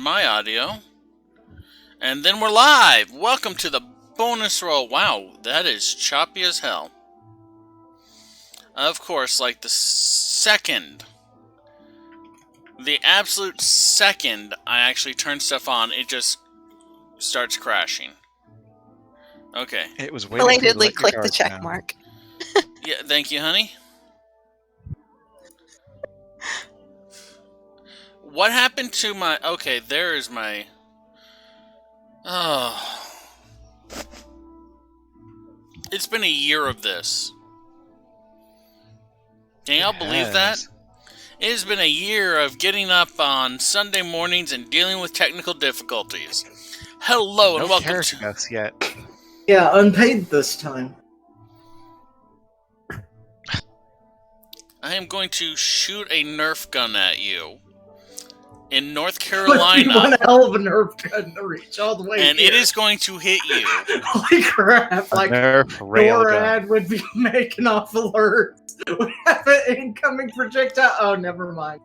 my audio. And then we're live. Welcome to the bonus roll. Wow, that is choppy as hell. Of course, like the absolute second I actually turn stuff on, it just starts crashing. Okay. It was waiting for you to Belatedly let your click the guard check down. mark. Yeah, thank you, honey. What happened to my... Okay, there is my... Oh... It's been a year of this. Can y'all believe that? It has been a year of getting up on Sunday mornings and dealing with technical difficulties. Hello and welcome to... us yet. Yeah, unpaid this time. I am going to shoot a Nerf gun at you in North Would be Carolina, one hell of a Nerf gun to reach all the way and here. it is going to hit you. Holy crap! A Like Nerf rail gun. NORAD would be making off alerts. We have an incoming projectile. Oh, never mind.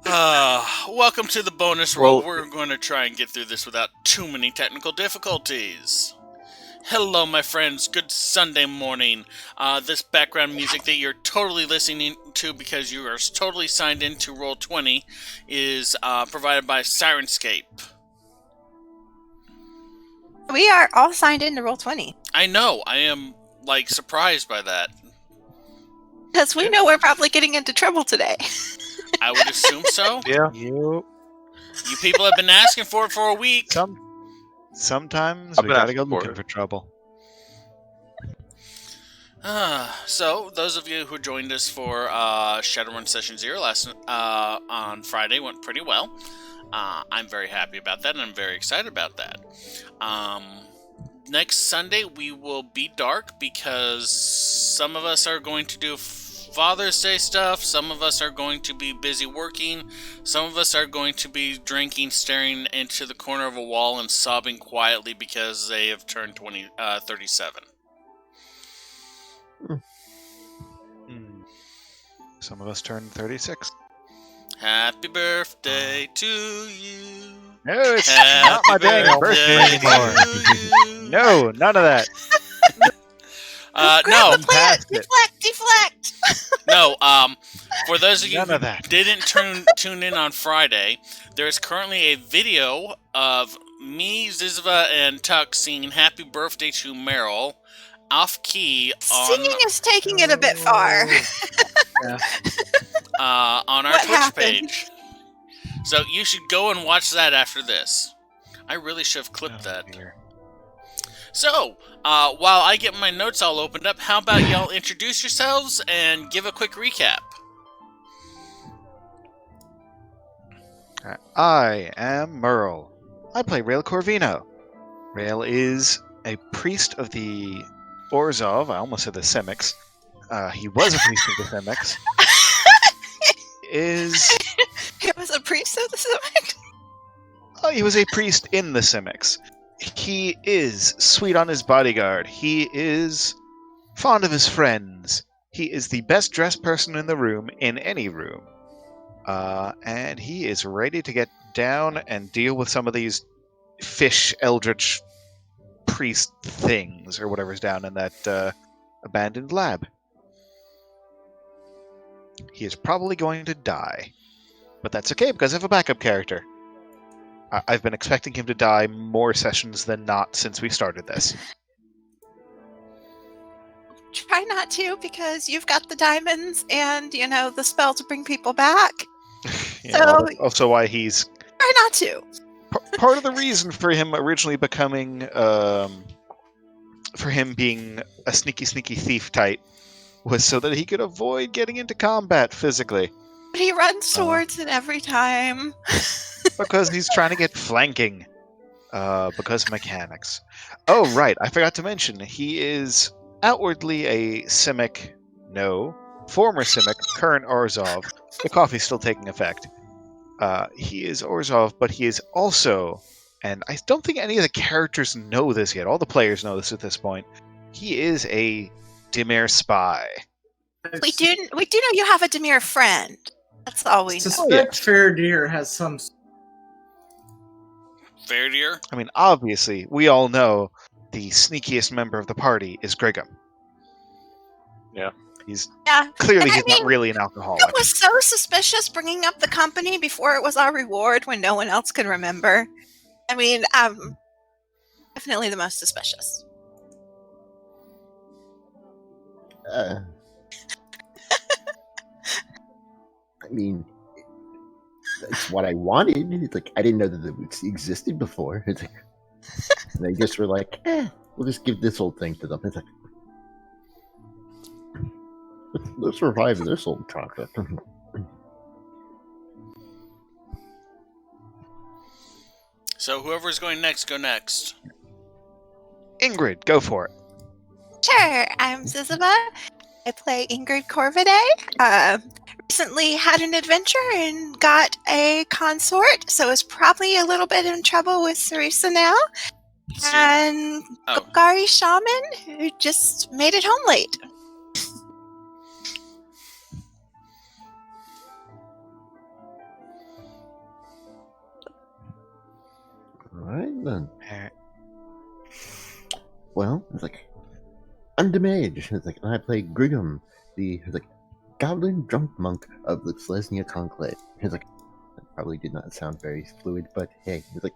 Welcome to the bonus roll. We're going to try and get through this without too many technical difficulties. Hello, my friends. Good Sunday morning. This background music that you're totally listening to because you are totally signed into Roll20 is provided by Sirenscape. We are all signed in to Roll20. I know. I am, surprised by that. Because we know we're probably getting into trouble today. I would assume so. Yeah. You people have been asking for it for a week. Sometimes we gotta go looking for trouble. So, those of you who joined us for Shadowrun Session 0 on Friday went pretty well. I'm very happy about that, and I'm very excited about that. Next Sunday, we will be dark because some of us are going to do Father's Day stuff, some of us are going to be busy working, some of us are going to be drinking, staring into the corner of a wall, and sobbing quietly because they have turned 37. Some of us turned 36. Happy birthday to you. No, it's not my dang birthday anymore. No, none of that. No. Deflect! No, for those of you None who of that. didn't tune in on Friday, there is currently a video of me, Zizva, and Tuck singing Happy Birthday to Meryl off-key Singing is taking it a bit far. on our What Twitch happened? page. So you should go and watch that after this. I really should have clipped that. Dear. So, while I get my notes all opened up, how about y'all introduce yourselves and give a quick recap? I am Merle. I play Rail Corvino. Rail is a priest of the Orzhov. I almost said the Simics. He was a priest of the Simics. He was a priest of the Simic? He was a priest in the Simics. He is sweet on his bodyguard. He is fond of his friends. He is the best dressed person in the room, in any room. And he is ready to get down and deal with some of these fish eldritch priest things, or whatever's down in that abandoned lab. He is probably going to die. But that's okay, because I have a backup character. I've been expecting him to die more sessions than not since we started this. Try not to, because you've got the diamonds and, the spell to bring people back. That's also why he's... Try not to. Part of the reason for him originally becoming... for him being a sneaky thief type was so that he could avoid getting into combat physically. But he runs towards it every time. Because he's trying to get flanking. Because mechanics. Oh, right. I forgot to mention. He is outwardly a Simic. No. Former Simic. Current Orzhov. The coffee's still taking effect. He is Orzhov, but he is also... And I don't think any of the characters know this yet. All the players know this at this point. He is a Dimir spy. We do know you have a Dimir friend. That's all we know. Suspect Fair Deer has some Fair dear. I mean, obviously, we all know the sneakiest member of the party is Grigum. Yeah. He's Yeah. clearly And I he's not mean, really an It alcoholic. was so suspicious bringing up the company before it was our reward when no one else could remember. I mean, definitely the most suspicious. I mean, that's what I wanted. It's like I didn't know that it existed before. It's like, they just were like, we'll just give this old thing to them. It's like, let's revive this old concept. So whoever's going next, go next. Ingrid, go for it. Sure, I'm Zizaba. I play Ingrid Corvidae. Recently had an adventure and got a consort, so is probably a little bit in trouble with Sarisa now. And Oh. Golgari Shaman, who just made it home late. Alright then. Alright. Well, it's like I'm the mage. It's like and I play Grigum, the goblin drunk monk of the Selesnya Conclave. It's like that probably did not sound very fluid, but hey, it's like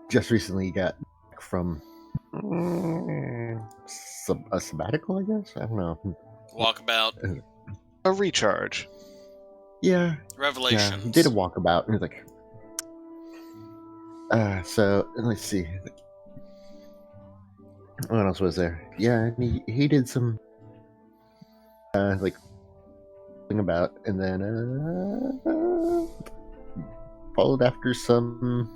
just recently got back from a sabbatical, I guess. I don't know. Walkabout. A recharge. Yeah, Revelations. did a walkabout, and it's like, so let's see, what else was there? Yeah, and he did some, thing about, and then followed after some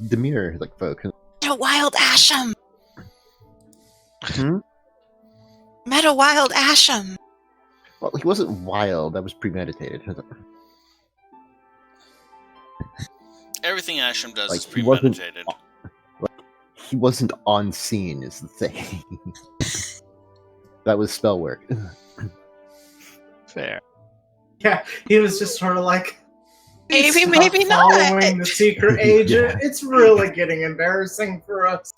Demir folk. Met a wild Asham. Hmm? Met a wild Asham. Well, he wasn't wild. That was premeditated. Everything Asham does Like, is he wasn't- premeditated. He wasn't on scene, is the thing. That was spell work. Fair. Yeah, he was just sort of like, Maybe, "Stop maybe not." following the secret agent. It's really getting embarrassing for us.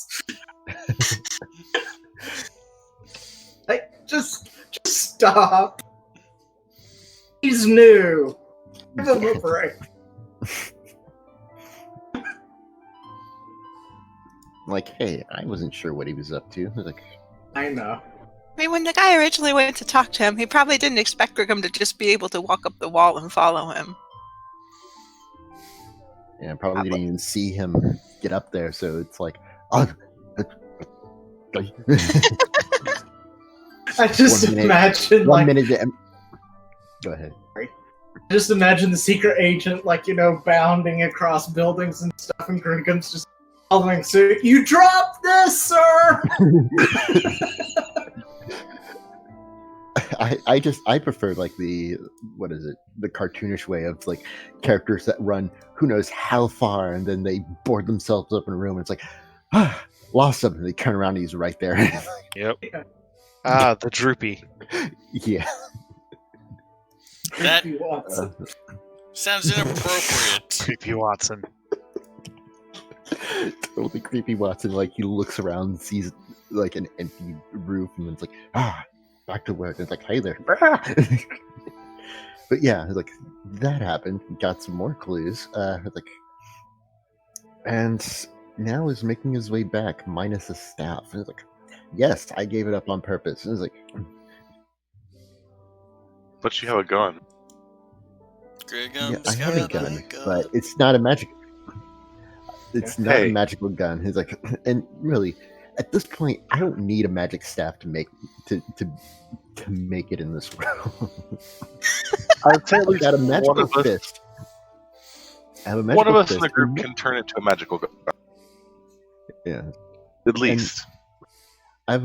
Like, just stop. He's new. Give him a break. Like, hey, I wasn't sure what he was up to. I was like, I know. I mean, when the guy originally went to talk to him, he probably didn't expect Grigum to just be able to walk up the wall and follow him. yeah, probably didn't even see him get up there, so it's like, oh. I just One minute- imagine, One like, minute. Go ahead. just imagine the secret agent, like, bounding across buildings and stuff, and Gringham's just following suit. You dropped this, sir! I prefer like the cartoonish way of like characters that run who knows how far and then they board themselves up in a room and it's like lost something. They turn around and he's right there. Yep. Yeah. Ah, the droopy. Yeah. That He wants it. sounds inappropriate. Creepy Watson. Totally creepy Watson. Like he looks around and sees like an empty roof and it's like back to work. And it's like, hey there. But yeah, like that happened. Got some more clues. Like, and now is making his way back minus his staff. And it's like, yes, I gave it up on purpose. And it's like, But you have a gun. yeah, I have a gun, but it's not a magic. It's not a magical gun. It's like, and really, at this point, I don't need a magic staff to make to make it in this world. I'd say at I've least got a magical one of us, fist. I have a one magical of us fist. in the group can turn into a magical gun. Yeah, At least. I have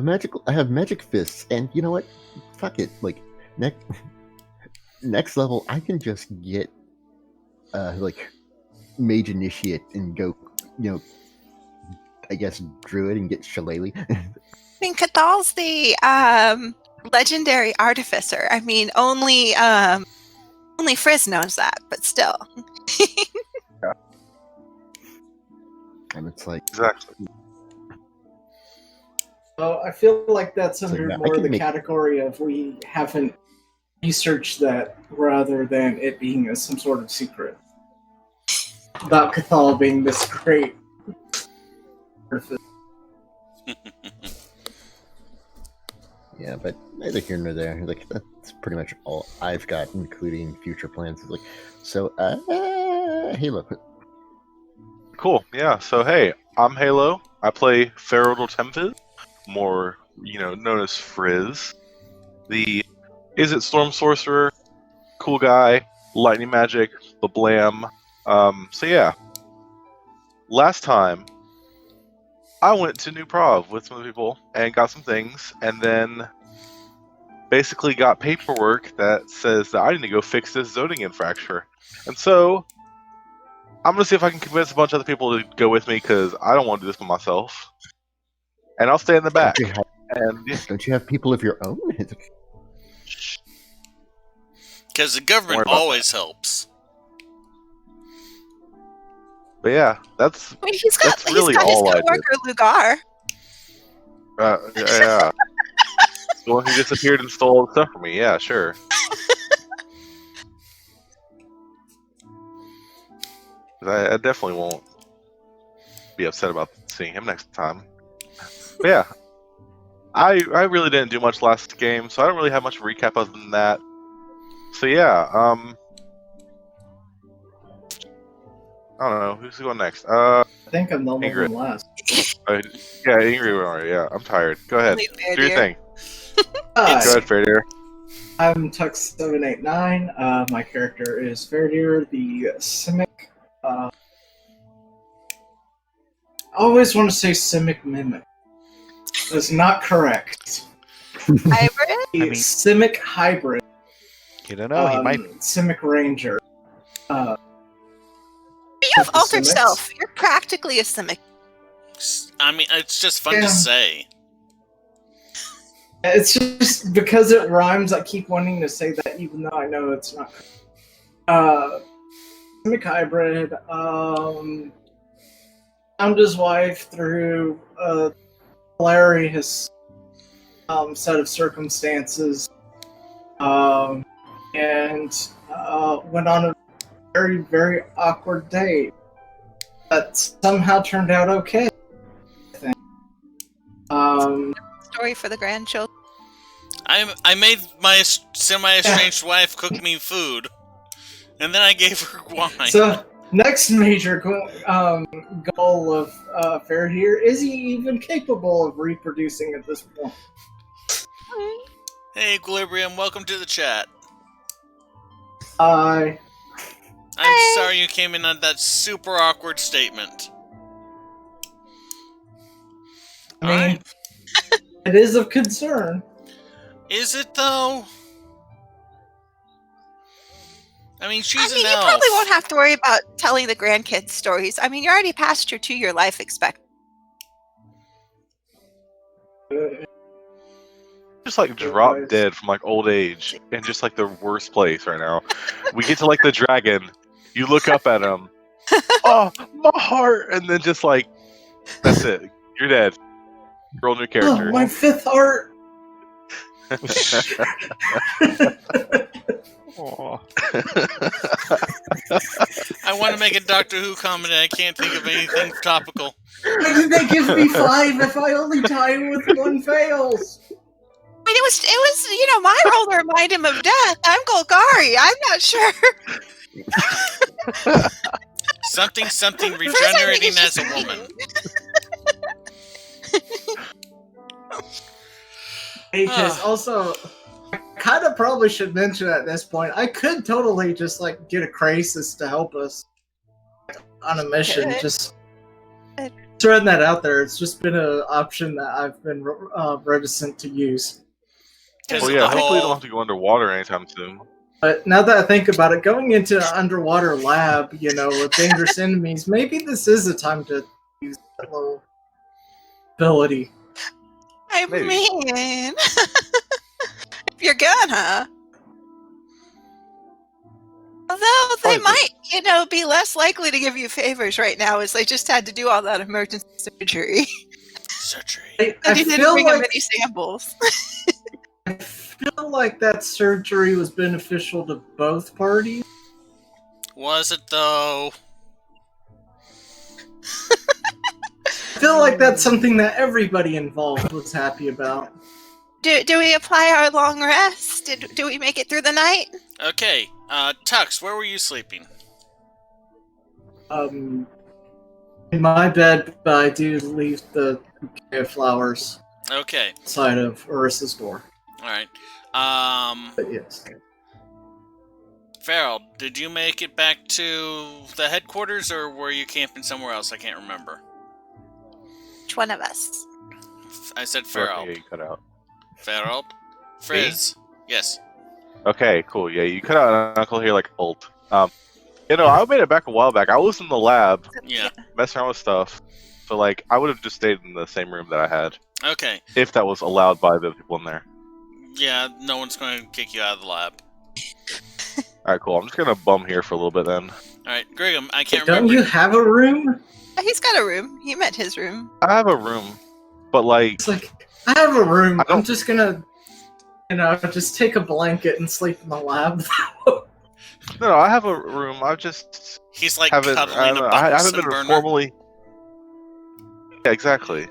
magic fists, and you know what? Fuck it. Like next level, I can just get like mage initiate and go, I guess druid and get shillelagh. I mean, Cathal's the legendary artificer. I mean, only Only Frizz knows that, but still. And it's like, Exactly. Oh, I feel like that's like, under I more can the make- category of we haven't researched that rather than it being some sort of secret. About Cathal being this great. yeah, but neither here nor there. Like, that's pretty much all I've got, including future plans. It's like, so, Halo. Cool. Yeah. So hey, I'm Halo. I play Ferodal Tempest, more known as Frizz. The Is It Storm Sorcerer, cool guy, lightning magic, the blam. So yeah. Last time, I went to New Prov with some people and got some things, and then basically got paperwork that says that I need to go fix this zoning infraction. And so, I'm going to see if I can convince a bunch of other people to go with me, because I don't want to do this by myself. And I'll stay in the back. Don't you have people of your own? Because the government always helps. But yeah, that's He's got really his all I did. coworker Lugar. Yeah. The one who disappeared and stole all the stuff from me. Yeah, sure. I definitely won't be upset about seeing him next time. But yeah, I really didn't do much last game, so I don't really have much recap other than that. So yeah, I don't know who's going next. I think I'm the only Ingrid. one last. Yeah, Ingrid. Yeah, I'm tired. Go ahead, Only fair, do your dear. thing. Hi, Go ahead, Fair Dear. I'm Tux789. My character is Ferdier, the Simic. I always want to say Simic Mimic. That's not correct. Hybrid? The mean- Simic Hybrid. You don't know. He might. Simic Ranger. You have the altered Simics? self. You're practically a Simic. I mean, it's just fun Yeah. to say. It's just because it rhymes, I keep wanting to say that, even though I know it's not. Simic Hybrid. Found his wife through a hilarious set of circumstances, and went on a very, very awkward date that somehow turned out okay. I think. Story for the grandchildren. I made my semi-estranged wife cook me food, and then I gave her wine. So, next major goal of Fair here, is he even capable of reproducing at this point? Hey, Equilibrium, welcome to the chat. I I'm sorry you came in on that super awkward statement. mean, Alright. it is of concern. Is it, though? I mean, she's I mean, an you elf. probably won't have to worry about telling the grandkids stories. I mean, you're already past your 2-year life expectancy. Just like drop dead from like old age in just like the worst place right now. We get to like the dragon. You look up at him. Oh, my heart! And then just like, that's it. You're dead. Roll new character. Oh, my fifth heart. Aw. I want to make a Doctor Who comment and I can't think of anything topical. Why did they give me 5 if I only tie with 1 fails? I mean, it was, my role to remind him of death. I'm Golgari. I'm not sure. Something regenerating as a woman. Because also, I kind of probably should mention at this point, I could totally just like get a crisis to help us on a mission. Good. Just throwing that out there. It's just been an option that I've been reticent to use. Well, yeah, hopefully you don't have to go underwater anytime soon. But now that I think about it, going into an underwater lab, with dangerous enemies, maybe this is a time to use that little ability. I Maybe. mean, if you're gonna. Although they Probably. might, be less likely to give you favors right now, as they just had to do all that emergency surgery. Surgery. I And you didn't feel bring them like any samples. I feel like that surgery was beneficial to both parties. Was it though? I feel like that's something that everybody involved was happy about. Do we apply our long rest? Do we make it through the night? Okay, Tux, where were you sleeping? In my bed, but I do leave the bouquet of flowers Okay, outside of Uris's door. alright. But yes. Farrell, did you make it back to the headquarters, or were you camping somewhere else? I can't remember. Which one of us? I said Farrell. Yeah, you cut out. Farrell? Frizz? Yes. Okay, cool. Yeah, you cut out an uncle here like ult. I made it back a while back. I was in the lab Yeah. messing around with stuff. So like I would have just stayed in the same room that I had. Okay. If that was allowed by the people in there. Yeah, no one's going to kick you out of the lab. Alright, cool. I'm just gonna bum here for a little bit then. Alright, Grigum, I can't Don't remember. you have a room? He's got a room. He meant his room. I have a room. But like It's like, I have a room. I don't- I'm just gonna, just take a blanket and sleep in the lab. no, I have a room. I just He's like haven't cuddling a I haven't Bunsen been burner. formally. Yeah, exactly.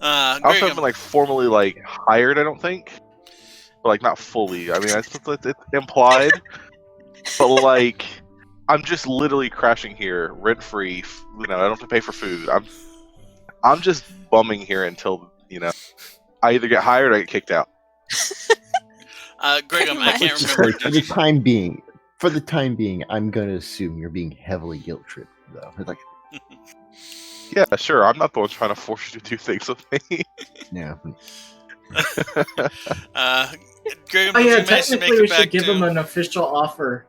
I also haven't Grigum, been like formally like hired. I don't think, but like not fully. I mean, it's implied, but like I'm just literally crashing here, rent free. I don't have to pay for food. I'm just bumming here until I either get hired or I get kicked out. Grigum, I can't Pretty remember. For the time being, I'm going to assume you're being heavily guilt tripped, though. It's like, Yeah, sure. I'm not the one trying to force you to do things with me. yeah. Grigum, Oh did yeah, you manage to make technically we it back should give to... him an official offer,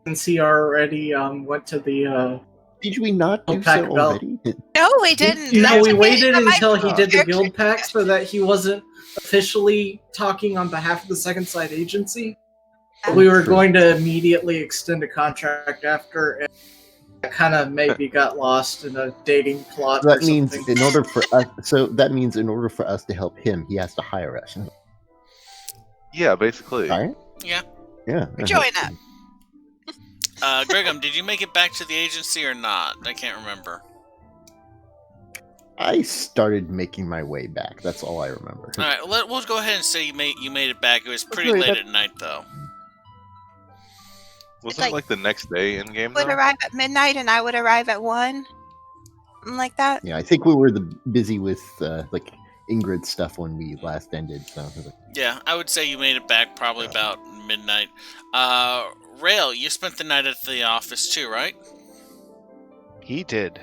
since he already went to the. Did we not do Pack so belt. already? No, we didn't. You know, That's we okay. waited That might until be he did the your guild pack suggestion. so that he wasn't officially talking on behalf of the Second Sight Agency. But we were True. going to immediately extend a contract after, and that kind of maybe got lost in a dating plot. That or means something. in order for us. So that means in order for us to help him, he has to hire us. Yeah, basically. All right. Yeah. Yeah. Join up. Grigum, did you make it back to the agency or not? I can't remember. I started making my way back. That's all I remember. Alright, we'll go ahead and say you made it back. It was pretty Okay, late that- at night, though. Wasn't it like the next day in game Would though? arrive at midnight, and I would arrive at 1. Something like that. Yeah, I think we were busy with like Ingrid stuff when we last ended. So Yeah, I would say you made it back probably about midnight. Rail, you spent the night at the office too, right? He did.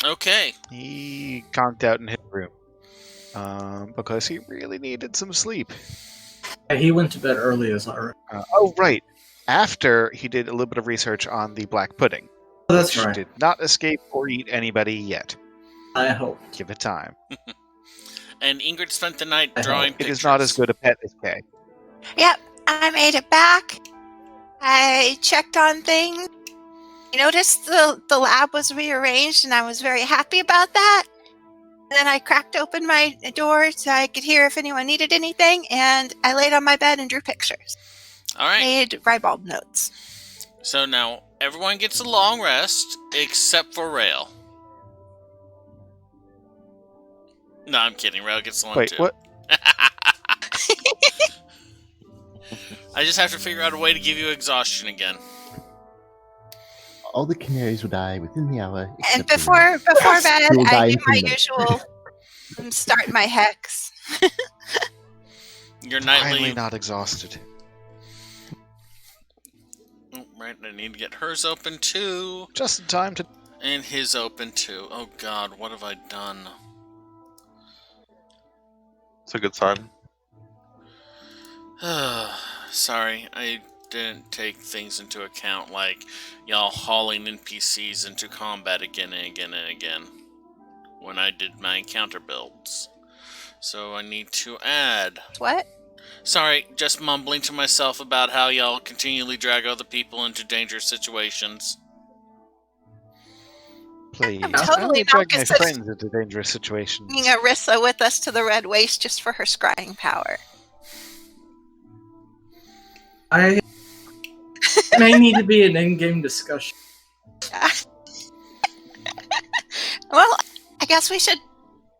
Okay. He conked out in his room because he really needed some sleep. Yeah, he went to bed early as I. Oh, right. After he did a little bit of research on the black pudding, Oh, that's which right. did not escape or eat anybody yet. I hope. Give it time. And Ingrid spent the night I drawing It pictures. is not as good a pet as Kay. Yep, I made it back. I checked on things. I noticed the lab was rearranged, and I was very happy about that. And then I cracked open my door so I could hear if anyone needed anything, and I laid on my bed and drew pictures. Alright, Made ribald notes. so now everyone gets a long rest except for Rail. No, I'm kidding. Rail gets one Wait, too. what? I just have to figure out a way to give you exhaustion again. all the canaries will die within the hour. And except for before bed, You'll die I in do my 3 minutes. usual start my hex. Your Finally nightly. not exhausted. Oh, right, I need to get hers open too. Just in time to... And his open too. Oh god, what have I done? It's a good sign. Sorry, I didn't take things into account, like y'all hauling NPCs into combat again and again and again when I did my encounter builds. So I need to add What? Sorry, just mumbling to myself about how y'all continually drag other people into dangerous situations. Please, I'm I totally only not drag my considering friends into dangerous situations. bringing Arissa with us to the Red Waste just for her scrying power. I may need to be an in-game discussion. Well, I guess we should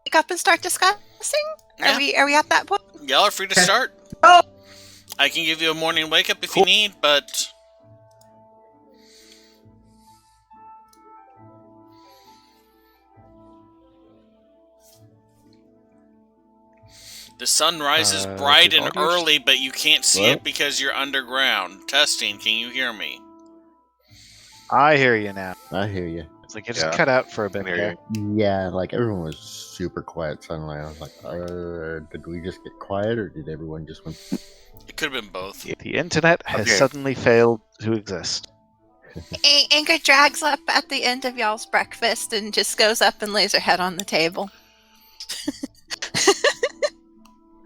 pick up and start discussing. Yeah. Are we at that point? Y'all are free to Okay. start. Oh! I can give you a morning wake up if you need, but the sun rises bright and early, but you can't see it because you're underground. Testing, can you hear me? I hear you now. I hear you. It's like it just cut out for a bit there. Yeah, like everyone was super quiet suddenly. I was like, did we just get quiet or did everyone just went? It could have been both. The internet has suddenly failed to exist. Ingrid drags up at the end of y'all's breakfast and just goes up and lays her head on the table.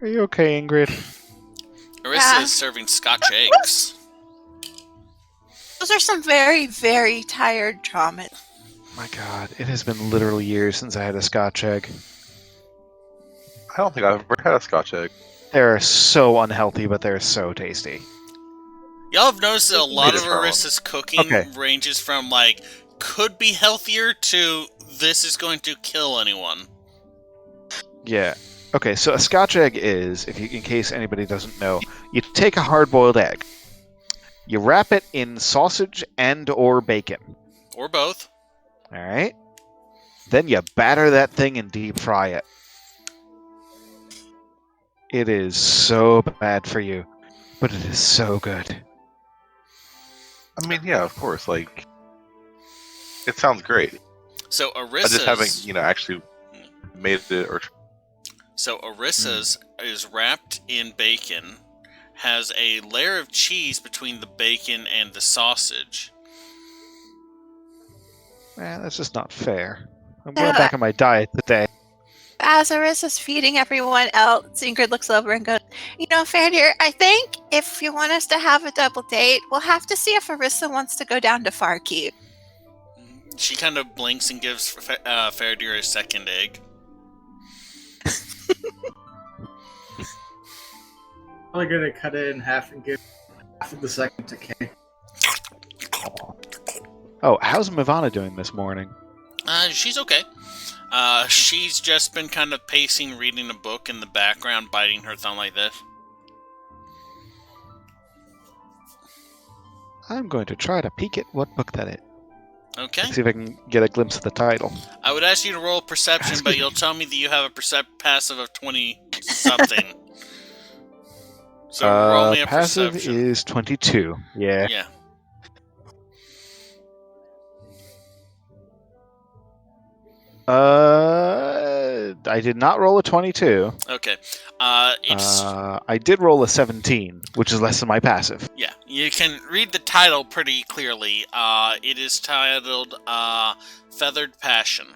Are you okay, Ingrid? Arissa is serving Scotch eggs. Those are some very, very tired traumas. My God, it has been literally years since I had a Scotch egg. I don't think I've ever had a Scotch egg. They're so unhealthy, but they're so tasty. Y'all have noticed that a lot of Latest round. Arissa's cooking ranges from, like, could be healthier to this is going to kill anyone. Yeah. Okay, so a Scotch egg is, in case anybody doesn't know, you take a hard-boiled egg, you wrap it in sausage and or bacon. Or both. All right? Then you batter that thing and deep fry it. It is so bad for you, but it is so good. I mean, yeah, of course. Like, it sounds great. So I Arissa's... just haven't, actually made it or... So Arissa's is wrapped in bacon, has a layer of cheese between the bacon and the sausage. Man, that's just not fair. I'm going back on my diet today. As Arissa's feeding everyone else, Ingrid looks over and goes, Fair dear, I think if you want us to have a double date, we'll have to see if Arissa wants to go down to Farkeep. She kind of blinks and gives Fairdeer a second egg. I'm gonna cut it in half and give half of the second to Kay. Oh, how's Mivana doing this morning? She's okay. She's just been kind of pacing, reading a book in the background, biting her thumb like this. I'm going to try to peek at what book that is. Okay. See if I can get a glimpse of the title. I would ask you to roll perception, but you'll tell me that you have a passive of 20-something. So roll me a passive perception. is 22. Yeah. Yeah. I did not roll a 22. Okay. It's I did roll a 17, which is less than my passive. yeah. You can read the title pretty clearly. It is titled "Feathered Passion."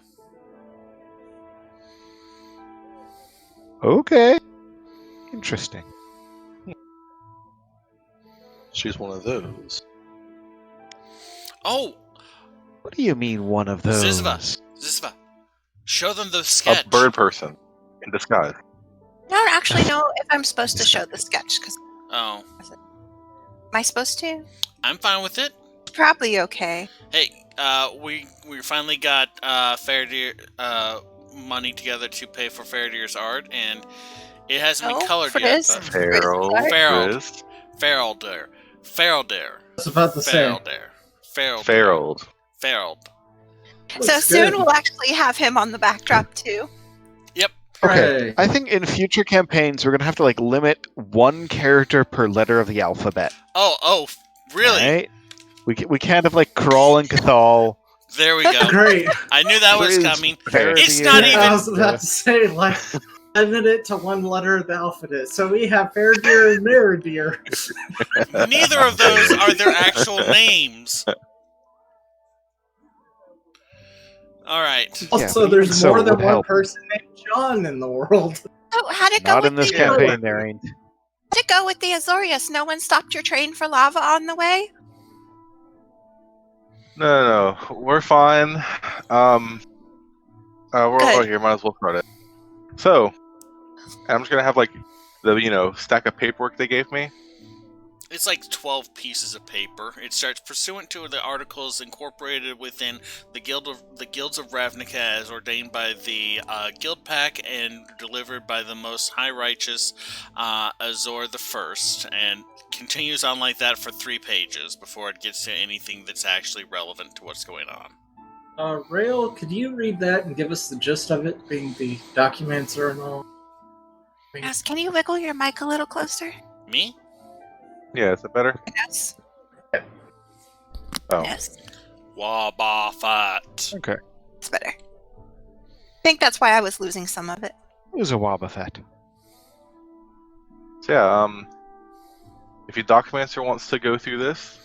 Okay. Interesting. She's one of those. Oh, What do you mean, one of those? Zizva, show them the sketch. A bird person in disguise. I don't actually know if I'm supposed to show the sketch, because Oh, am I supposed to? I'm fine with it. Probably okay. Hey, we finally got Fairdeer money together to pay for Fairdeer's art, and it hasn't been colored for yet. his- But Feral. Feral. Frizz. Farelder. I was about to say. Feral. So Looks soon good. we'll actually have him on the backdrop too. Yep. Okay. Hooray. I think in future campaigns we're gonna have to limit one character per letter of the alphabet. Oh, really? Right? We can't have Crawl and Cathal. There we go. Great. I knew that was Frizz, coming. Fair It's the not year. even- I was about to say, limit it to one letter of the alphabet. So we have Fair Deer and Mirror Deer. Neither of those are their actual names. All right. Also, but there's even so, more it than would one help. person named John in the world. Oh, how'd it go Not with in this you? campaign, there ain't. To go with the Azorius, no one stopped your train for lava on the way? No, we're fine. We're all Good. here. Might as well start it. So, I'm just gonna have like the stack of paperwork they gave me. It's like 12 pieces of paper. It starts pursuant to the articles incorporated within the Guilds of Ravnica as ordained by the Guild Pack and delivered by the Most High Righteous Azor the First, and continues on like that for 3 pages before it gets to anything that's actually relevant to what's going on. Rail, could you read that and give us the gist of it, being the documents or and all? Yes, can you wiggle your mic a little closer? Me? Yeah, is it better? Yes. Oh. Yes. Wabafat. Okay. It's better. I think that's why I was losing some of it. It was a Wobbuffet. So yeah, if your documenter wants to go through this,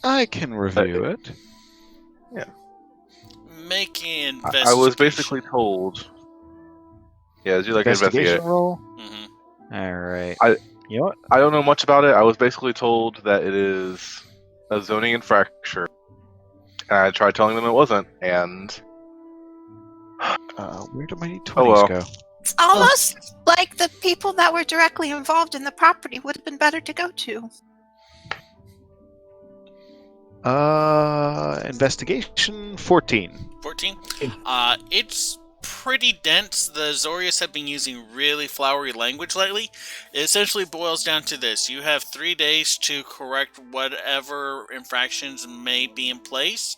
I can review it. Yeah. Making investigation. I was basically told. Yeah, do like an investigation roll? Mm-hmm. Alright. You know what? I don't know much about it. I was basically told that it is a zoning infraction. And I tried telling them it wasn't, and... Where do my D20s well. go? It's almost like the people that were directly involved in the property would have been better to go to. Investigation 14. 14? It's pretty dense. The Azorius have been using really flowery language lately. It essentially boils down to this. You have 3 days to correct whatever infractions may be in place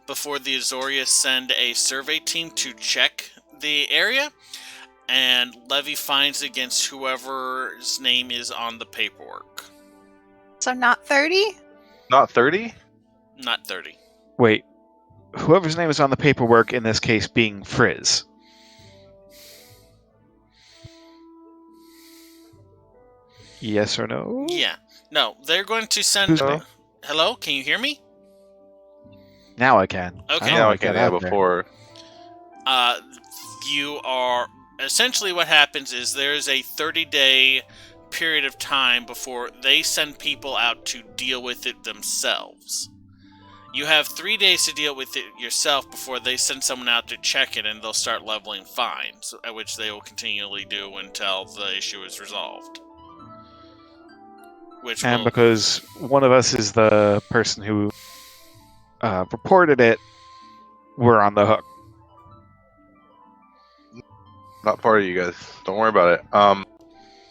before the Azorius send a survey team to check the area and levy fines against whoever's name is on the paperwork. So not 30? Not 30? Not 30. Wait. Whoever's name is on the paperwork, in this case being Frizz. Yes or no? Yeah. No, they're going to send... Who's- Hello? Can you hear me? Now I can. Okay. don't Now know I can, what yeah, got out there. before. You are... Essentially what happens is there's a 30-day period of time before they send people out to deal with it themselves. You have 3 days to deal with it yourself before they send someone out to check it, and they'll start leveling fines, which they will continually do until the issue is resolved. And because one of us is the person who reported it, we're on the hook. Not part of you guys. Don't worry about it.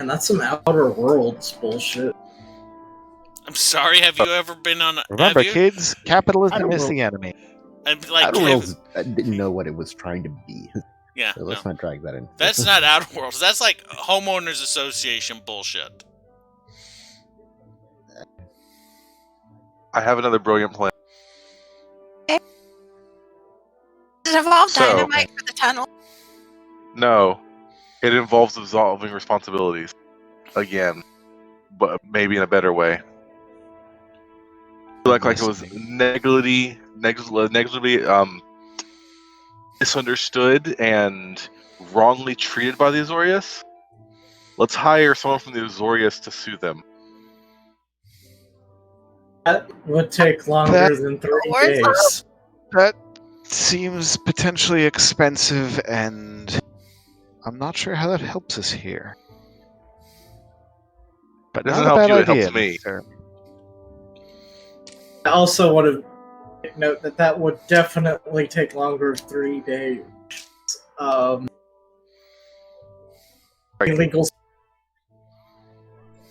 And that's some Outer Worlds bullshit. I'm sorry, have you ever been on... Remember, have you? kids, capitalism I don't is know. the enemy. And, like, Outer have- Worlds, I didn't know what it was trying to be. Yeah, So let's no. not drag that in. That's not Outer Worlds. That's like homeowners association bullshit. I have another brilliant plan. Does it involve So- dynamite for the tunnel? No, it involves absolving responsibilities. Again. But maybe in a better way. Like it was negligibly misunderstood and wrongly treated by the Azorius. Let's hire someone from the Azorius to sue them. That would take longer That- than 3 Or- days. That seems potentially expensive, and I'm not sure how that helps us here. But Doesn't not a help bad you, it idea, helps me. sir. I also want to note that would definitely take longer than 3 days. Illegal.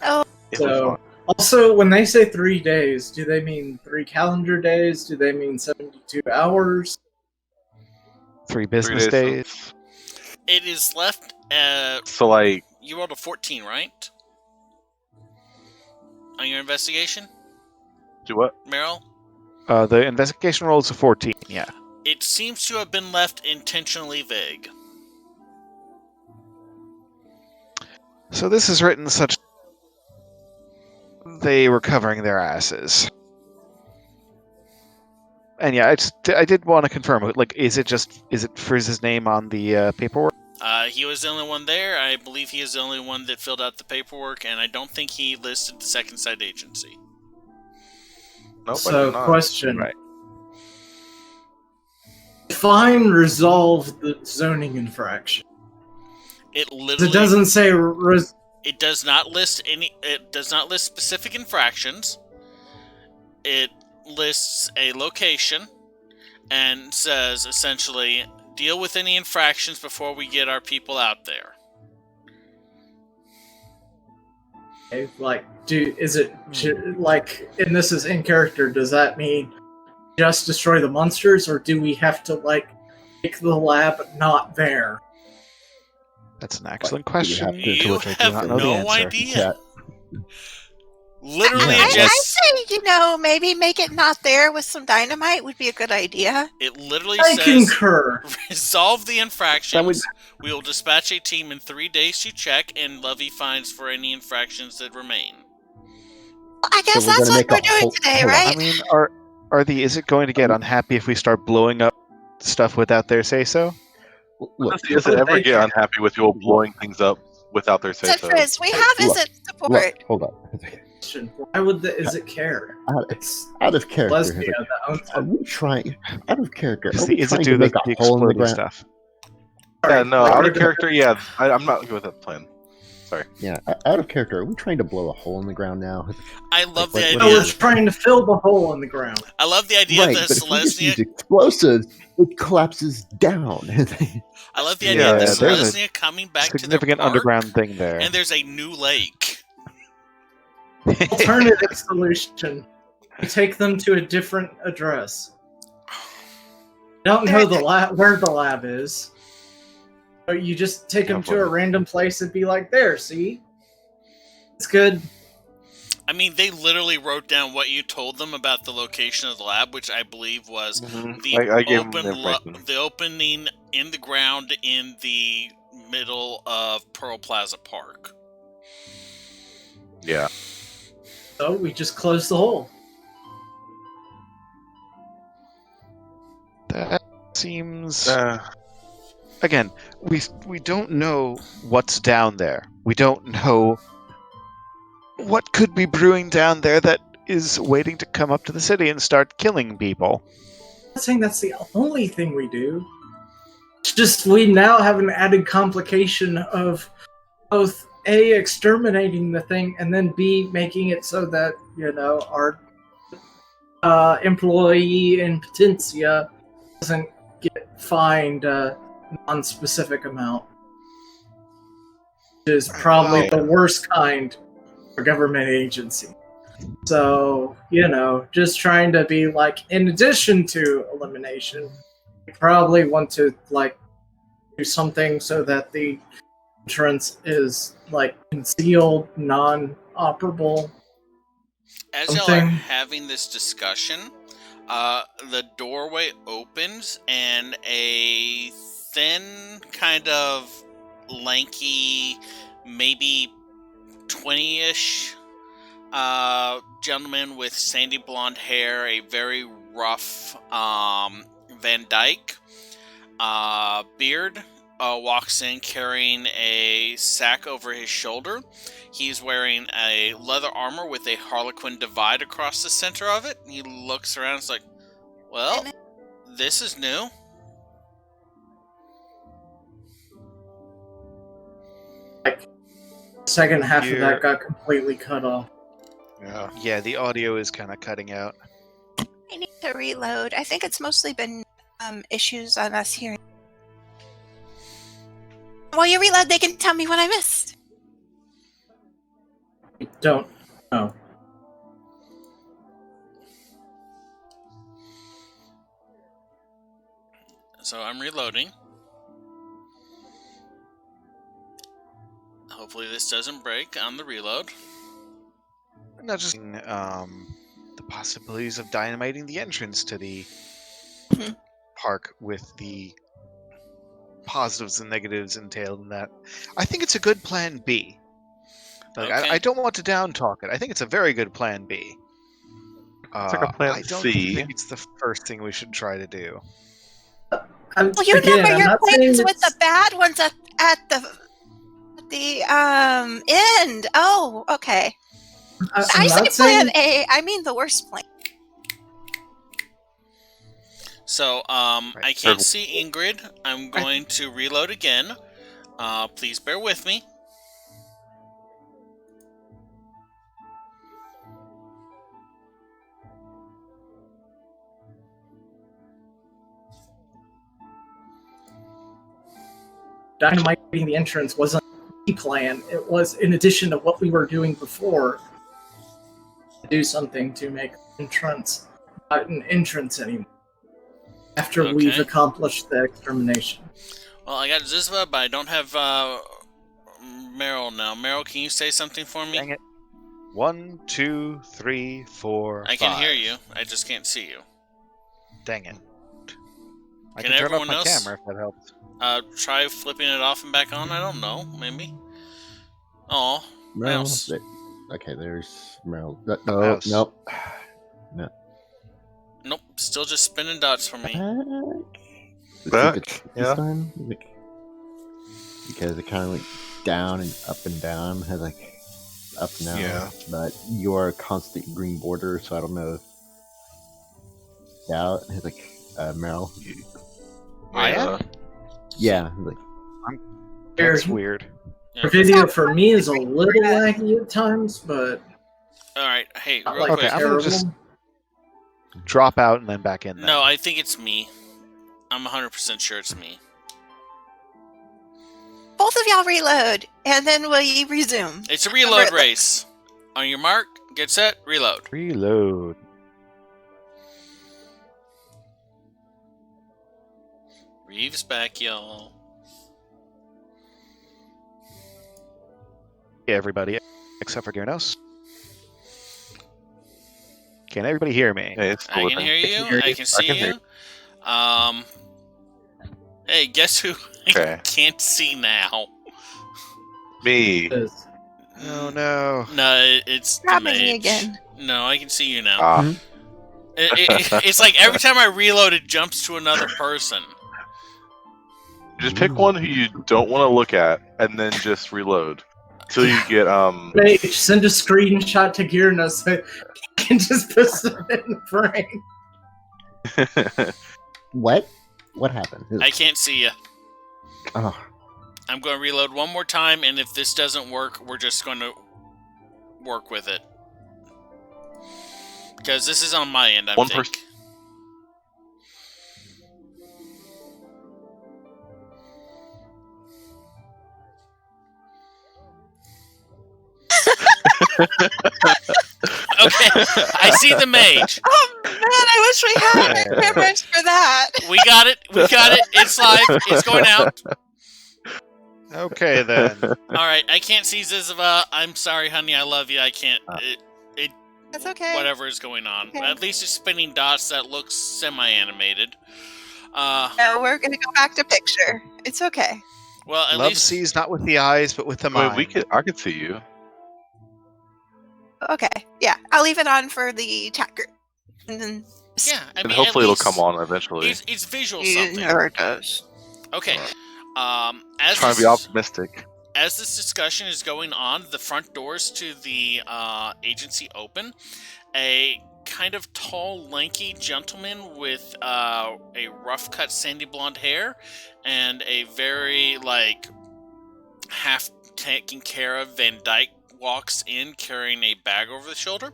Oh, It was So, fine. also, when they say 3 days, do they mean 3 calendar days? Do they mean 72 hours? 3 3 business days. so- It is left... So, like, you rolled a 14, right? On your investigation, do what? Meryl? The investigation roll is a 14, yeah. It seems to have been left intentionally vague. So this is written such they were covering their asses. And yeah, I did want to confirm. Like, is it Frizz's name on the paperwork? He was the only one there. I believe he is the only one that filled out the paperwork, and I don't think he listed the second site agency. Nope, I So, did not. question. Right. Fine, resolve the zoning infraction. It literally It doesn't say... It does not list any. It does not list specific infractions. It lists a location and says essentially deal with any infractions before we get our people out there. Like, is it like, and this is in character? Does that mean just destroy the monsters, or do we have to like make the lab not there? That's an excellent question. You to which I do have not know the no answer. idea. Literally, I just say, maybe make it not there with some dynamite would be a good idea. it literally I says concur. resolve the infractions. That would- We will dispatch a team in 3 days to check and levy fines for any infractions that remain. Well, I guess So we're that's gonna what make a we're doing whole- today, hold on. right? I mean, is it going to get unhappy if we start blowing up stuff without their say-so? Look, Does it ever get unhappy with you blowing things up without their So, say-so? Frizz, we have Look, isn't support. look, hold on. Why would is it care? It's out of character. Lesbia He's like, that owns Are it. we trying? Out of character. Is Are we it trying do to the make a hole in the exploding ground? stuff? Yeah, no, Like, out we're of gonna- character, yeah. I'm not good with that plan. Yeah, out of character. Are we trying to blow a hole in the ground now? I love the Like, No, we're idea. trying to fill the hole in the ground. I love the idea right, that but if we just use Selesnya. explosives, it collapses down. I love the Yeah, idea that there's a Selesnya coming back to their Significant park, underground thing there. and there's a new lake. Alternative solution. We take them to a different address. Don't know the where the lab is. But you just take them to a random place and be like, there, see? It's good. I mean, they literally wrote down what you told them about the location of the lab, which I believe was the I gave them the open information. the opening in the ground in the middle of Pearl Plaza Park. Yeah. So we just close the hole. That seems... Again, we don't know what's down there. We don't know what could be brewing down there that is waiting to come up to the city and start killing people. I'm not saying that's the only thing we do. It's just we now have an added complication of both A, exterminating the thing, and then B, making it so that, our employee in Potentia doesn't get fined a non-specific amount. Which is probably the worst kind for government agency. So, just trying to be like, in addition to elimination, we probably want to, do something so that the entrance is, concealed, non-operable. As y'all are having this discussion, the doorway opens and a thin, kind of lanky, maybe 20-ish gentleman with sandy blonde hair, a very rough Van Dyke beard, walks in carrying a sack over his shoulder. He's wearing a leather armor with a Harlequin divide across the center of it. He looks around and is like, well, this is new. Second half of that got completely cut off. Yeah, the audio is kind of cutting out. I need to reload. I think it's mostly been issues on us hearing. While you reload, they can tell me what I missed. Don't know. So I'm reloading. Hopefully this doesn't break on the reload. Not just the possibilities of dynamiting the entrance to the park with the positives and negatives entailed in that. I think it's a good plan B. Like, Okay. I don't want to down talk it. I think it's a very good plan B. It's like a plan I don't C. think it's the first thing we should try to do. Well, you remember your plans with the bad ones at the end. Oh, okay. I say plan A. I mean the worst plan. So, I can't see Ingrid. I'm going to reload again. Please bear with me. Dynamiting the entrance wasn't the plan. It was in addition to what we were doing before. To do something to make entrance not an entrance anymore. After we've accomplished the extermination. Well, I got Zizva, but I don't have Meryl now. Meryl, can you say something for me? Dang it. 1, 2, 3, 4, I 5. can hear you. I just can't see you. Dang it. I Can can turn off everyone my else- camera if that helps. Try flipping it off and back on. I don't know. Maybe. Oh, Meryl. mouse. Okay, there's Meryl. Mouse. Nope. Nope. Still just spinning dots for me. Let's see if it's yeah. this time. Because it kind of went down and down. Has like up now. Yeah. But you're a constant green border, so I don't know. Doubt. Has like Meryl. I am? Yeah. Like That's weird. Yeah. The video for me is a little laggy at times, but All right. Hey, not real like Okay, quick. I'm gonna terrible. just drop out and then back in. Then. No, I think it's me. I'm 100% sure it's me. Both of y'all reload, and then we resume. It's a reload Right. race. On your mark, get set, reload. Reload. Reeves back, y'all. Hey, everybody, except for Gyarnos. Can everybody hear me? Hey, it's I can flipping. hear you. I can see hear you. Hey, guess who Okay. I can't see now? Me. Oh no. No, it's the Grabbing me mage. again. No, I can see you now. Ah. It's like every time I reload, it jumps to another person. Just pick one who you don't want to look at, and then just reload. Till you get Mage, send a screenshot to Gearna so you can just put it in the frame. what? What happened? I can't see you. Oh, I'm going to reload one more time, and if this doesn't work, we're just going to work with it. Because this is on my end, I One think. person- Okay, I see the mage. Oh man, I wish we had cameras for that. We got it. We got it. It's live. It's going out. Okay then. All right. I can't see Ziziva. I'm sorry, honey. I love you. I can't. That's okay. Whatever is going on. Okay. At least it's spinning dots that looks semi-animated. No, we're gonna go back to picture. It's okay. Well, at Love least sees not with the eyes, but with the I mind. mean, I could see you. Okay. Yeah, I'll leave it on for the chat group. And then yeah. I And mean, hopefully at it'll least come on eventually. It's visual it something. never does. Okay. As Trying to be optimistic. As this discussion is going on, the front doors to the agency open. A kind of tall, lanky gentleman with a rough-cut sandy blonde hair and a very, half-taken care of Van Dyke walks in carrying a bag over the shoulder.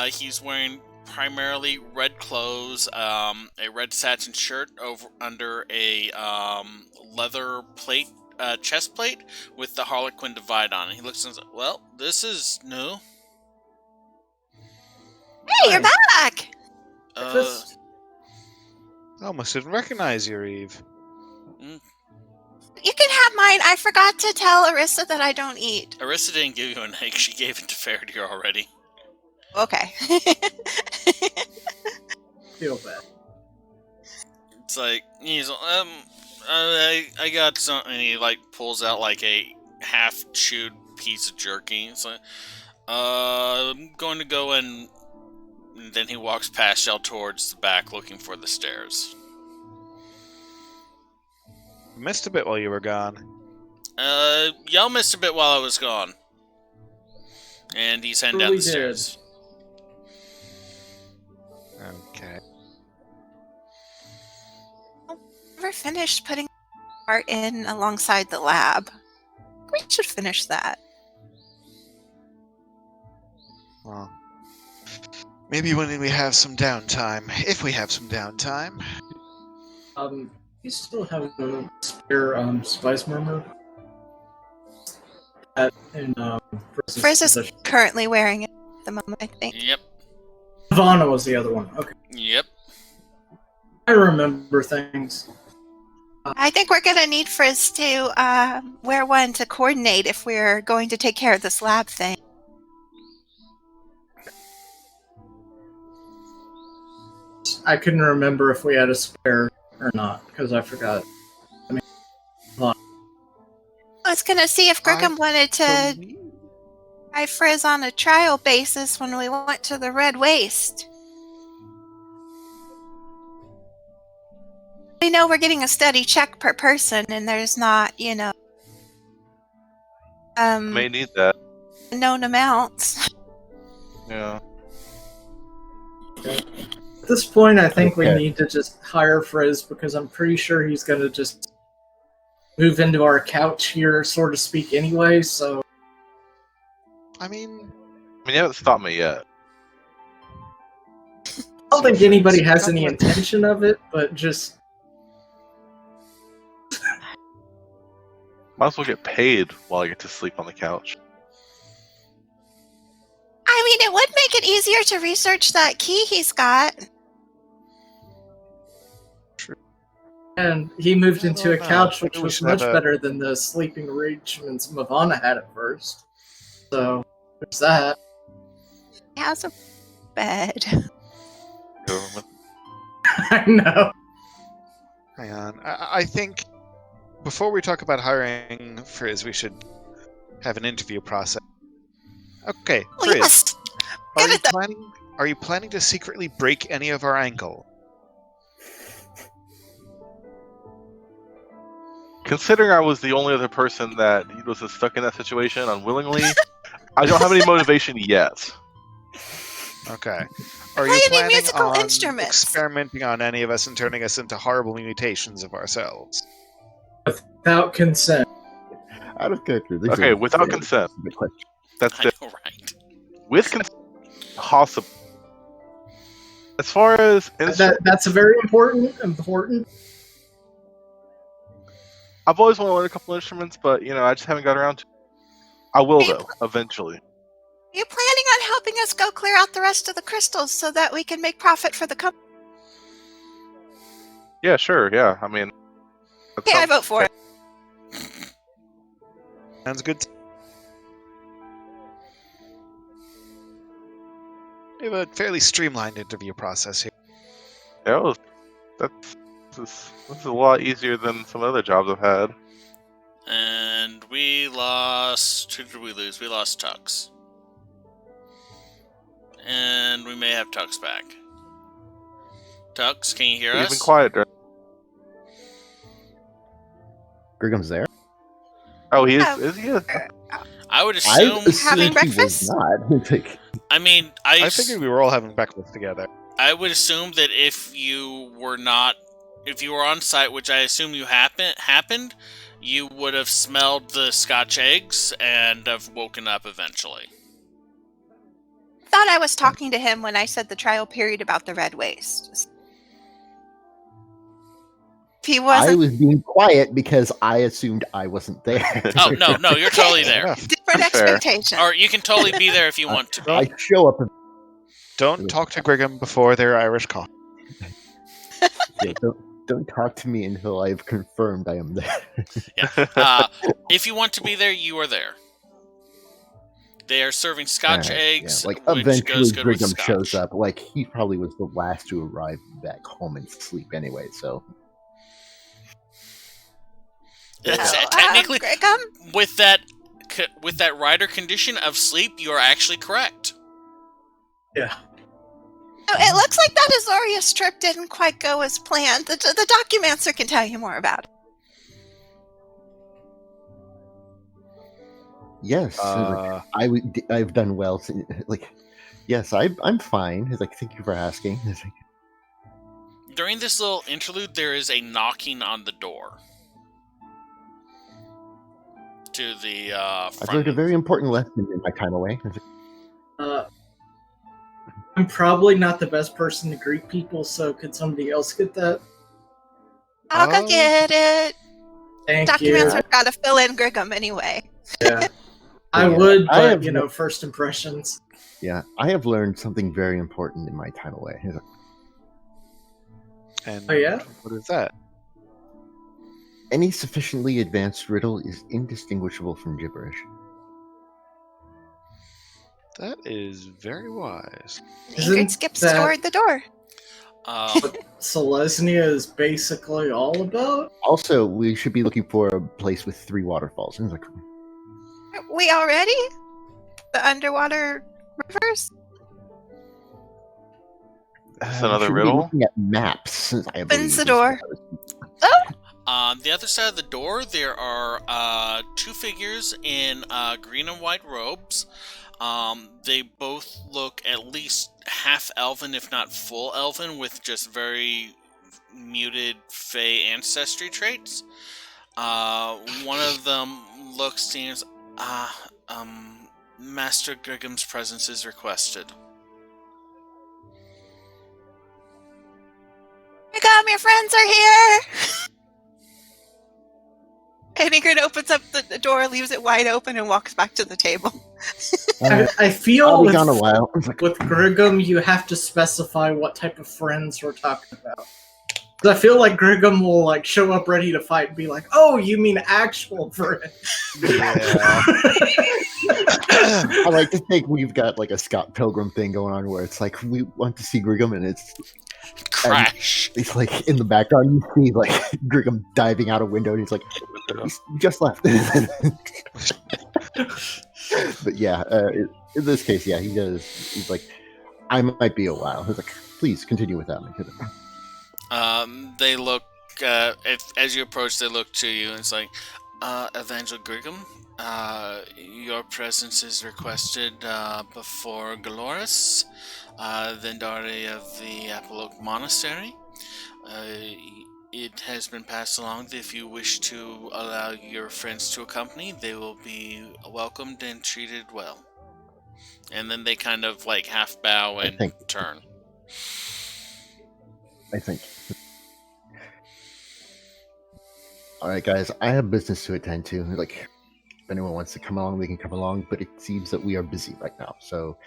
He's wearing primarily red clothes, a red satin shirt under a leather plate. Chest plate with the Harlequin divide on it. He looks and says, well, this is new. Hey, you're back. Just I almost didn't recognize you, Eve. You can have mine. I forgot to tell Arissa that I don't eat. Arissa didn't give you an egg. She gave it to Faraday already. Okay. feel bad. It's like, he's, I got something. And he, pulls out, a half-chewed piece of jerky. It's like, I'm going to go and then he walks past y'all towards the back looking for the stairs. Missed a bit while you were gone. Y'all missed a bit while I was gone. And he's heading down Truly the stairs. Okay. Never finished putting art in alongside the lab. We should finish that. Well, maybe when we have some downtime. If we have some downtime. You still have a spare spice murmur? Frizz is currently wearing it at the moment, I think. Yep. Ivana was the other one. Okay. Yep. I remember things. I think we're going to need Frizz to wear one to coordinate if we're going to take care of this lab thing. I couldn't remember if we had a spare or not, because I forgot. I was going to see if Grigham wanted to try Frizz on a trial basis when we went to the Red Waste. We know we're getting a steady check per person, and there's not, May need that. known amounts. Yeah. At this point, I think we need to just hire Frizz, because I'm pretty sure he's going to just move into our couch here, so to speak, anyway, so... I mean, you haven't stopped me yet. I don't think anybody has any intention of it, but just... Might as well get paid while I get to sleep on the couch. I mean, it would make it easier to research that key he's got. And he moved into a couch, which Maybe we was should much have a- better than the sleeping arrangements Mavana had at first. So, there's that. He has a bed. Government. I know. hang on. I think before we talk about hiring Frizz, we should have an interview process. Okay, Oh, Frizz, yes. are Good you at that. planning to secretly break any of our ankle? Considering I was the only other person that was stuck in that situation unwillingly, I don't have any motivation yet. Okay. Are Play you any planning musical on instruments. experimenting on any of us and turning us into horrible mutations of ourselves? Without consent. Out of character. Okay, without consent. Good question. That's I it. know, right? With consent, possible. As far as That's a very important. I've always wanted to learn a couple instruments, but I just haven't got around to. I will though, eventually. Are you planning on helping us go clear out the rest of the crystals so that we can make profit for the company? Yeah, sure. Yeah, I mean. that Okay, I sounds- vote for it. Sounds good. We have a fairly streamlined interview process here. Yeah, this is a lot easier than some other jobs I've had. And we lost... Who did we lose? We lost Tux. And we may have Tux back. Tux, can you hear He's us? been quiet. Right? Grigham's there. Oh, he is. Oh. Is he? I would I assume... assumed Having he breakfast? was not. Like, I mean, I figured we were all having breakfast together. I would assume that if you were on site, which I assume you happened, you would have smelled the Scotch eggs and have woken up eventually. Thought I was talking to him when I said the trial period about the Red Waste. If he I wasn't, was being quiet because I assumed I wasn't there. Oh, no, you're totally there. Enough. different Fair. expectations. Or you can totally be there if you want to. I show up. Don't talk to Grigham before their Irish coffee. Yeah, don't talk to me until I've confirmed I am there. If you want to be there, you are there. They are serving Scotch eggs, Like which eventually goes good with Brigham Scotch. shows up. Like he probably was the last to arrive back home and sleep anyway. So That's So, technically, Grigham, with that rider condition of sleep, you are actually correct. Yeah. oh, it looks like that Azoria trip didn't quite go as planned. The Documancer can tell you more about it. Yes, I've done well. Like, yes, I'm fine. He's like, thank you for asking. He's like, During this little interlude, there is a knocking on the door to the I've front. learned a very important lesson in my time away. I'm probably not the best person to greet people, so could somebody else get that? I'll go get it. Thank Documents you. have got to fill in Grigum anyway. Yeah. I Yeah, would, I but, have- first impressions. Yeah, I have learned something very important in my time away. He's like, And Oh, yeah? what is that? any sufficiently advanced riddle is indistinguishable from gibberish. That is very wise. Isn't Ingrid skips that- toward the door. Selesnya is basically all about? Also, we should be looking for a place with 3 waterfalls. And he's like, We already? The underwater rivers? That's we another should be riddle? looking at maps. I Opens believe the is door. what I was- On the other side of the door, there are 2 figures in green and white robes. They both look at least half elven, if not full elven, with just very muted Fey ancestry traits. One of them seems, Master Grigum's presence is requested. Grigum, your friends are here! And Ingrid opens up the door, leaves it wide open, and walks back to the table. I feel I'll be with, gone a while. I was like, with Grigum, you have to specify what type of friends we're talking about. 'Cause I feel like Grigum will show up ready to fight and be like, "Oh, you mean actual friends?" Yeah. I like to think we've got like a Scott Pilgrim thing going on where it's like we want to see Grigum and Crash! it's like in the background you see like Grigum diving out a window and he's like he's just left. But yeah, in this case, yeah, he does. He's like, I might be a while. He's like, please continue without me. They look, as you approach, they look to you, and it's like, Evangel Grigum, your presence is requested before Galoris, Vendari of the Apple Oak Monastery. It has been passed along that if you wish to allow your friends to accompany, they will be welcomed and treated well. And then they kind of half bow and turn. I think. All right, guys, I have business to attend to. Like, if anyone wants to come along, they can come along. But it seems that we are busy right now, so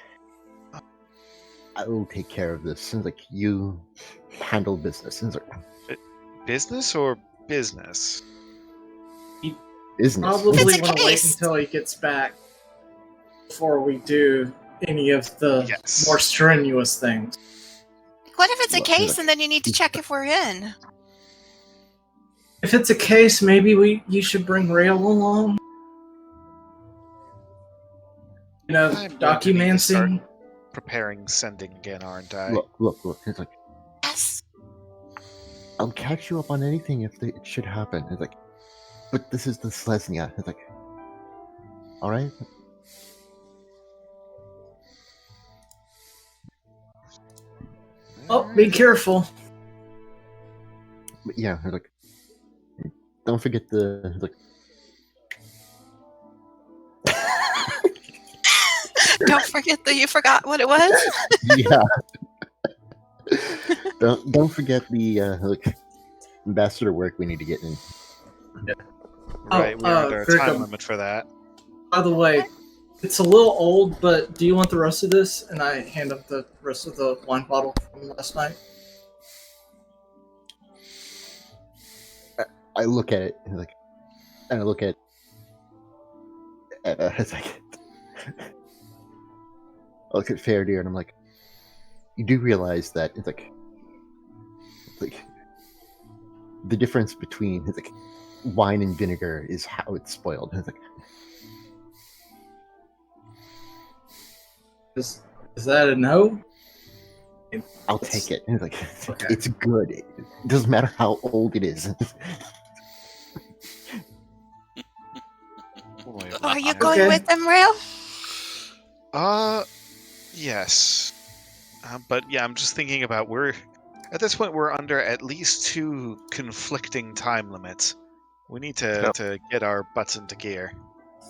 I will take care of this. Seems like you handle business. Seems like Business or business? business. Probably It's a want to wait case. until he gets back before we do any of the Yes. more strenuous things. What if it's a Well, case and then you need to check if we're in? If it's a case, maybe you should bring Rail along. I'm going to need to Documenting. Preparing sending again, aren't I? Look. It's like Yes. I'll catch you up on anything if it should happen. It's like, but this is the Selesnya. It's like, all right. Oh, be careful. But yeah, it's like, don't forget the like. Don't forget that you forgot what it was. Yeah. don't forget the like ambassador work we need to get in. Right, we're under a time Grigum. limit for that. By the way, it's a little old, but do you want the rest of this? And I hand up the rest of the wine bottle from last night. I look at it and I look at it's like I look at Faraday and I'm like, you do realize that it's like the difference between it's like wine and vinegar is how it's spoiled. It's like, Is that a no? I'll take it. It's like Okay. it's good. It doesn't matter how old it is. Boy, Are you going with them, Rail? Yes. But yeah, I'm just thinking about at this point we're under at least 2 conflicting time limits. We need to get our butts into gear.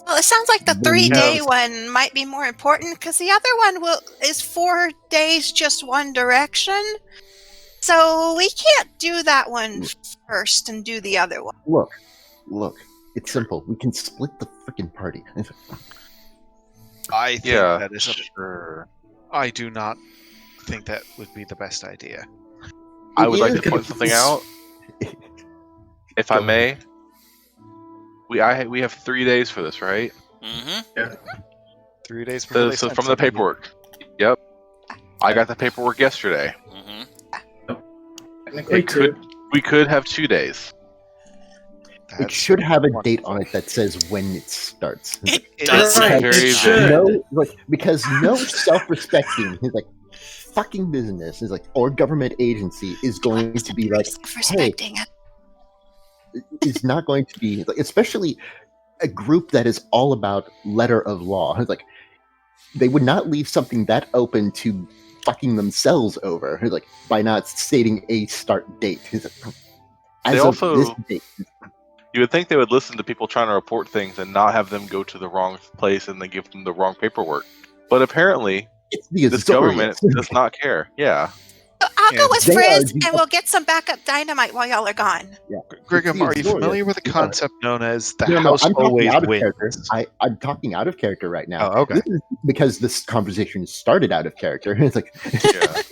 Well, it sounds like the We 3-day have- one might be more important because the other one is 4 days just one direction. So we can't do that one first and do the other one. Look. It's simple. We can split the freaking party. I think Yeah, that is sure. I do not think that would be the best idea. I would like is to point something out, if I Go may. We have 3 days for this, right? Mm-hmm. 3 days before they So send from the somebody. paperwork. Yep. I got the paperwork yesterday. Mm-hmm. Technically, We could have 2 days. It That's should have a date wonderful. on it that says when it starts. It It does. Right, very it should. Because no self-respecting fucking business or government agency is going to be like, hey, Respecting it. is not going to be especially a group that is all about letter of law. It's like they would not leave something that open to fucking themselves over by not stating a start date. They also- this date. You would think they would listen to people trying to report things and not have them go to the wrong place and then give them the wrong paperwork. But apparently, It's the this Azorians. government does not care. Yeah. So I'll go with They are Frizz, the- and we'll get some backup dynamite while y'all are gone. Grigum, are you Azorians. familiar with a concept known as the No, house I'm talking always out of wins? character. I'm talking out of character right now. Oh, okay. This is because this conversation started out of character. It's like Yeah.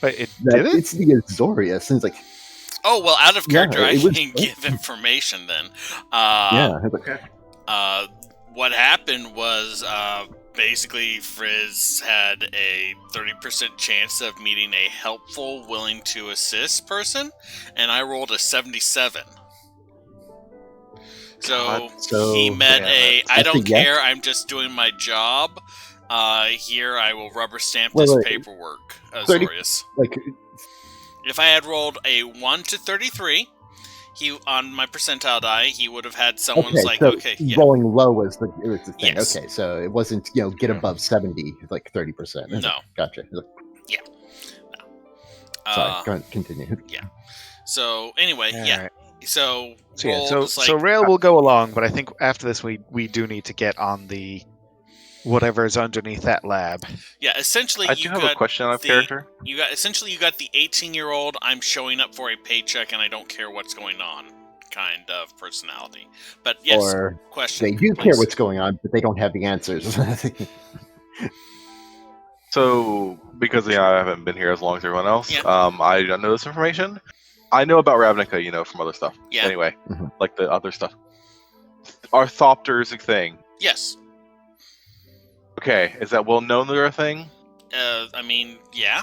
But it that did it? it's the Azorius. And it's like, Oh, well, out of Yeah, character, I it was- can give information then. yeah. It's like, Okay. What happened was basically Frizz had a 30% chance of meeting a helpful, willing to assist person, and I rolled a 77. So, God, so, he met damn a it. I That's a don't yes? care, I'm just doing my job. Here I will rubber stamp Wait, this wait. paperwork, 30 Azorius. like If I had rolled a 1 to 33, he on my percentile die, he would have had someone's okay, like, so okay, yeah. rolling low was the thing. Yes. Okay, so it wasn't get above 70, like 30%. No. Gotcha. Uh, Sorry, go on, continue. So anyway, yeah. Alright. So So yeah, rolled was so like, Rail will go along, but I think after this we do need to get on the whatever's underneath that lab. yeah. Essentially, I you do have got a question out of the- character. you got the 18-year-old. I'm showing up for a paycheck and I don't care what's going on kind of personality. But yes, Or question. they do please. care what's going on, but they don't have the answers. So, because I haven't been here as long as everyone else, Yeah. I don't know this information. I know about Ravnica, from other stuff. Yeah. Anyway, Mhm. like the other stuff. Are thopters a thing? Yes. Okay, is that well known they're a thing? I mean, yeah.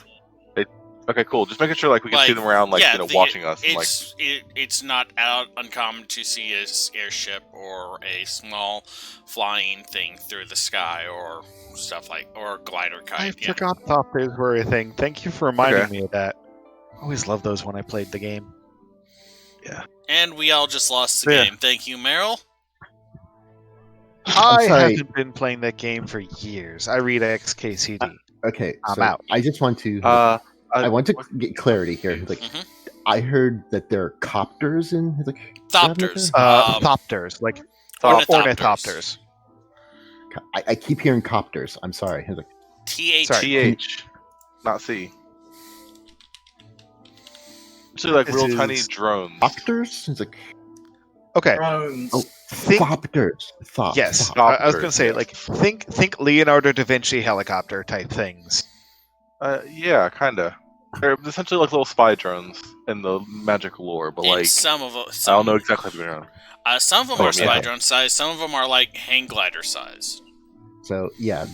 Okay, cool. Just making sure we can see Like, them around, yeah, watching us. And, It's not out uncommon to see a airship or a small flying thing through the sky or stuff or glider I kite. Yeah. forgot thopters were a thing. Thank you for reminding Okay. me of that. I always loved those when I played the game. And we all just lost the Yeah. game. Thank you, Meryl. I sorry. haven't been playing that game for years. I read XKCD. Okay, I'm so out. I just want to. I want to get clarity here. Mhm. I heard that there are copters in Thopters. Thopters, like Ornithopters. ornithopters. I keep hearing copters. I'm sorry. TH. Sorry. TH, not C. Actually, like This real tiny is- drones. Copters? Okay, Drones. Oh. think Thopters. yes. Thopters, I was gonna say yes. like think Leonardo da Vinci helicopter type things. Yeah, kinda. They're essentially like little spy drones in the magic lore, but And some of them, I don't know exactly what they're doing. some of them Oh, are spy yeah. drone size. Some of them are like hang glider size. So yeah,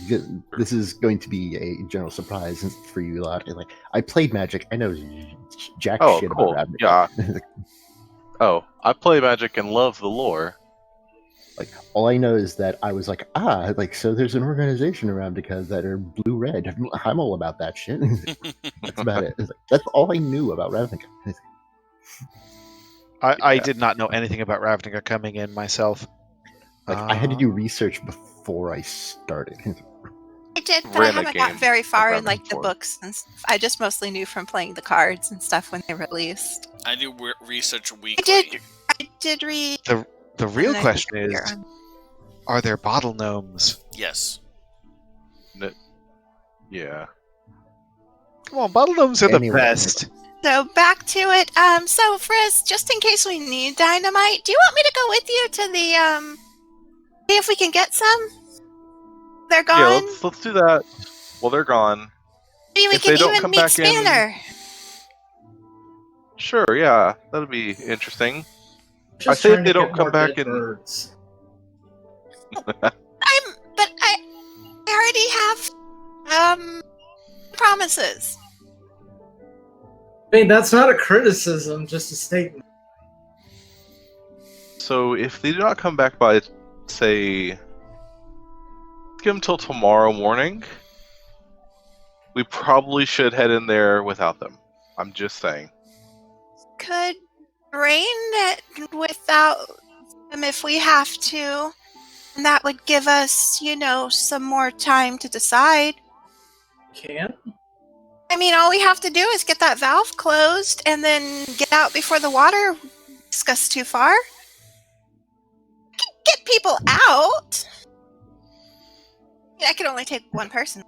this is going to be a general surprise for you lot. I played Magic. I know jack Oh, shit cool. about Yeah. Ravnica. Oh, I play Magic and love the lore. All I know is that I was so there's an organization around because that are blue red. I'm all about that shit. That's about it. That's all I knew about Ravnica. I Yeah. did not know anything about Ravnica coming in myself. Like, I had to do research before I started. I did, but I Ran a haven't got game very far in about like the before. books and stuff. I just mostly knew from playing the cards and stuff when they released. I do research weekly. I did read. The real and I question think is, you're on- are there bottle gnomes? Yes. Yeah. Come on, bottle gnomes are Anyway. the best. So back to it. So Frizz, just in case we need dynamite, do you want me to go with you to the see if we can get some? They're Yeah, gone. let's do that. Well, they're gone. Maybe we if they can don't even come meet back in- Spanner. Sure, yeah, that'll be interesting. Just say if trying they to don't get come more back dead and- birds. But I already have promises. I mean, that's not a criticism, just a statement. So if they do not come back by, say, let's give them till tomorrow morning, we probably should head in there without them. I'm just saying. Could drain it without them if we have to. And that would give us, some more time to decide. Can't? I mean, all we have to do is get that valve closed and then get out before the water gets too far. Get people out. I could only take one person.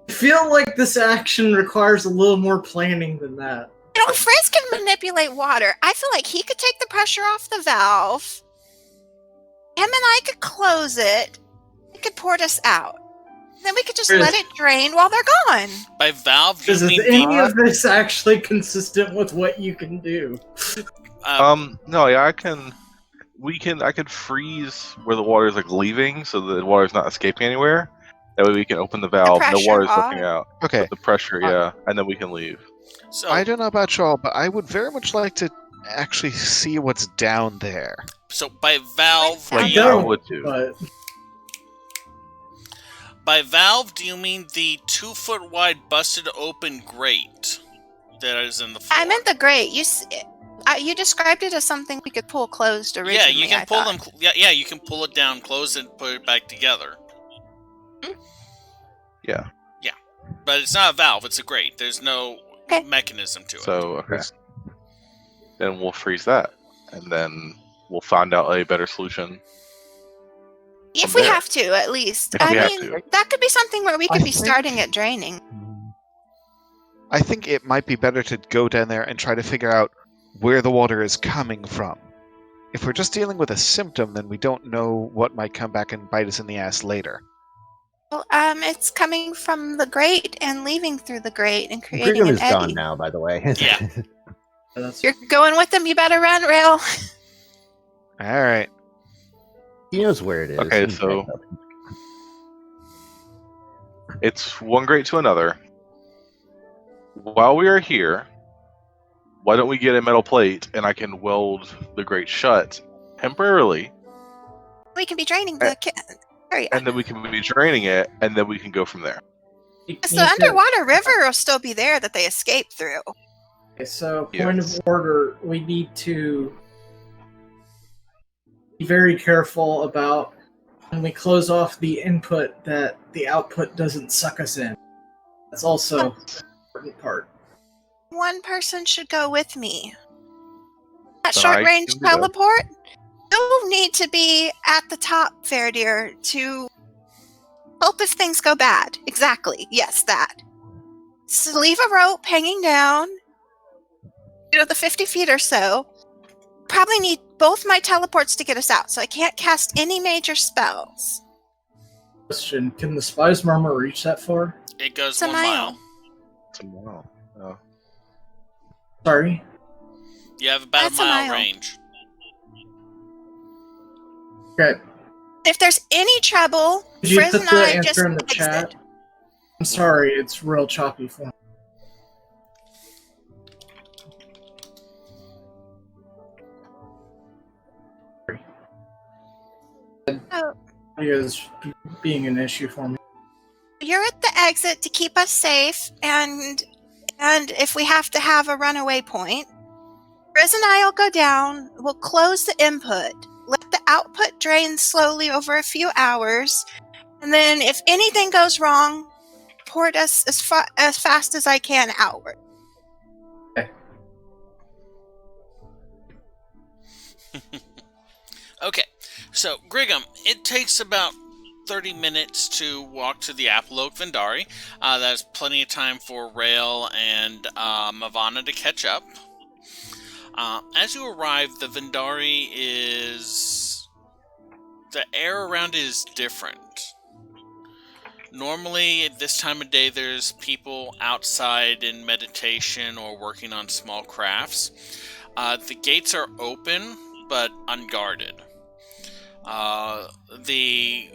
I feel like this action requires a little more planning than that. Frizz can manipulate water. I feel like he could take the pressure off the valve. Him and I could close it. He could port us out. Then we could just Frizz. let it drain while they're gone. By valve, do Is you mean any of this actually consistent with what you can do? No, yeah, I can freeze where the water is like leaving, so the water's not escaping anywhere. That way we can open the valve. No pressure water's off. slipping out. Okay, But the pressure, yeah, and then we can leave. so? I don't know about y'all, but I would very much like to actually see what's down there. So by valve, Like do I you, don't, would too. but by valve, do you mean the 2-foot wide busted open grate that is in the floor? I meant the grate. You described it as something we could pull closed originally. Yeah, you can I pull thought. them. Yeah, you can pull it down, close it, and put it back together. Yeah. But it's not a valve; it's a grate. There's no Okay. mechanism to it. So okay. Then we'll freeze that, and then we'll find out a better solution. If from we there. have to, at least. If we have mean, to. that could be something where we could I be think- starting at draining. I think it might be better to go down there and try to figure out where the water is coming from. If we're just dealing with a symptom, then we don't know what might come back and bite us in the ass later. Well, it's coming from the grate and leaving through the grate and creating Gregor an is eddy. gone now, by the way. Yeah. that's You're going with them. You better run, Rail. All right. He knows where it is. Okay, He's so- backed up. It's one grate to another. While we are here, why don't we get a metal plate and I can weld the grate shut temporarily, We can be draining the area. and then we can be draining it, and then we can go from there. Yes, the underwater river will still be there that they escaped through. Okay, so point Yes. of order, we need to be very careful about when we close off the input that the output doesn't suck us in. That's also an important part. One person should go with me. That Then short I range can do that. teleport, you'll need to be at the top, Fairdeer, to help if things go bad. Exactly. Yes, that. So leave a rope hanging down, the 50 feet or so. Probably need both my teleports to get us out, so I can't cast any major spells. Question, can the Spy's Murmur reach that far? It goes It's a 1 mile. mile. Tomorrow. Oh. Sorry. You have about That's a a mile mile. range. Okay. If there's any trouble, Could you Frizz put and the I answer just in the exit. chat? I'm sorry, it's real choppy for me. Oh. Audio is being an issue for me. You're at the exit to keep us safe, and if we have to have a runaway point, Frizz and I will go down. We'll close the input. let the output drain slowly over a few hours, and then if anything goes wrong, port us as fast as I can outward. Okay, so Griggum, it takes about 30 minutes to walk to the Apple Oak Vendari. That's plenty of time for Rail and Mavana to catch up. As you arrive, the Vendari is... the air around it is different. Normally, at this time of day, there's people outside in meditation or working on small crafts. The gates are open, but unguarded. The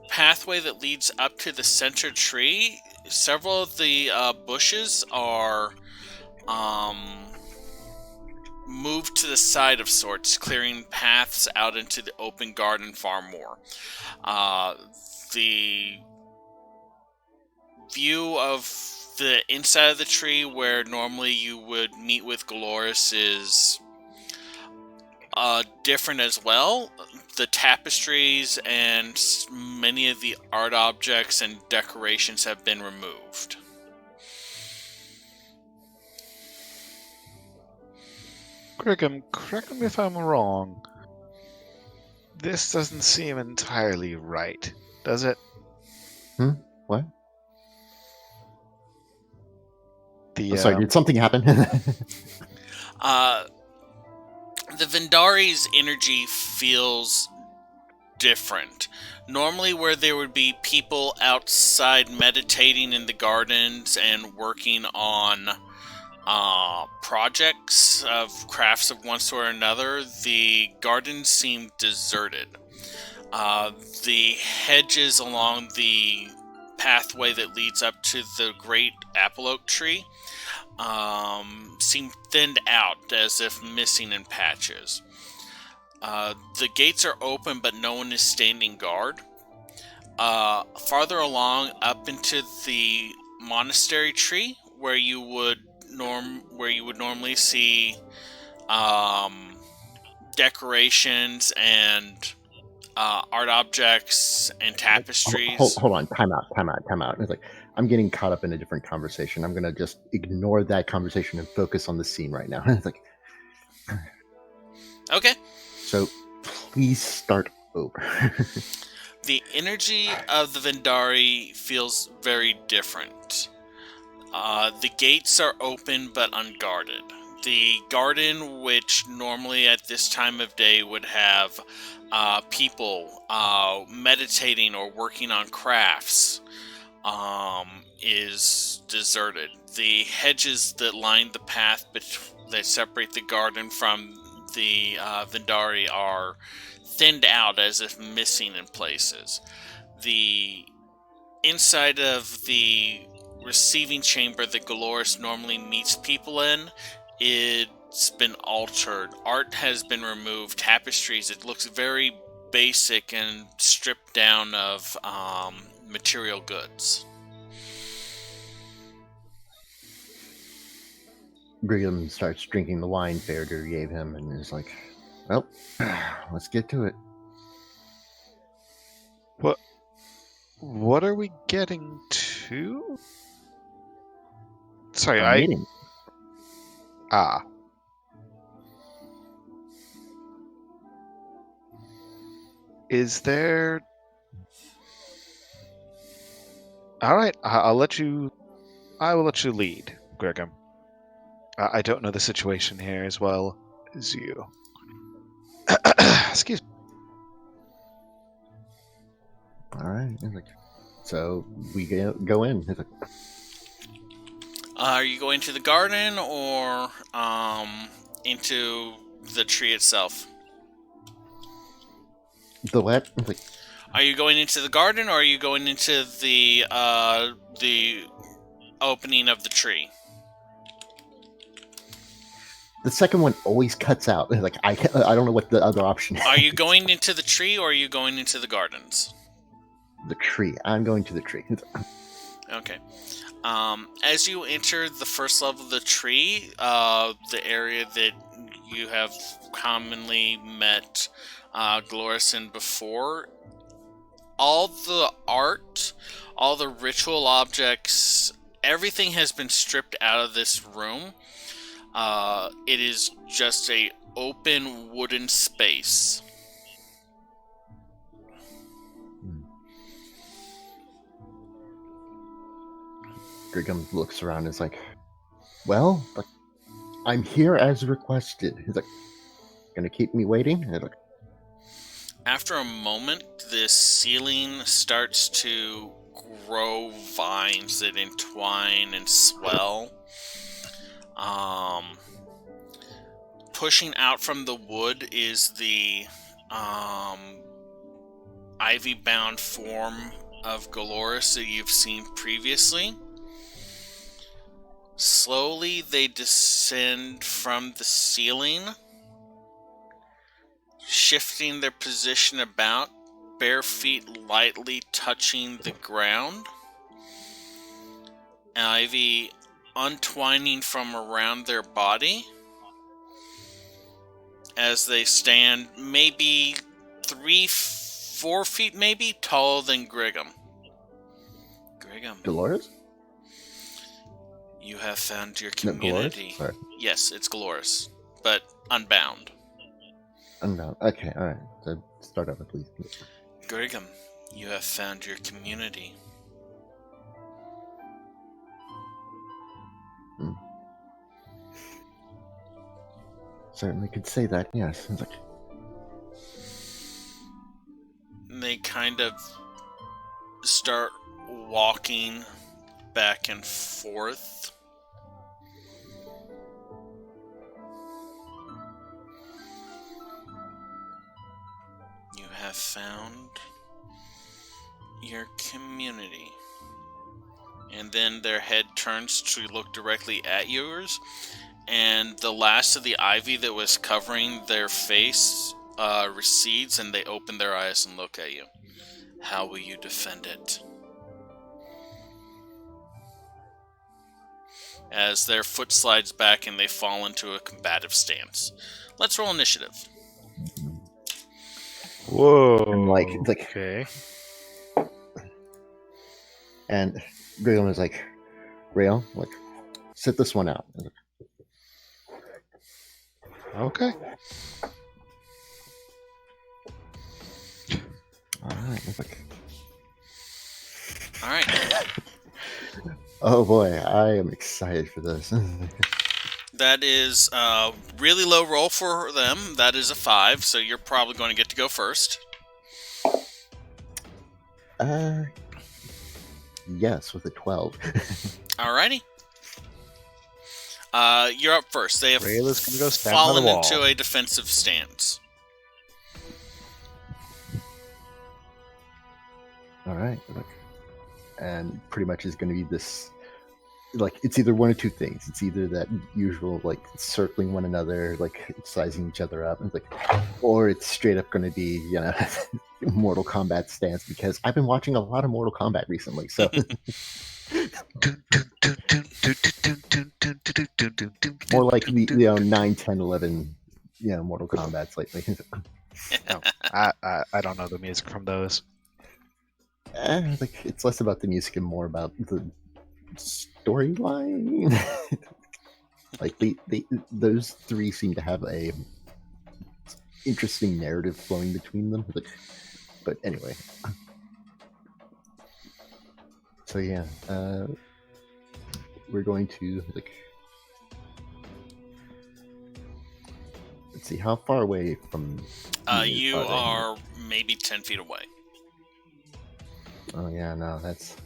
pathway that leads up to the center tree, several of the bushes are moved to the side of sorts, clearing paths out into the open garden far more. The view of the inside of the tree, where normally you would meet with Galoris, is different as well. The tapestries and many of the art objects and decorations have been removed. Griggum, correct me if I'm wrong. This doesn't seem entirely right, does it? What? The, did something happen? The Vendari's energy feels different. Normally, where there would be people outside meditating in the gardens and working on projects of crafts of one sort or another, the gardens seem deserted. The hedges along the pathway that leads up to the great apple oak tree seem thinned out, as if missing in patches. The gates are open, but no one is standing guard. Farther along, up into the monastery tree, where you would normally see decorations and art objects and tapestries. Hold on, time out. It's like, I'm getting caught up in a different conversation. I'm gonna just ignore that conversation and focus on the scene right now. It's like, okay. So please start over. The energy of the Vendari feels very different. The gates are open but unguarded. The garden, which normally at this time of day would have people meditating or working on crafts, is deserted. The hedges that line the path that separate the garden from the Vendari are thinned out, as if missing in places. The inside of the receiving chamber that Galoris normally meets people in, it's been altered. Art has been removed. Tapestries, it looks very basic and stripped down of material goods. Brigham starts drinking the wine Farador gave him and is like, well, let's get to it. What are we getting to? Sorry, Meeting. Is there... Alright, I will let you lead, Griggum. I don't know the situation here as well as you. Excuse me. Alright. So we go in. It's like, Are you going to the garden or into the tree itself? the what? It's like, Are you going into the garden or are you going into the opening of the tree? the second one always cuts out. It's like, I don't know what the other option is. Are you going into the tree or are you going into the gardens? The tree. I'm going to the tree. Okay. As you enter the first level of the tree, the area that you have commonly met Glorison before. All the art, all the ritual objects, everything has been stripped out of this room. It is just a open wooden space. Grigum looks around and is like, well, but I'm here as requested. He's like, gonna keep me waiting? And like, after a moment, the ceiling starts to grow vines that entwine and swell. Pushing out from the wood is the ivy-bound form of Galoris that you've seen previously. Slowly, they descend from the ceiling, shifting their position about, bare feet lightly touching the ground. Ivy untwining from around their body as they stand maybe 3-4 feet maybe taller than Grigum. Grigum. Dolores? You have found your No, community. Dolores? Sorry. Yes, it's Galoris, but unbound. Unbound. Okay, alright. So start over, please. Grigum, you have found your community. Certainly could say that, yes. It's like, They kind of start walking back and forth. You have found your community. And then their head turns to look directly at yours, and the last of the ivy that was covering their face recedes, and they open their eyes and look at you. How will you defend it? As their foot slides back and they fall into a combative stance. Let's roll initiative. Whoa. and like, it's like, Okay. and Grigum is like, Rail, like, sit this one out. Okay. Alright. It's like, Alright. oh boy, I am excited for this. That is a really low roll for them. That is a 5, so you're probably going to get to go first. Yes, with a 12. Alrighty. You're up first. They have Rayla's gonna go stand by the fallen wall. into a defensive stance. Alright. And pretty much is going to be this, like, it's either one or two things. It's either that usual, like, circling one another, like, sizing each other up, and it's like, or it's straight up going to be, you know, Mortal Kombat stance, because I've been watching a lot of Mortal Kombat recently, so. More like the 9, 10, 11, Mortal Kombats lately. No, I don't know the music from those. Like, it's less about the music and more about the storyline. Like, those three seem to have a interesting narrative flowing between them. But anyway. So yeah, we're going to, like, let's see, how far away from You are they? are maybe 10 feet away. Oh yeah, no, that's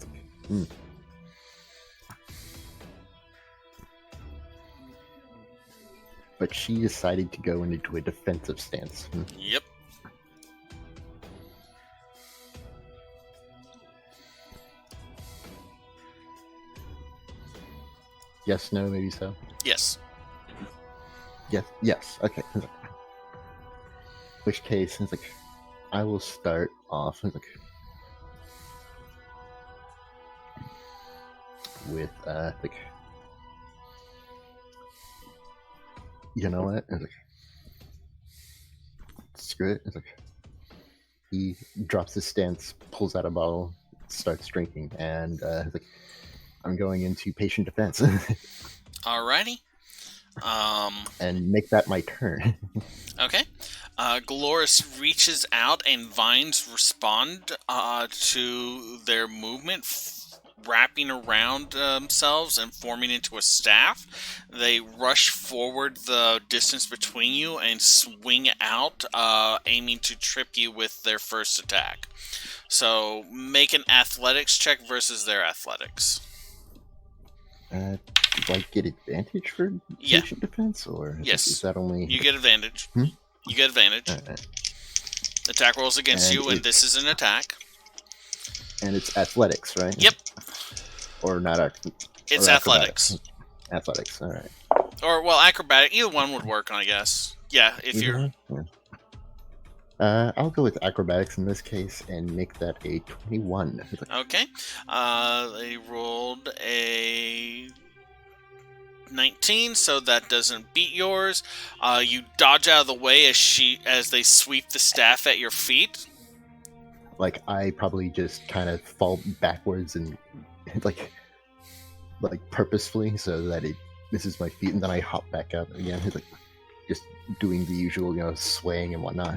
But she decided to go into a defensive stance. Yep. Yes, no, maybe so. Yes. Yes, okay. Which case, it's like, I will start off with you know what? screw it. It's like, he drops his stance, pulls out a bottle, starts drinking, and he's like, I'm going into patient defense. Alrighty. And make that my turn. Okay. Glorious reaches out and vines respond to their movement, wrapping around themselves and forming into a staff. They rush forward the distance between you and swing out, aiming to trip you with their first attack. So make an athletics check versus their athletics. Do I get advantage for patient defense, or yes, is that only you get advantage? You get advantage. Right. Attack rolls against you, and this is an attack. And it's athletics, right? Yep. Or not? It's athletics. Athletics. All right. Or well, acrobatic. Either one would work, I guess. Yeah, if you're. I'll go with acrobatics in this case and make that a 21. Okay. They rolled a 19, so that doesn't beat yours. You dodge out of the way as they sweep the staff at your feet. Like, I probably just kind of fall backwards and like purposefully, so that it misses my feet, and then I hop back up again. Like, just doing the usual, swaying and whatnot.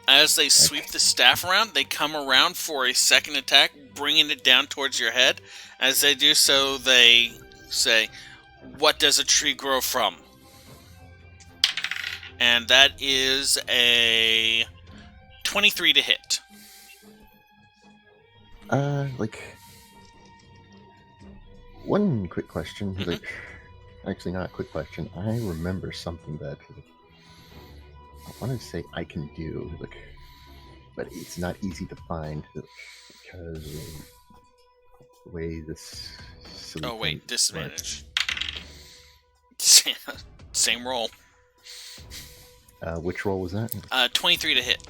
As they sweep the staff around, they come around for a second attack, bringing it down towards your head. As they do so, they say, "What does a tree grow from?" And that is a 23 to hit. One quick question. Actually, not a quick question. I remember something that I want to say I can do, but it's not easy to find because of the way this. Oh wait, disadvantage. Same roll. Which roll was that? 23 to hit.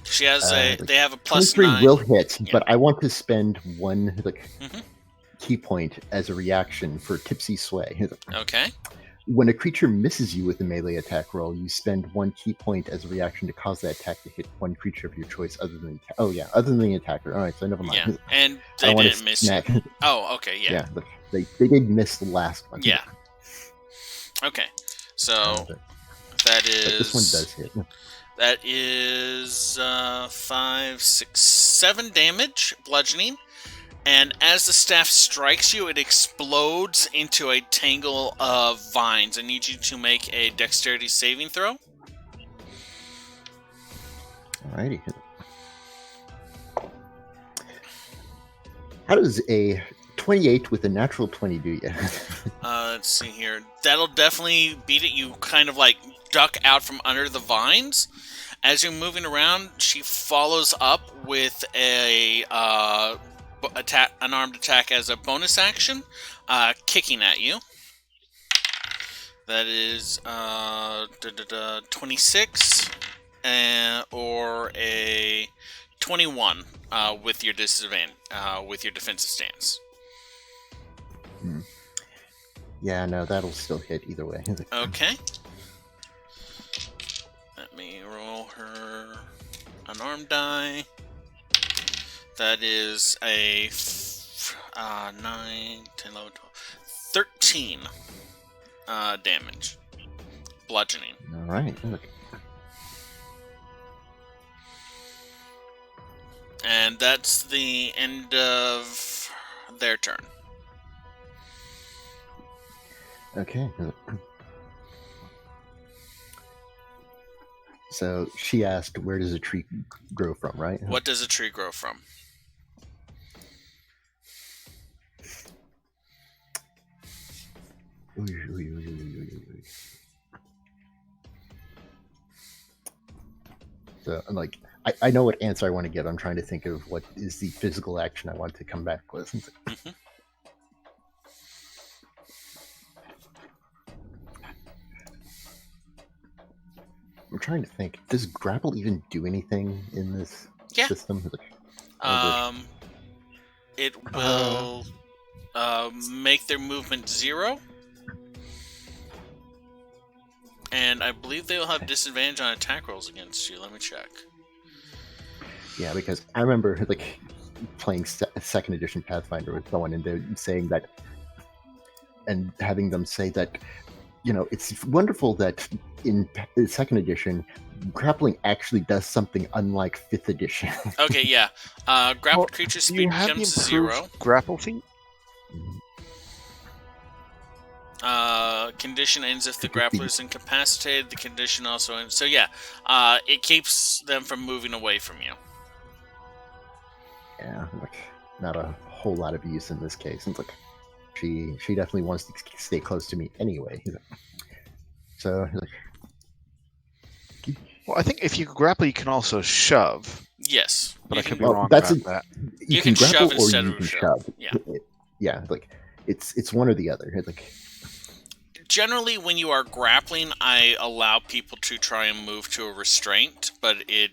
She has they have a plus 23 9. will hit, but I want to spend one key point as a reaction for Tipsy Sway. Okay. When a creature misses you with a melee attack roll, you spend one key point as a reaction to cause that attack to hit one creature of your choice other than the attacker. All right, so never mind. Yeah, and they didn't miss you. Oh, okay, yeah. Yeah, they did miss the last one. Yeah. Okay, so that is. But this one does hit. That is 5, 6, 7 damage, bludgeoning. And as the staff strikes you, it explodes into a tangle of vines. I need you to make a dexterity saving throw. Alrighty. How does a 28 with a natural 20 do you? Let's see here. That'll definitely beat it. You kind of duck out from under the vines. As you're moving around, she follows up with a an armed attack as a bonus action, kicking at you. That is 26 or a 21 with your disadvantage, with your defensive stance. Yeah, no, that'll still hit either way. Okay. Let me roll her unarmed die. That is a 9, 10, 11, 12, 13 damage. Bludgeoning. Alright. And that's the end of their turn. Okay. So she asked, where does a tree grow from, right? What does a tree grow from? So I'm I know what answer I want to give. I'm trying to think of what is the physical action I want to come back with. Mm-hmm. I'm trying to think. Does grapple even do anything in this system? It will make their movement 0. And I believe they will have disadvantage on attack rolls against you. Let me check. Yeah, because I remember like playing second edition Pathfinder with someone, and they're saying that, and having them say that, it's wonderful that in second edition, grappling actually does something unlike fifth edition. Okay, yeah. Grappled creature speed becomes 0. Grapple feat? Condition ends if the grappler is incapacitated. The condition also ends. So yeah, it keeps them from moving away from you. Yeah, like not a whole lot of use in this case. It's like she definitely wants to stay close to me anyway. So like, well, I think if you grapple, you can also shove. Yes, but I could be wrong about that. You can grapple shove or instead you of can shove. shove. Yeah, like it's one or the other. It's like generally, when you are grappling, I allow people to try and move to a restraint, but it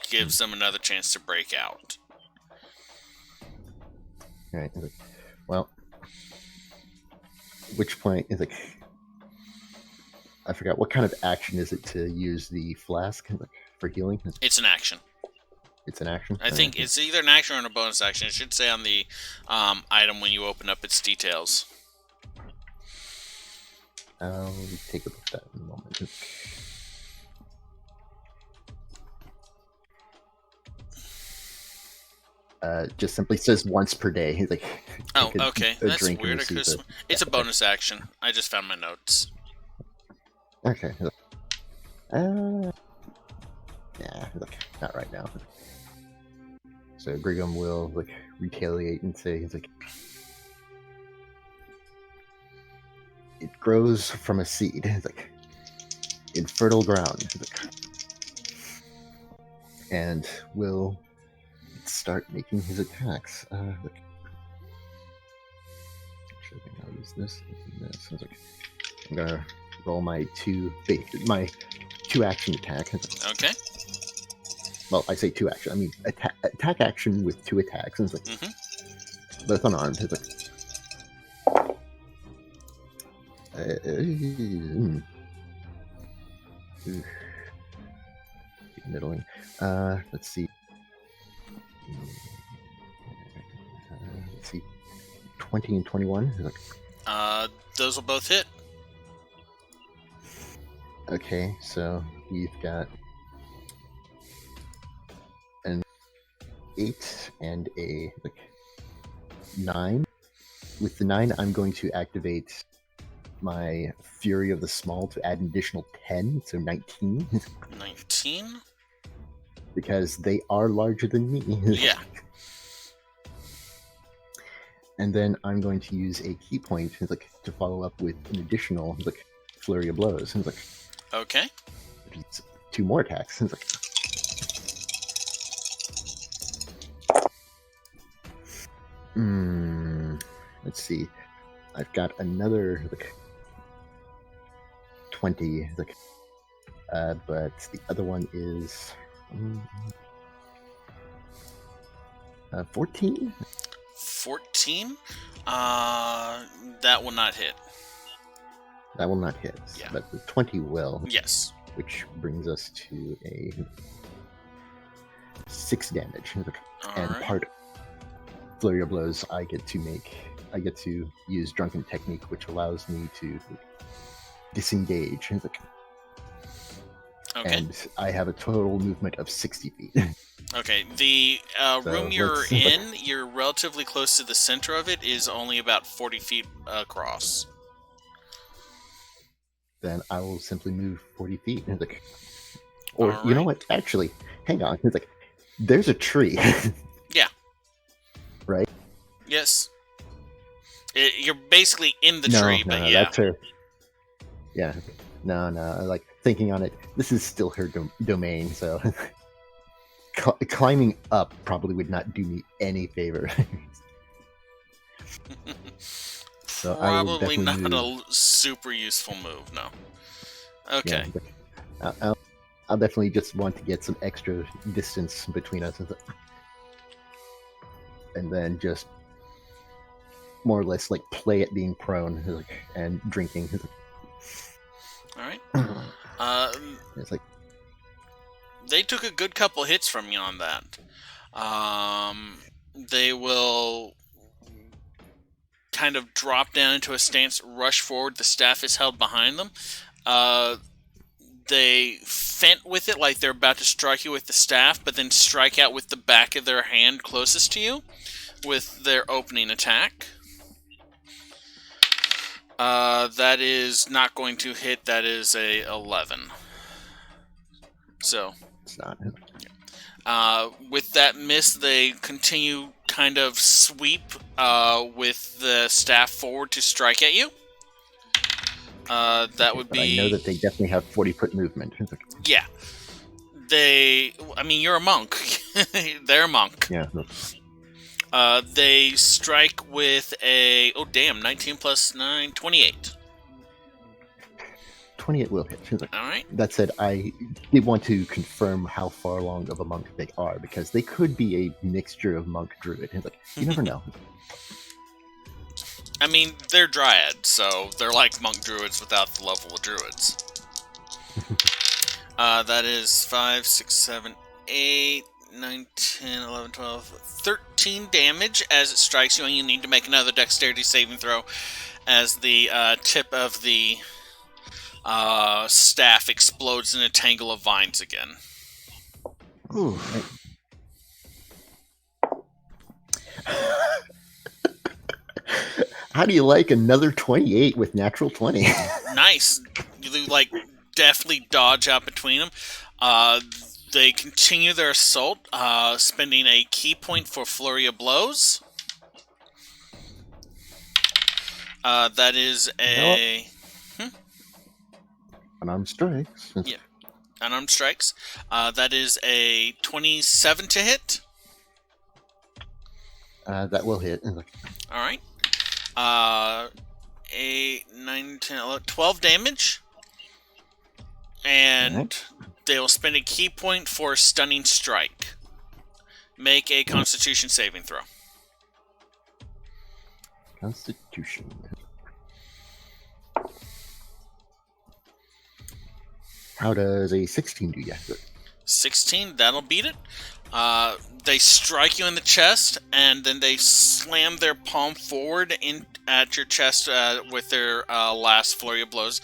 gives them another chance to break out. Right. Well, which point is like I forgot what kind of action is it to use the flask for healing? It's an action. It's an action. I think it's either an action or a bonus action. It should say on the item when you open up its details. I'll take a look at that in a moment. Just simply says once per day. He's like, oh, okay, that's weird. It's a bonus action. I just found my notes. Okay. Yeah, look, not right now. So Brigham will retaliate and say, he's like, it grows from a seed. It's like in fertile ground. And will start making his attacks. Look. Actually, I think I'll use this. I'm gonna roll my two action attack. Okay. Well, I say two action. I mean attack action with two attacks. And it's like, both unarmed. It's like, middling. Let's see. Let's see. 20 and 21. Those will both hit. Okay, so you've got an 8 and a 9. With the 9, I'm going to activate my Fury of the Small to add an additional 10, so 19. 19? Because they are larger than me. Yeah. And then I'm going to use a key point to follow up with an additional Flurry of Blows. Okay. It's 2 more attacks. Let's see. I've got another 20, but the other one is 14. 14? That will not hit. That will not hit. Yeah. But the 20 will. Yes. Which brings us to a 6 damage. And right. part Flurry of Blows, I get to use Drunken Technique, which allows me to disengage. Okay. And I have a total movement of 60 feet. Okay, the room you're in, you're relatively close to the center of it, is only about 40 feet across. Then I will simply move 40 feet. Or, you know what? Actually, hang on. There's a tree. Yeah. Right? Yes. You're basically in the tree, but yeah. That's her. Yeah. No. Thinking on it, this is still her domain, so climbing up probably would not do me any favor. So probably not a super useful move, no. Okay. Yeah, I'll definitely just want to get some extra distance between us, and then just more or less play at being prone and drinking. All right. It's like They took a good couple hits from you on that. They will kind of drop down into a stance, rush forward. The staff is held behind them. They fent with it like they're about to strike you with the staff, but then strike out with the back of their hand closest to you with their opening attack. That is not going to hit. That is a 11. So, it's not. with that miss, they continue kind of sweep with the staff forward to strike at you. That would But be. I know that they definitely have 40-foot movement. It's like, Yeah. I mean, you're a monk. They're a monk. yeah. They strike with a 19 plus 9, 28. 28 will hit. It's like, All right. that said, I did want to confirm how far along of a monk they are, because they could be a mixture of monk druid. It's like, you never know. I mean, they're dryad, so they're like monk druids without the level of druids. That is 5, 6, 7, 8, 9, 10, 11, 12, 13 damage as it strikes you, and you need to make another dexterity saving throw as the tip of the staff explodes in a tangle of vines again. Ooh. How do you like another 28 with natural 20? Nice. You like deftly dodge out between them. They continue their assault, spending a key point for flurry of blows. That is a Unarmed strikes. Yeah. Unarmed strikes. That is a 27 to hit. That will hit. All right. 8, 9, 10, 11, 12 damage. And Right. they will spend a key point for stunning strike. Make a Constitution saving throw. Constitution. How does a 16 do? Yeah. 16, that'll beat it. They strike you in the chest, and then they slam their palm forward in at your chest with their last flurry of blows.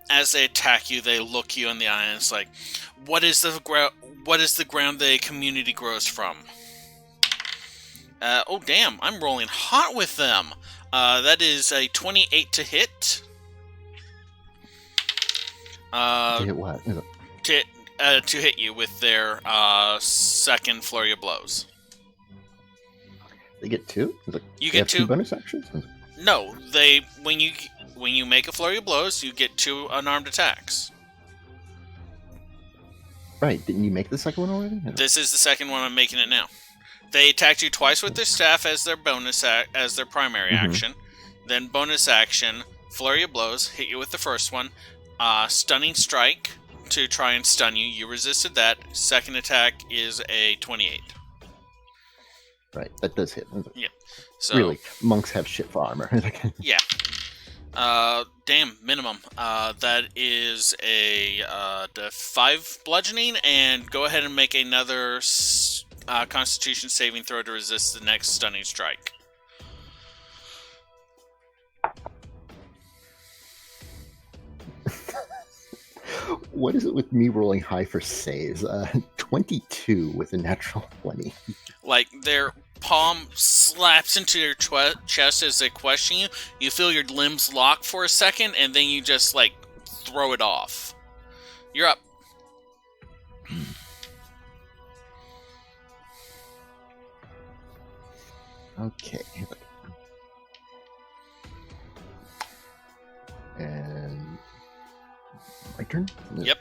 As they attack you, they look you in the eye, and it's like, what is the ground the community grows from? Oh damn, I'm rolling hot with them. That is a 28 to hit. To hit what? To hit you with their second flurry of blows. They get two? You They get have two. bonus actions? No, when you make a flurry of blows, you get 2 unarmed attacks. Right, didn't you make the second one already? This is the second one. I'm making it now. They attacked you twice with their staff as their as their primary action. Then bonus action, flurry of blows, hit you with the first one. Stunning strike to try and stun you. You resisted that. Second attack is a 28. Right, that does hit. Yeah. So Really, monks have shit for armor. yeah. Damn, minimum. That is a 5 bludgeoning, and go ahead and make another Constitution saving throw to resist the next stunning strike. What is it with me rolling high for saves? 22 with a natural 20. Like, their palm slaps into your chest as they question you. You feel your limbs lock for a second, and then you just, like, throw it off. You're up. Okay. And my turn? Yep.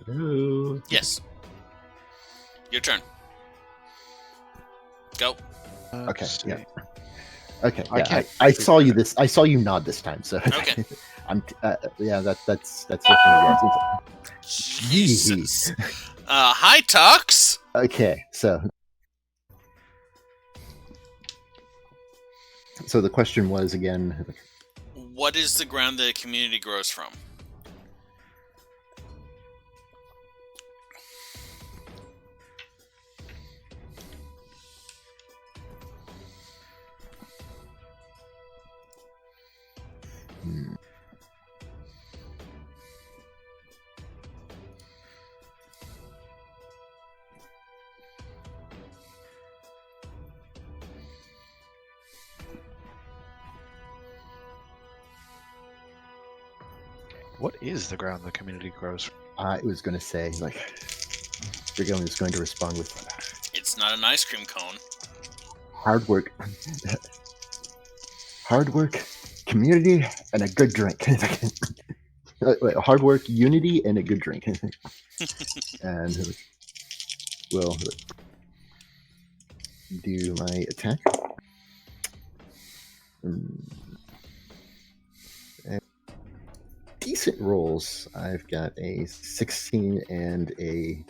Hello. Yes. Your turn. Go. Okay, Let's yeah. see. Okay, I yeah, can't I saw you this. I saw you nod this time. So Okay. I'm. Yeah, that's looking. Jesus. Hi, Tux. Okay, so the question was again. What is the ground the community grows from? What is the ground the community grows from? I was going to say, like, Dragon is going to respond with It's not an ice cream cone. hard work. Hard work, community, and a good drink. Hard work, unity, and a good drink. And we'll do my attack. Decent rolls. I've got a 16 and a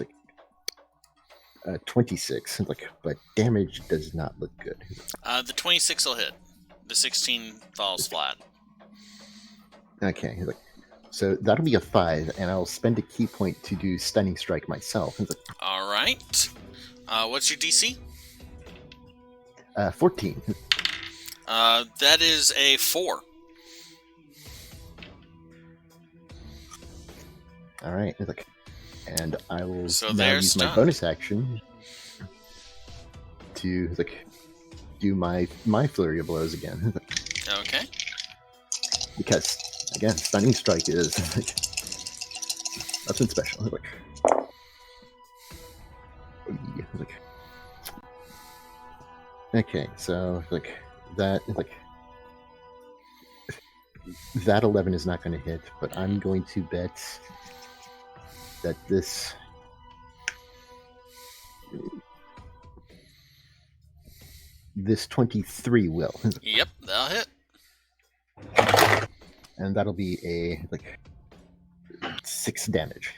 26. But damage does not look good. The 26 will hit. The 16 falls flat. Okay. So that'll be a 5, and I'll spend a key point to do stunning strike myself. All right. What's your DC? 14. That is a 4. All right. And I will So now they're use my stunned. bonus action to do my flurry of blows again. Okay. Because again, stunning strike is nothing special. Okay, so that that 11 is not going to hit, but I'm going to bet that this 23 will. Yep, that'll hit. And that'll be a 6 damage.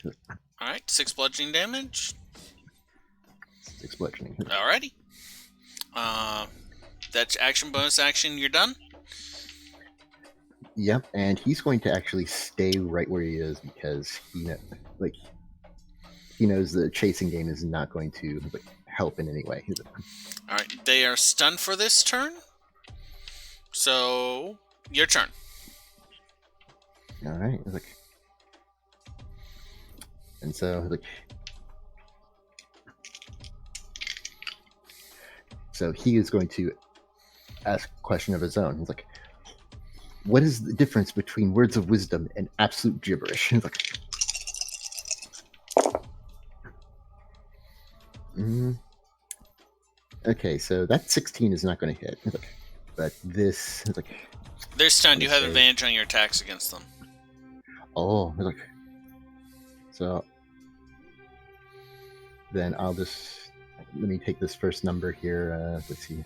All right, 6 bludgeoning damage. 6 bludgeoning. Alrighty. That's action, bonus action. You're done. Yep, and he's going to actually stay right where he is because he knows the chasing game is not going to help in any way. All right, they are stunned for this turn. So your turn. All right, and so so he is going to ask a question of his own. He's like, what is the difference between words of wisdom and absolute gibberish? He's like, okay, so that 16 is not going to hit. But this is They're stunned. You have advantage on your attacks against them. oh, so then I'll just let me take this first number here. Let's see.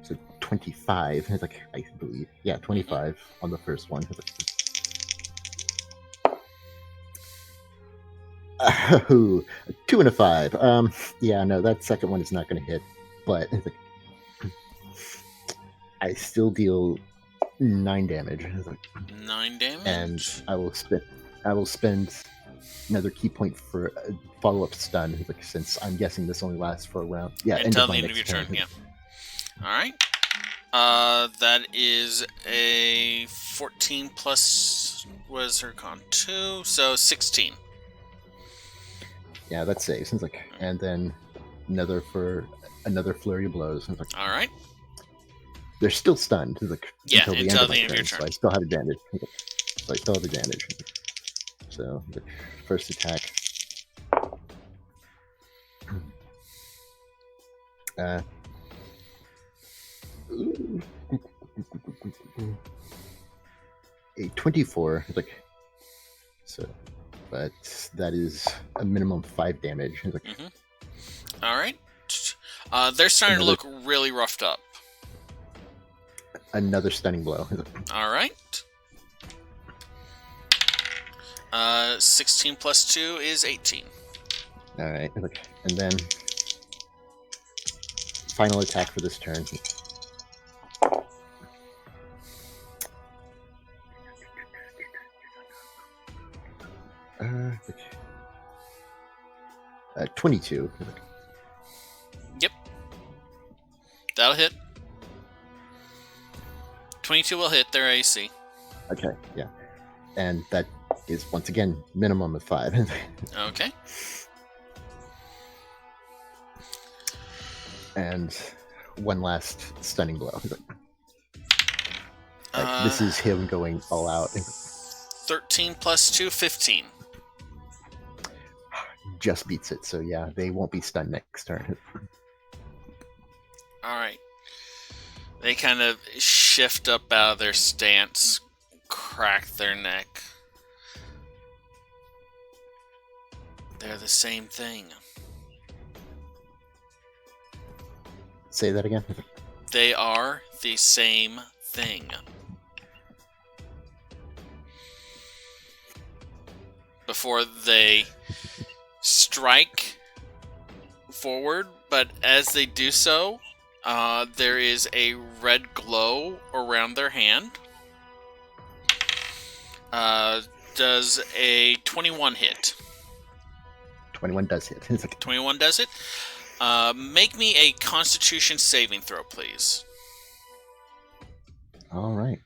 So 25. I believe. Yeah, 25 on the first one. Oh, 2 and a 5. Yeah, no, that second one is not going to hit, but I still deal 9 damage. 9 damage. And I will spend another key point for a follow-up stun, since I'm guessing this only lasts for a round. Yeah, until the end of your turn. Yeah. All right. That is a 14 plus. What is her con? 2, so 16. Yeah, that saves. And then another flurry of blows. All right. They're still stunned. Yeah, until the end of your turn. So I still have advantage. So the first attack. A 24. So, but that is a minimum of 5 damage. All right. They're starting to look really roughed up. Another stunning blow. All right. 16 plus 2 is 18. All right. And then final attack for this turn. 22. Yep. That'll hit. 22 will hit their AC. Okay, yeah. And that is, once again, minimum of 5. Okay. And one last stunning blow. This is him going all out. 13 plus 2, 15. Just beats it, so yeah, they won't be stunned next turn. Alright. They kind of shift up out of their stance, crack their neck. They're the same thing. Say that again. They are the same thing. Before they strike forward, but as they do so, there is a red glow around their hand. Does a 21 hit? 21 does hit. 21 does it. Make me a Constitution saving throw, please. All right.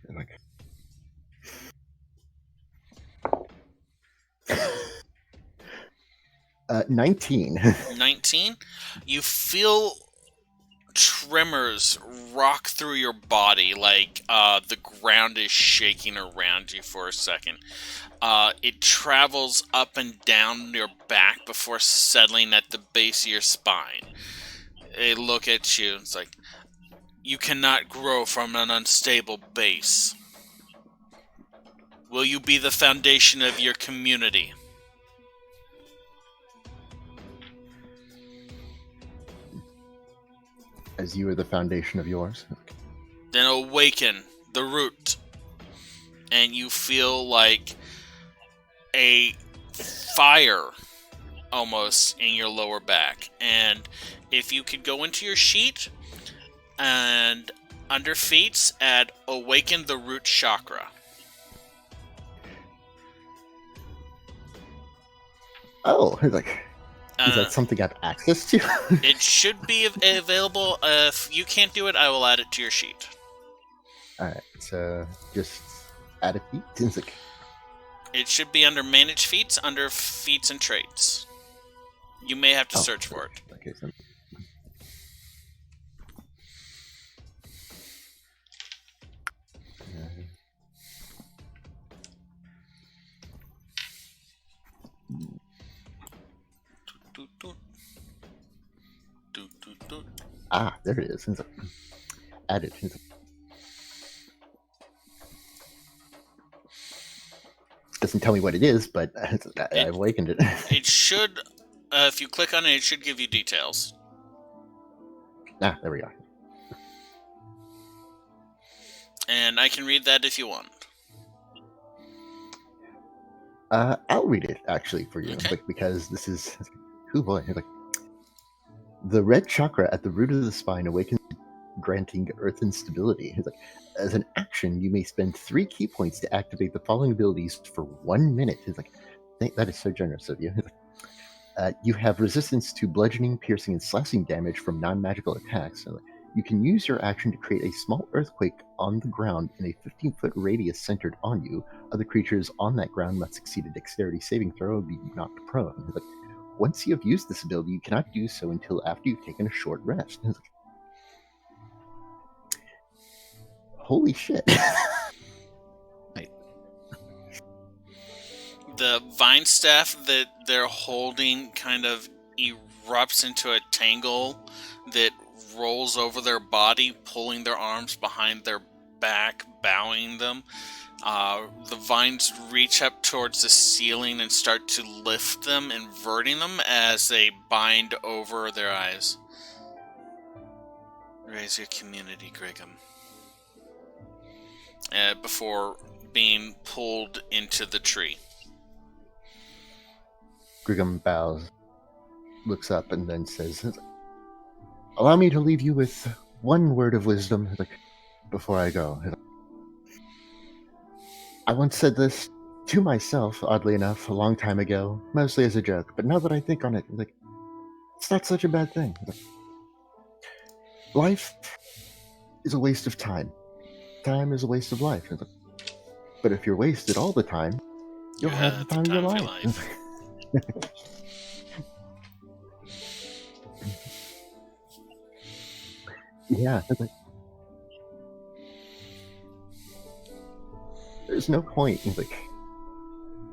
19. 19. You feel tremors rock through your body, like the ground is shaking around you for a second. It travels up and down your back before settling at the base of your spine. They look at you and it's like, you cannot grow from an unstable base. Will you be the foundation of your community? As you are the foundation of yours. Then awaken the root. And you feel like a fire almost in your lower back. And if you could go into your sheet and under feats add awaken the root chakra. Oh, is that something I have access to? It should be available. If you can't do it, I will add it to your sheet. Alright, so just add a feat. It should be under manage feats, under feats and traits. You may have to search for it. Okay, so there it is. Add it. Doesn't tell me what it is, but I awakened it. It should, if you click on it, it should give you details. There we go. And I can read that if you want. I'll read it, actually, for you, Okay. because this is... Oh boy. The red chakra at the root of the spine awakens, granting earthen stability. As an action, you may spend 3 key points to activate the following abilities for 1 minute. That is so generous of you. You have resistance to bludgeoning, piercing, and slashing damage from non-magical attacks. You can use your action to create a small earthquake on the ground in a 15-foot radius centered on you. Other creatures on that ground must succeed a dexterity saving throw and be knocked prone. Once you have used this ability, you cannot do so until after you've taken a short rest. Holy shit. The vine staff that they're holding kind of erupts into a tangle that rolls over their body, pulling their arms behind their back, bowing them. The vines reach up towards the ceiling and start to lift them, inverting them as they bind over their eyes. Raise your community, Grigham. Before being pulled into the tree. Grigum bows, looks up, and then says, "Allow me to leave you with one word of wisdom before I go. I once said this to myself, oddly enough, a long time ago, mostly as a joke, but now that I think on it, it's not such a bad thing. Life is a waste of time. Time is a waste of life. But if you're wasted all the time, you'll have the time of your life." Yeah. There's no point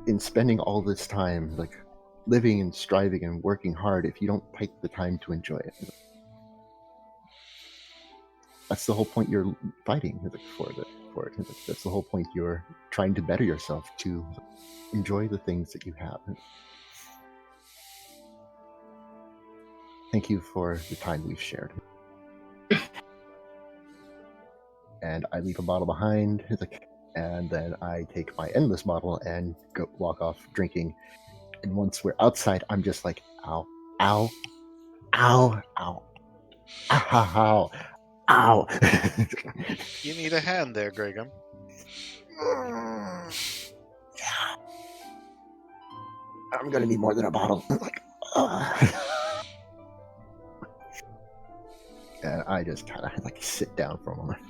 in spending all this time living and striving and working hard if you don't take the time to enjoy it. That's the whole point you're fighting for it. That's the whole point. You're trying to better yourself to enjoy the things that you have. Thank you for the time we've shared. And I leave a bottle behind, and then I take my endless bottle and go walk off drinking. And once we're outside, I'm just like, ow, ow, ow, ow, ow, ow, ow. You need a hand there, Grigum. I'm gonna need more than a bottle. And I just kind of sit down for a moment.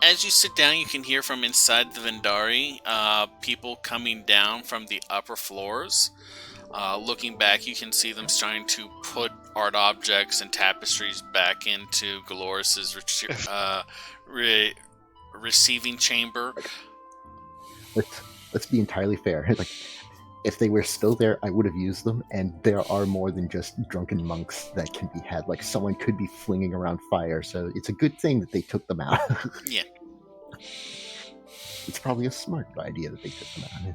As you sit down, you can hear from inside the Vendari, people coming down from the upper floors. Looking back, you can see them starting to put art objects and tapestries back into Galoris's receiving chamber. Let's be entirely fair. If they were still there, I would have used them, and there are more than just drunken monks that can be had. Someone could be flinging around fire, so it's a good thing that they took them out. Yeah. It's probably a smart idea that they took them out.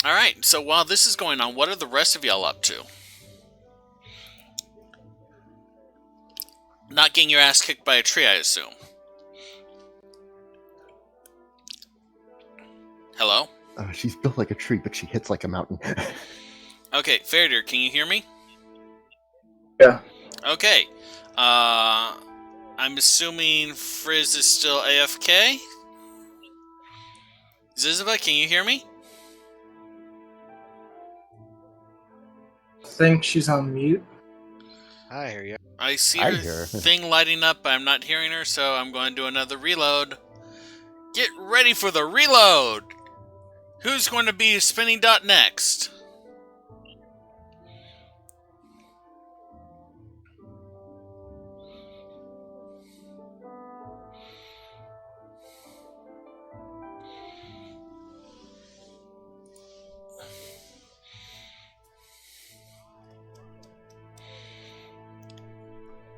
Alright, so while this is going on, what are the rest of y'all up to? Not getting your ass kicked by a tree, I assume. Hello? She's built like a tree, but she hits like a mountain. Okay, Faradir, can you hear me? Yeah. Okay. I'm assuming Frizz is still AFK? Ziziba, can you hear me? I think she's on mute. I hear you. I see I her hear her. thing lighting up, but I'm not hearing her, so I'm going to do another reload. Get ready for the reload! Who's going to be spinning dot next?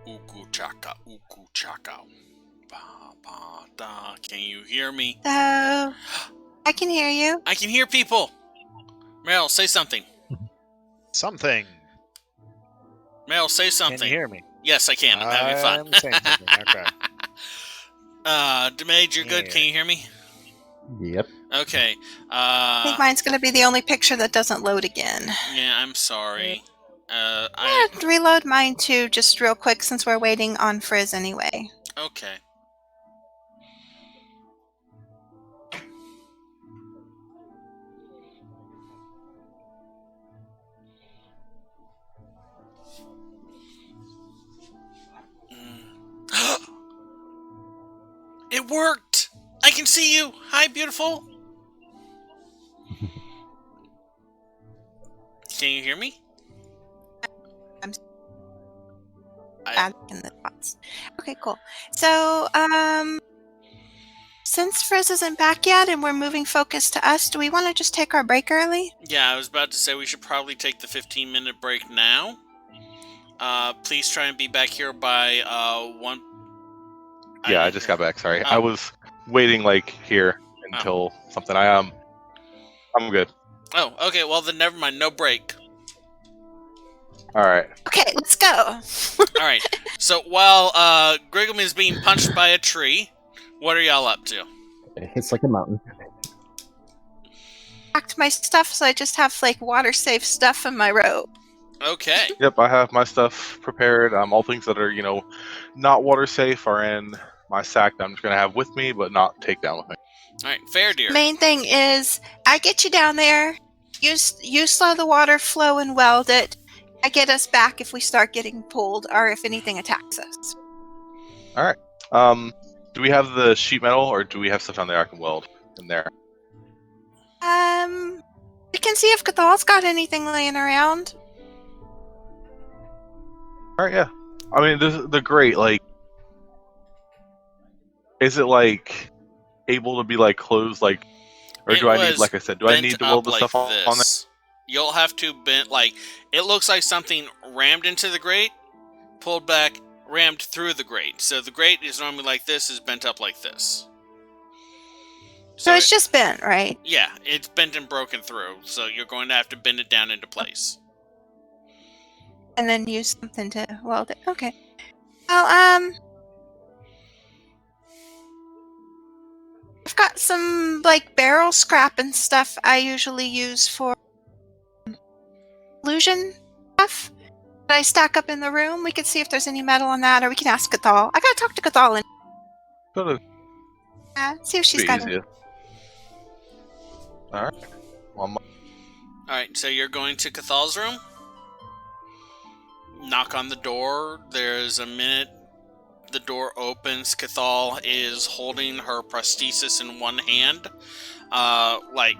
Uku chaka, uku chaka. Ba, ba, da. Can you hear me? So, I can hear you. I can hear people! Meryl, say something. Something. Meryl, say something. Can you hear me? Yes, I can. I'm having fun. I'm saying something. Okay. Demage, you're good. Yeah. Can you hear me? Yep. Okay. I think mine's going to be the only picture that doesn't load again. Yeah, I'm sorry. I'll reload mine too, just real quick, since we're waiting on Frizz anyway. Okay. It worked! I can see you! Hi, beautiful! Can you hear me? Back in the spots. Okay, cool. So, since Frizz isn't back yet and we're moving focus to us, do we want to just take our break early? Yeah, I was about to say we should probably take the 15-minute break now. Please try and be back here by 1... Yeah, I just got back. Sorry, Oh. I was waiting here until something. I'm good. Oh, okay. Well, then never mind. No break. All right. Okay, let's go. All right. So while Grigum is being punched by a tree, what are y'all up to? It hits like a mountain. packed my stuff, so I just have like water-safe stuff in my robe. Okay. Yep, I have my stuff prepared. All things that are, not water safe are in my sack that I'm just gonna have with me, but not take down with me. All right, fair dear. Main thing is, I get you down there. You slow the water flow and weld it. I get us back if we start getting pulled or if anything attacks us. All right. Do we have the sheet metal, or do we have stuff down there I can weld in there? We can see if Cathal's got anything laying around. All right, yeah. I mean, the grate, like, is it like able to be like closed, like, or do I need, like I said, do I need to weld the stuff on there? You'll have to bend, like, it looks like something rammed into the grate, pulled back, rammed through the grate. So the grate is normally like this, is bent up like this. So it's just bent, right? Yeah, it's bent and broken through. So you're going to have to bend it down into place. And then use something to weld it. Okay. Well, I've got some, like, barrel scrap and stuff I usually use for illusion stuff that I stack up in the room. We can see if there's any metal on that, or we can ask Cathal. I gotta talk to Cathal and see if she's got it. Alright. Alright, so you're going to Cathal's room? Knock on the door. There's a minute. The door opens. Cathal is holding her prosthesis in one hand, like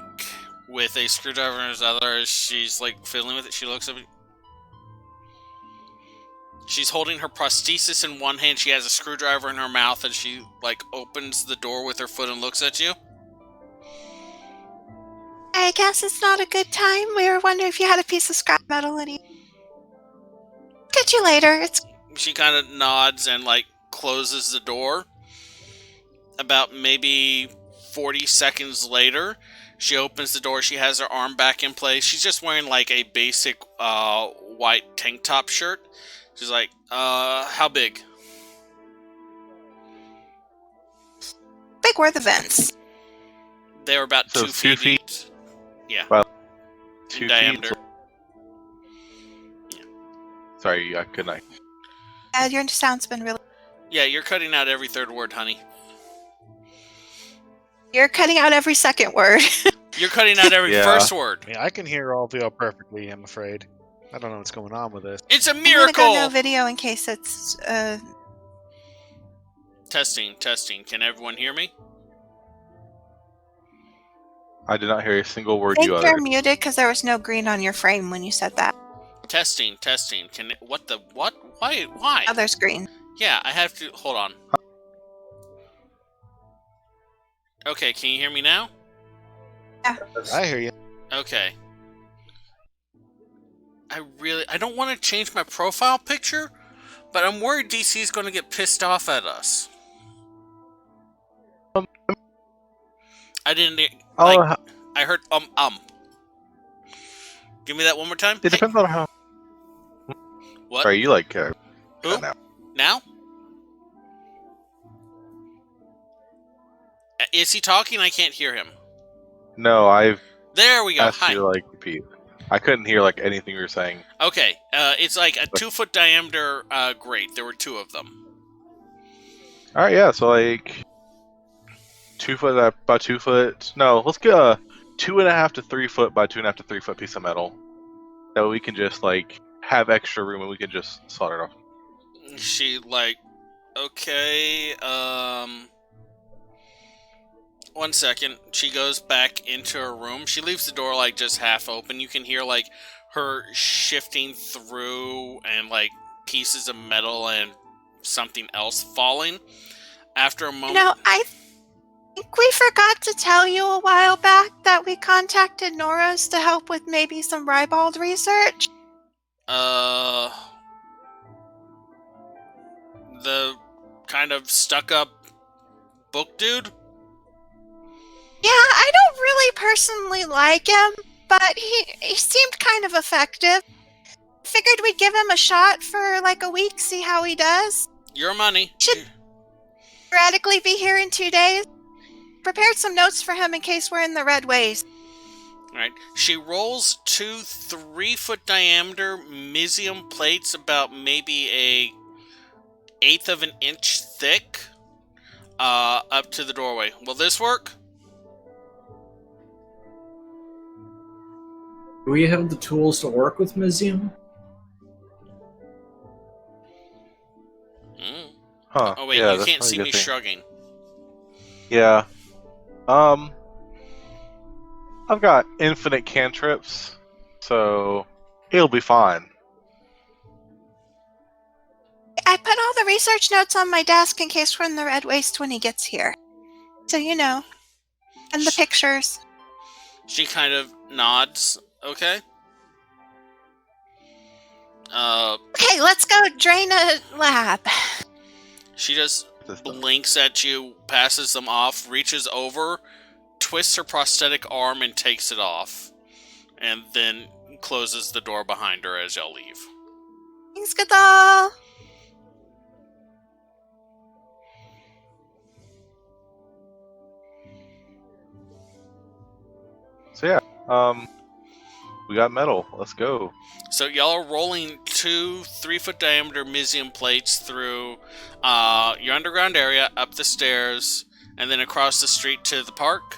with a screwdriver in his other. She's like fiddling with it. She looks up. She's holding her prosthesis in one hand. She has a screwdriver in her mouth, and she like opens the door with her foot and looks at you. I guess it's not a good time. We were wondering if you had a piece of scrap metal in you. Get you later. She kind of nods and like closes the door. About maybe 40 seconds later, she opens the door. She has her arm back in place. She's just wearing like a basic white tank top shirt. She's like, how big? Big were the vents? They were about 2 feet. Yeah. About 2 diameter. Yeah. Sorry, I couldn't. Your sound's been really... Yeah, you're cutting out every third word, honey. You're cutting out every second word. You're cutting out every first word. Yeah, I can hear all of you perfectly, I'm afraid. I don't know what's going on with this. It's a miracle! I'm gonna go no video in case it's... Testing. Can everyone hear me? I did not hear a single word I you think uttered. you're muted because there was no green on your frame when you said that. Testing. Can it, what? Why? Oh, there's green. Yeah, I have to, hold on. Okay, can you hear me now? Yeah. I hear you. Okay. I don't want to change my profile picture, but I'm worried DC is going to get pissed off at us. I didn't, like, I heard, Give me that one more time. It depends on how. What? Are you like? Who? Now? Is he talking? I can't hear him. No, I've There we go. asked Hi. you to like repeat. I couldn't hear like anything you were saying. Okay, it's like a 2-foot diameter grate. There were 2 of them. All right, yeah. So like 2 foot by 2 foot. No, let's get a 2.5 to 3 foot by 2.5 to 3 foot piece of metal. That we can just like have extra room and we can just solder it off. She like, okay, 1 second. She goes back into her room. She leaves the door like just half open. You can hear like her shifting through and like pieces of metal and something else falling. After a moment, I think we forgot to tell you a while back that we contacted Nora's to help with maybe some ribald research. The kind of stuck-up book dude? Yeah, I don't really personally like him, but he seemed kind of effective. Figured we'd give him a shot for like a week, see how he does. Your money. Should theoretically be here in 2 days. Prepared some notes for him in case we're in the red ways. Alright. She rolls 2 3-foot diameter Mizium plates about maybe a eighth of an inch thick up to the doorway. Will this work? Do we have the tools to work with Mizium? Mm. Huh. Oh wait, yeah, you that's can't not a see good me thing. shrugging. Yeah. I've got infinite cantrips, so it'll be fine. I put all the research notes on my desk in case we're in the red waste when he gets here. So you know. And the pictures. She kind of nods. Okay. Okay, let's go drain a lab. She just blinks at you, passes them off, reaches over, twists her prosthetic arm and takes it off. And then closes the door behind her as y'all leave. Thanks, Gadal. So yeah, we got metal. Let's go. So y'all are rolling 2 3-foot diameter Mizium plates through your underground area, up the stairs, and then across the street to the park.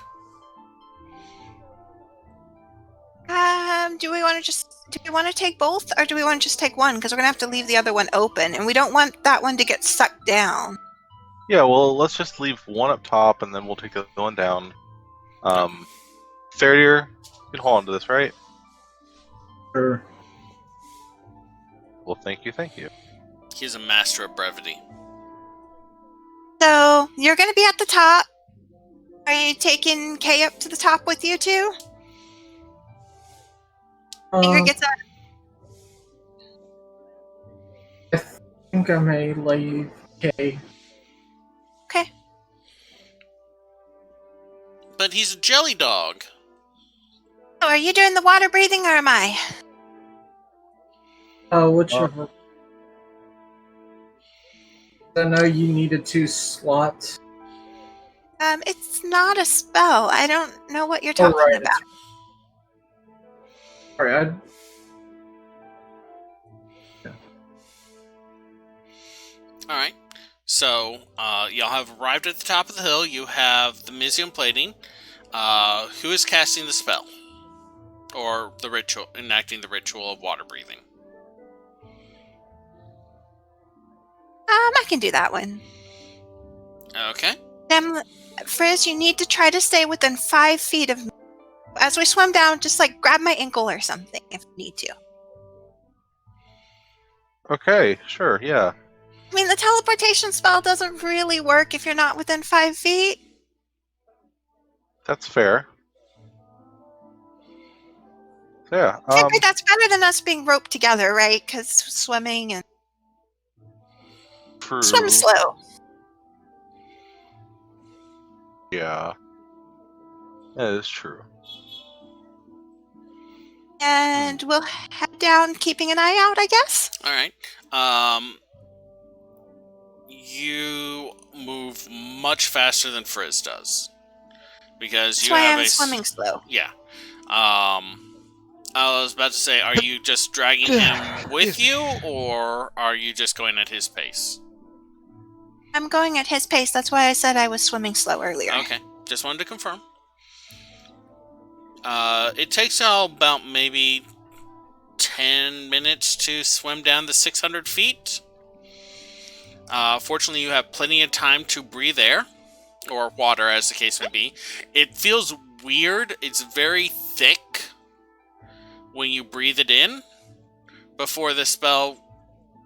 Do we want to take both, or do we want to just take one? Because we're gonna have to leave the other one open, and we don't want that one to get sucked down. Yeah, well, let's just leave one up top, and then we'll take the other one down. Faradir, you can hold on to this, right? Sure. Well, thank you. He's a master of brevity. So you're gonna be at the top. Are you taking Kay up to the top with you too? Ingrid gets up. I think I may leave Kay. Okay. But he's a jelly dog. So are you doing the water breathing, or am I? Whichever. I know you needed 2 slots. It's not a spell. I don't know what you're talking about. Alright, Alright. So, y'all have arrived at the top of the hill. You have the Mizium plating. Who is casting the spell? Or the ritual, enacting the ritual of water breathing? I can do that one. Okay. Frizz, you need to try to stay within 5 feet of me. As we swim down, just grab my ankle or something if you need to. Okay, sure, yeah. I mean, the teleportation spell doesn't really work if you're not within 5 feet. That's fair. So yeah, I figure that's better than us being roped together, right? Because swimming and... True. Swim slow. Yeah. That is true. And we'll head down, keeping an eye out, I guess. Alright. You move much faster than Frizz does. Because That's you why have I'm swimming slow. Yeah. I was about to say, are you just dragging him with you, or are you just going at his pace? I'm going at his pace. That's why I said I was swimming slow earlier. Okay. Just wanted to confirm. It takes y'all about maybe 10 minutes to swim down the 600 feet. Fortunately, you have plenty of time to breathe air, or water as the case may be. It feels weird. It's very thick when you breathe it in, before the spell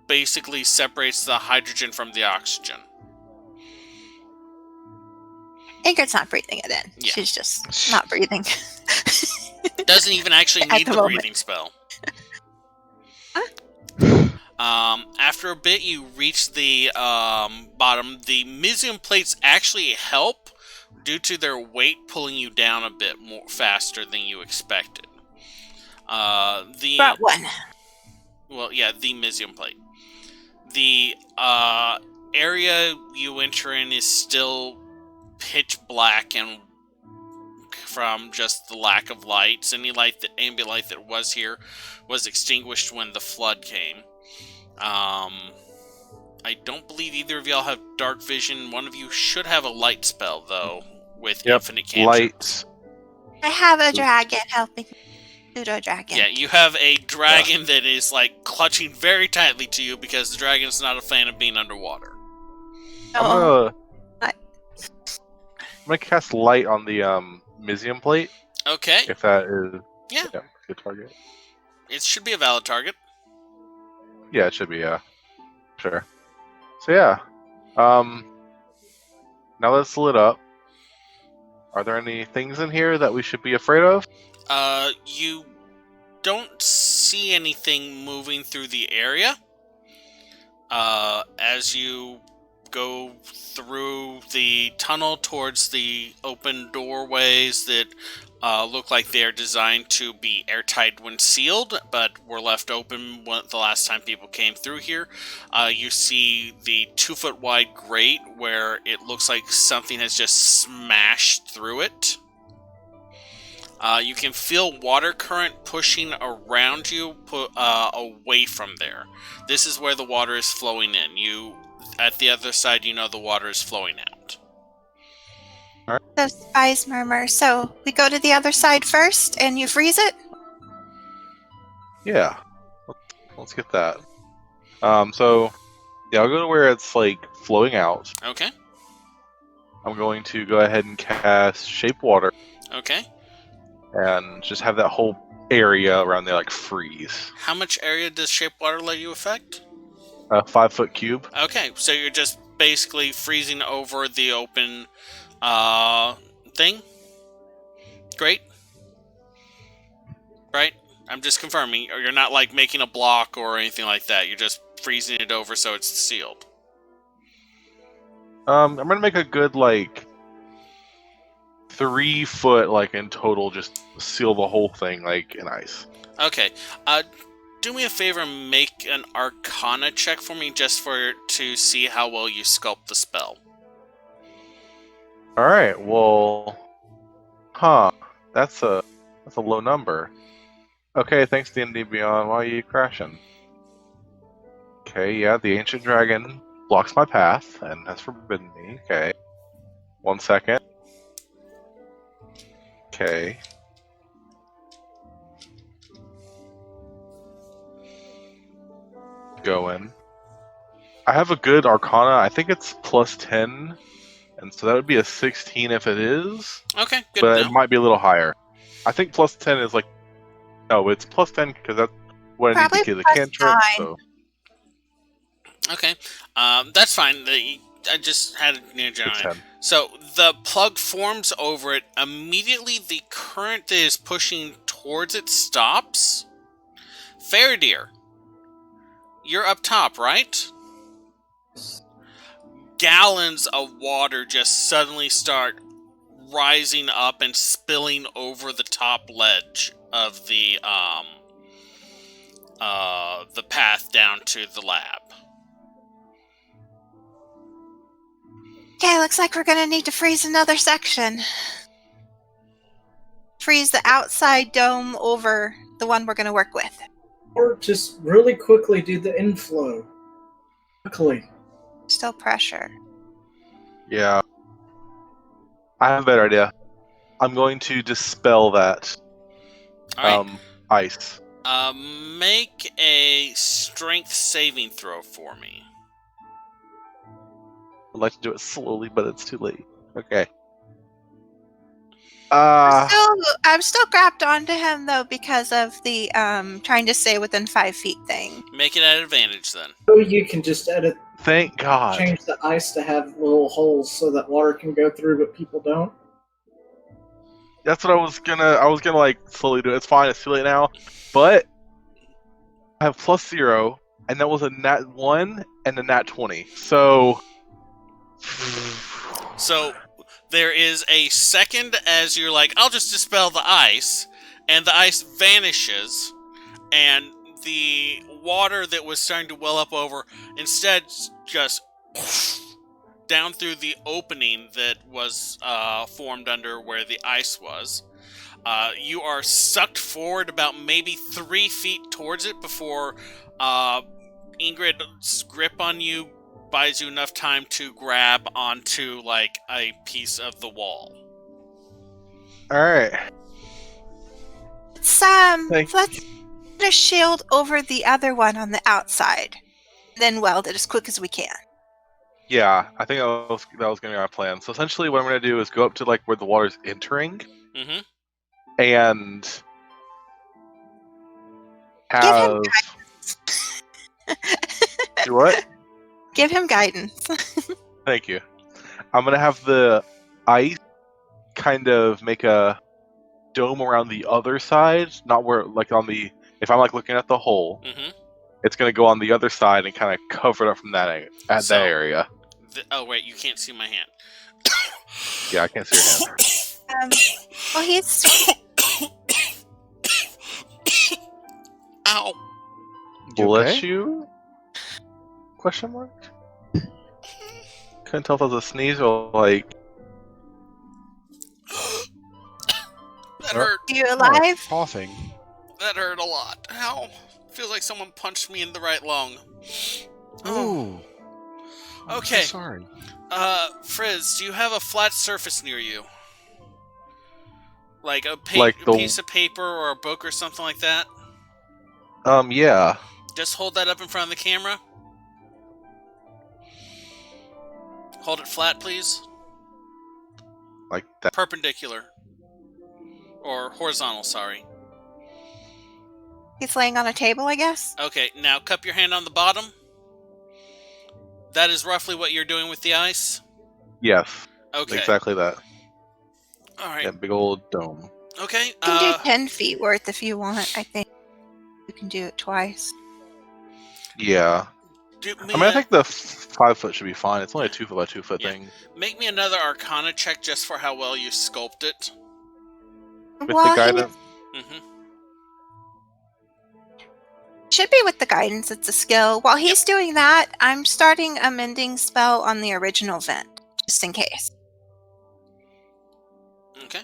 basically separates the hydrogen from the oxygen. Ingrid's not breathing it in. Yeah. She's just not breathing. Doesn't even actually At need the the moment. breathing spell. After a bit, you reach the bottom. The Mizium plates actually help due to their weight pulling you down a bit more faster than you expected. About one. Well, yeah, the Mizium plate. The area you enter in is still pitch black and from just the lack of lights. Any ambient light that was here was extinguished when the flood came. I don't believe either of y'all have dark vision. One of you should have a light spell, though, with infinite cantrips. Light. I have a dragon helping. Pseudo dragon. Yeah, you have a dragon that is like clutching very tightly to you because the dragon is not a fan of being underwater. Oh. I'm gonna cast light on the Mizium plate. Okay. If that is good target. It should be a valid target. Yeah, it should be. Yeah, sure. So yeah, now that it's lit up, are there any things in here that we should be afraid of? You don't see anything moving through the area. As you go through the tunnel towards the open doorways that look like they're designed to be airtight when sealed, but were left open the last time people came through here. You see the 2-foot wide grate where it looks like something has just smashed through it. You can feel water current pushing around you, away from there. This is where the water is flowing in. At the other side, you know the water is flowing out. The spies murmur. So we go to the other side first, and you freeze it? Yeah. Let's get that. So, yeah, I'll go to where it's, like, flowing out. Okay. I'm going to go ahead and cast Shape Water. Okay. And just have that whole area around there, like, freeze. How much area does Shape Water let you affect? A 5-foot cube. Okay, so you're just basically freezing over the open thing? Great. Right? I'm just confirming. Or you're not, like, making a block or anything like that. You're just freezing it over so it's sealed. I'm gonna make a good, like, 3 foot, like, in total, just seal the whole thing, like, in ice. Okay. Do me a favor and make an Arcana check for me just to see how well you sculpt the spell. Alright, well... That's a low number. Okay, thanks D&D Beyond, why are you crashing? Okay, yeah, the Ancient Dragon blocks my path and has forbidden me. Okay. 1 second. Okay. Going. I have a good Arcana. I think it's plus 10, and so that would be a 16 if it is. Okay, good. But it might be a little higher. I think plus 10 is like... No, it's plus 10 because that's what I need to kill the cantrip. So. Okay, that's fine. I just had a new general. So the plug forms over it. Immediately, the current that is pushing towards it stops. Faradir, you're up top, right? Gallons of water just suddenly start rising up and spilling over the top ledge of the path down to the lab. Okay, looks like we're gonna need to freeze another section. Freeze the outside dome over the one we're gonna work with. Or just really quickly do the inflow. Quickly. Still pressure. Yeah. I have a better idea. I'm going to dispel that ice. Make a strength saving throw for me. I'd like to do it slowly, but it's too late. Okay. I'm still grabbed onto him though because of the trying to stay within 5 feet thing. Make it at advantage then. So you can just edit. Thank God. Change the ice to have little holes so that water can go through, but people don't. That's what I was gonna like slowly do. It's fine. It's too late now. But I have +0, and that was a nat 1 and a nat 20. So there is a second as you're like, I'll just dispel the ice, and the ice vanishes, and the water that was starting to well up over instead just down through the opening that was formed under where the ice was. You are sucked forward about maybe 3 feet towards it before Ingrid's grip on you buys you enough time to grab onto like a piece of the wall. All right. Let's put a shield over the other one on the outside, then weld it as quick as we can. Yeah, I think that was going to be my plan. So essentially, what I'm going to do is go up to like where the water's entering, and have do what? Give him guidance. Thank you. I'm going to have the ice kind of make a dome around the other side, not where like on the. If I'm like looking at the hole, it's going to go on the other side and kind of cover it up from that that area. Oh wait, you can't see my hand. Yeah, I can't see your hand. Well, he's. Ow! Bless you? Question mark? Couldn't tell if it was a sneeze or like. That hurt. Are you alive? Coughing. That hurt a lot. Ow! Feels like someone punched me in the right lung. Ooh. Okay. So sorry. Frizz, do you have a flat surface near you? Like a piece of paper or a book or something like that? Yeah. Just hold that up in front of the camera. Hold it flat, please. Like that. Perpendicular. Or horizontal, sorry. He's laying on a table, I guess. Okay, now cup your hand on the bottom. That is roughly what you're doing with the ice? Yes. Okay. Exactly that. Alright. That big old dome. Okay. You can do 10 feet worth if you want, I think. You can do it twice. Yeah. I think the 5 foot should be fine. It's only a 2 foot by 2 foot thing. Make me another Arcana check just for how well you sculpt it. With the guidance? Should be with the guidance. It's a skill. While he's doing that, I'm starting a mending spell on the original vent, just in case. Okay.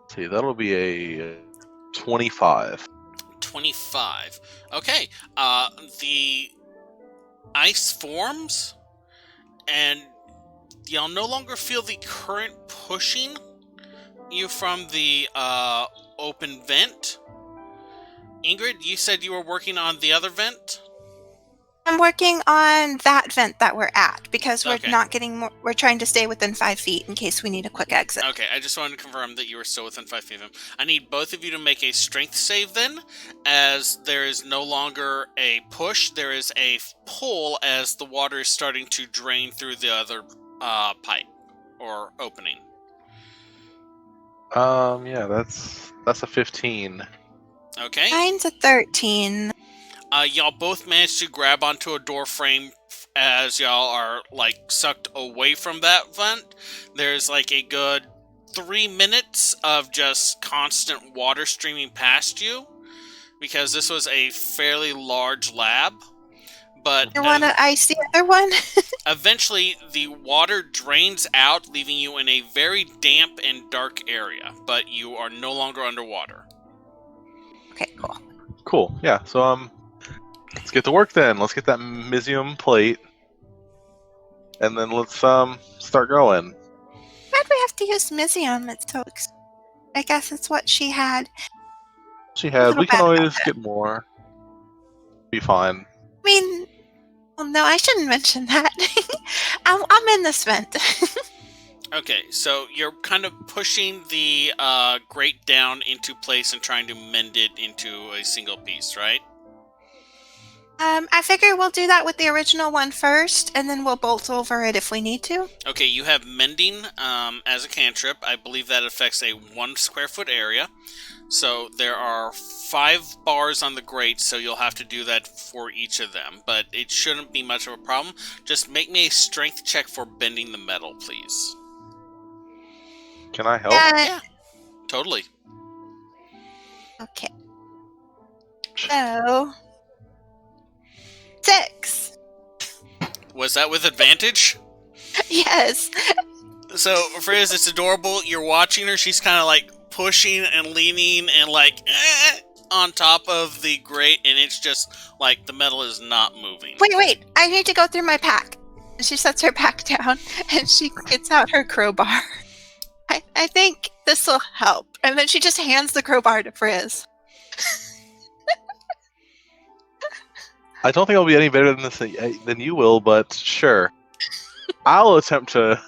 Let's see, that'll be a 25. 25. Okay. The ice forms, and you'll no longer feel the current pushing you from the open vent. Ingrid, you said you were working on the other vent? I'm working on that vent that we're at because we're not getting more. We're trying to stay within 5 feet in case we need a quick exit. Okay, I just wanted to confirm that you were still within 5 feet of him. I need both of you to make a strength save then, as there is no longer a push, there is a pull as the water is starting to drain through the other pipe or opening. Yeah, that's a 15. Okay. Mine's a 13. Y'all both managed to grab onto a door frame as y'all are like sucked away from that vent. There's like a good 3 minutes of just constant water streaming past you because this was a fairly large lab. But You want to ice the other one? Eventually, the water drains out, leaving you in a very damp and dark area. But you are no longer underwater. Okay, cool. Cool. Yeah. So let's get to work then. Let's get that Mizium plate, and then let's start going. Why'd we have to use Mizium? It's so. I guess it's what she had. We can always get more. Be fine. I mean, well, no, I shouldn't mention that. I'm in this vent. Okay, so you're kind of pushing the grate down into place and trying to mend it into a single piece, right? I figure we'll do that with the original one first, and then we'll bolt over it if we need to. Okay, you have mending as a cantrip. I believe that affects a 1 square foot area. So there are 5 bars on the grate, so you'll have to do that for each of them. But it shouldn't be much of a problem. Just make me a strength check for bending the metal, please. Can I help? Yeah, totally. Okay. So 6. Was that with advantage? Yes. So, Frizz, it's adorable. You're watching her. She's kind of like pushing and leaning and like on top of the grate, and it's just like the metal is not moving. Wait. I need to go through my pack. And she sets her pack down, and she gets out her crowbar. I think this will help. And then she just hands the crowbar to Frizz. I don't think I'll be any better than this than you will, but sure. I'll attempt to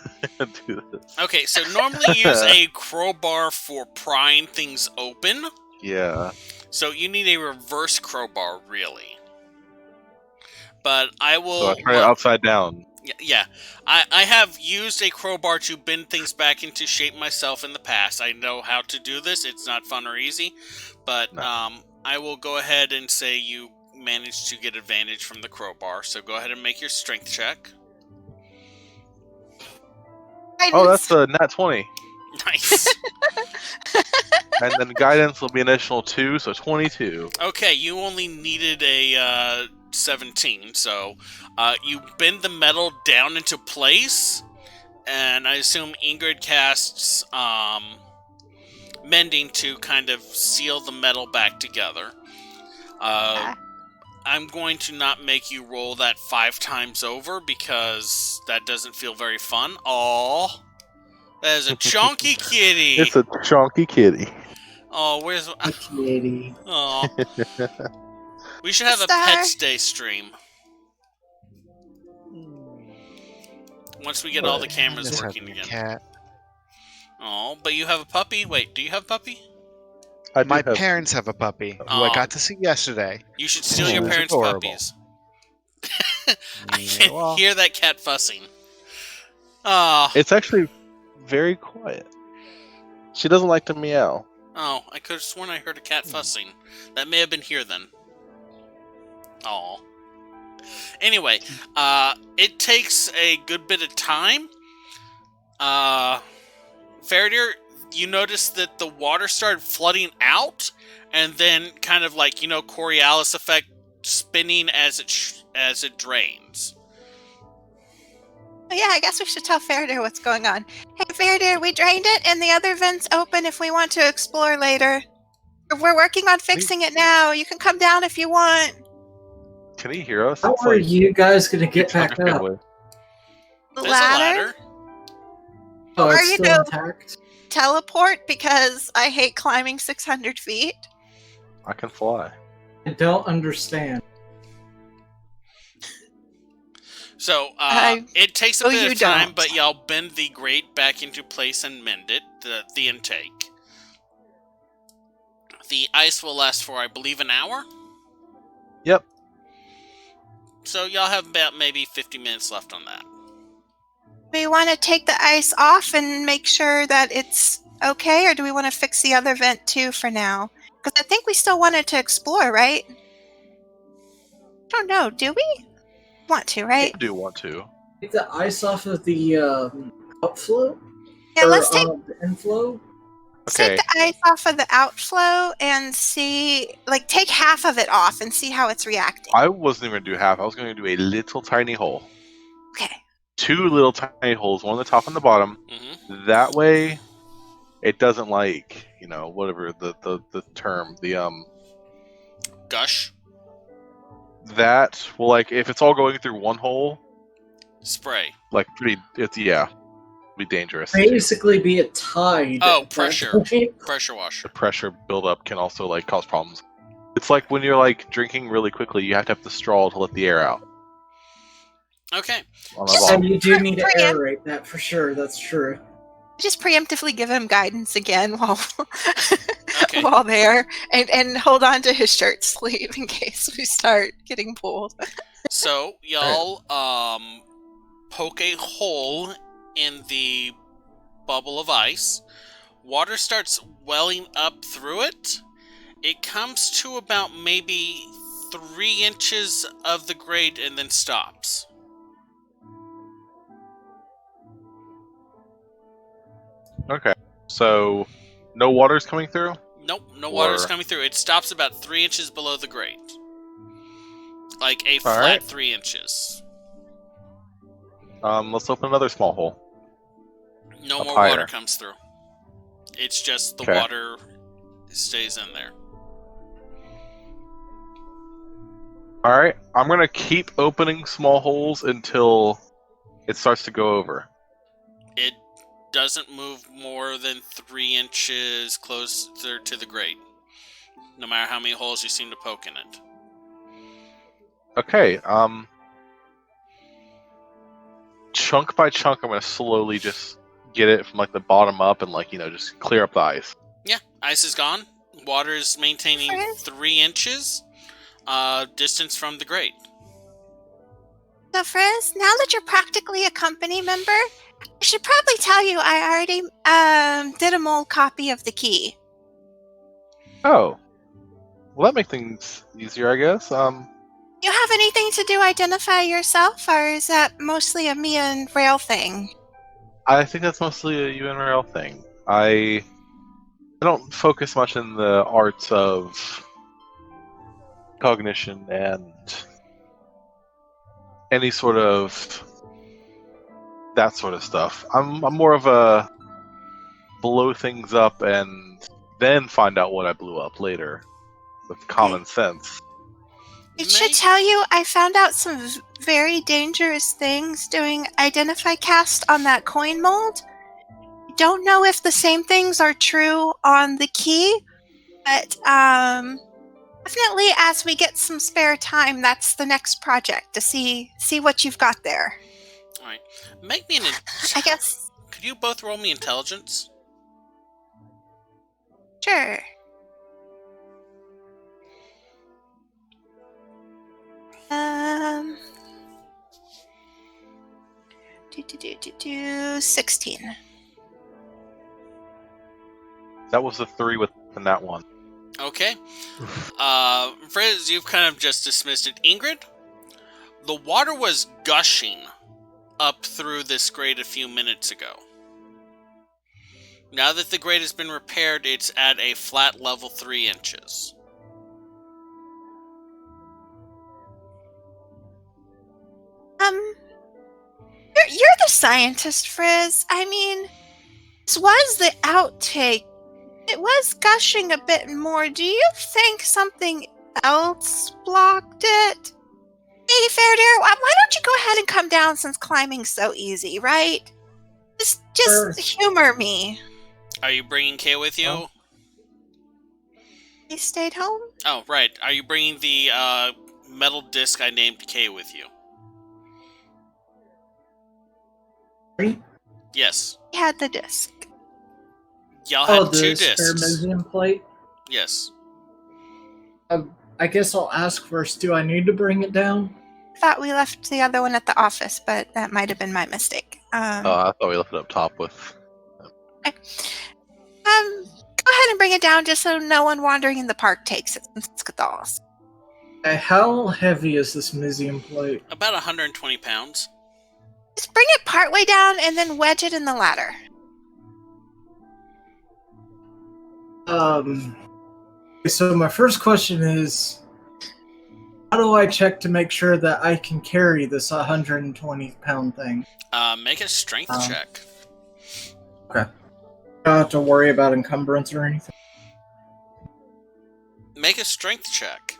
do this. Okay, so normally you use a crowbar for prying things open. Yeah. So you need a reverse crowbar, really. But I will... So I try it upside down. Yeah. I have used a crowbar to bend things back into shape myself in the past. I know how to do this. It's not fun or easy. But No. I will go ahead and say you managed to get advantage from the crowbar. So go ahead and make your strength check. Oh, that's a nat 20. Nice. And then guidance will be an additional 2, so 22. Okay, you only needed a 17, so you bend the metal down into place, and I assume Ingrid casts mending to kind of seal the metal back together. I'm going to not make you roll that 5 times over because that doesn't feel very fun. Aww. That is a chunky kitty. It's a chunky kitty. Oh, where's... Kitty. Aw. We should have a Star. Pets Day stream. Once we get all the cameras Miss working having a again. cat. Oh, but you have a puppy? Wait, do you have a puppy? My parents have a puppy who I got to see yesterday. You should steal your She's parents' adorable. puppies. I Yeah, can well. hear that cat fussing. Oh, It's actually very quiet. She doesn't like to meow. I could have sworn I heard a cat fussing. That may have been here then. Oh. Anyway, it takes a good bit of time. Faraday, you notice that the water started flooding out, and then kind of like, Coriolis effect, spinning as it drains. Oh, yeah, I guess we should tell Faraday what's going on. Hey, Faraday, we drained it, and the other vent's open if we want to explore later. We're working on fixing it now. You can come down if you want. Can he hear us? How It's are like- you guys gonna get it's like back a up? family. The There's ladder? a ladder. Oh, Are it's you still no- intact? Teleport because I hate climbing 600 feet. I can fly. I don't understand. So, I- it takes a Oh, bit you of time, don't. but y'all bend the grate back into place and mend it, the intake. The ice will last for, I believe, an hour? Yep. So y'all have about maybe 50 minutes left on that. Do we want to take the ice off and make sure that it's okay, or do we want to fix the other vent too for now? Because I think we still wanted to explore, right? I don't know. Do we? Want to, I right? do want to. Take the ice off of the outflow? Yeah, Or, let's take the inflow? Okay. the ice off of the outflow and see, like, take half of it off and see how it's reacting. I wasn't even going to do half. I was going to do a little tiny hole. Okay. 2 little tiny holes, one on the top and the bottom. Mm-hmm. That way, it doesn't whatever the term, Gush. that will if it's all going through one hole, Spray. be dangerous. Basically be a tide. Oh, at that pressure. point. Pressure washer. The pressure buildup can also cause problems. It's like when you're drinking really quickly, you have to have the straw to let the air out. Okay. On the Just- bottom. And you do need to Preempt- aerate that for sure, that's true. Just preemptively give him guidance again while Okay. while there, and hold on to his shirt sleeve in case we start getting pulled. So y'all poke a hole in the bubble of ice. Water starts welling up through it. It comes to about maybe 3 inches of the grate and then stops. Okay. So, no water's coming through? Nope, no water's Or- coming through. It stops about 3 inches below the grate. Like a All flat right. 3 inches. Let's open another small hole. No Up more higher. water comes through. It's just the Okay. water stays in there. Alright, I'm gonna keep opening small holes until it starts to go over. It doesn't move more than 3 inches closer to the grate, no matter how many holes you seem to poke in it. Okay, chunk by chunk, I'm gonna slowly just get it from like the bottom up and just clear up the ice. Yeah, ice is gone. Water is maintaining 3 inches distance from the grate. So, Frizz, now that you're practically a company member, I should probably tell you I already did a mold copy of the key. Oh, well, that makes things easier, I guess. You have anything to do identify yourself, or is that mostly a me and Rail thing? I think that's mostly a UNRL thing. I don't focus much in the arts of cognition and any sort of that sort of stuff. I'm more of a blow things up and then find out what I blew up later with common sense. It should tell you I found out some very dangerous things doing Identify Cast on that coin mold. Don't know if the same things are true on the key, but definitely as we get some spare time, that's the next project to see what you've got there. All right, make me an. I guess. Could you both roll me intelligence? Sure. Um. 16. That was the 3 within that one. Okay. Frizz, you've kind of just dismissed it. Ingrid, the water was gushing up through this grate a few minutes ago. Now that the grate has been repaired, it's at a flat level 3 inches. You're the scientist, Frizz. I mean, this was the outtake. It was gushing a bit more. Do you think something else blocked it? Hey, Fair why don't you go ahead and come down since climbing's so easy, right? Just humor me. Are you bringing Kay with you? Oh. He stayed home? Oh, right. Are you bringing the metal disc I named Kay with you? Yes. He had the disc. Y'all had the 2 spare discs. museum plate. Yes. I guess I'll ask first. Do I need to bring it down? Thought we left the other one at the office, but that might have been my mistake. I thought we left it up top with. Go ahead and bring it down just so no one wandering in the park takes it. How heavy is this museum plate? About 120 pounds. Just bring it partway down and then wedge it in the ladder. So my first question is, how do I check to make sure that I can carry this 120-pound thing? Make a strength check. Okay. Don't have to worry about encumbrance or anything. Make a strength check.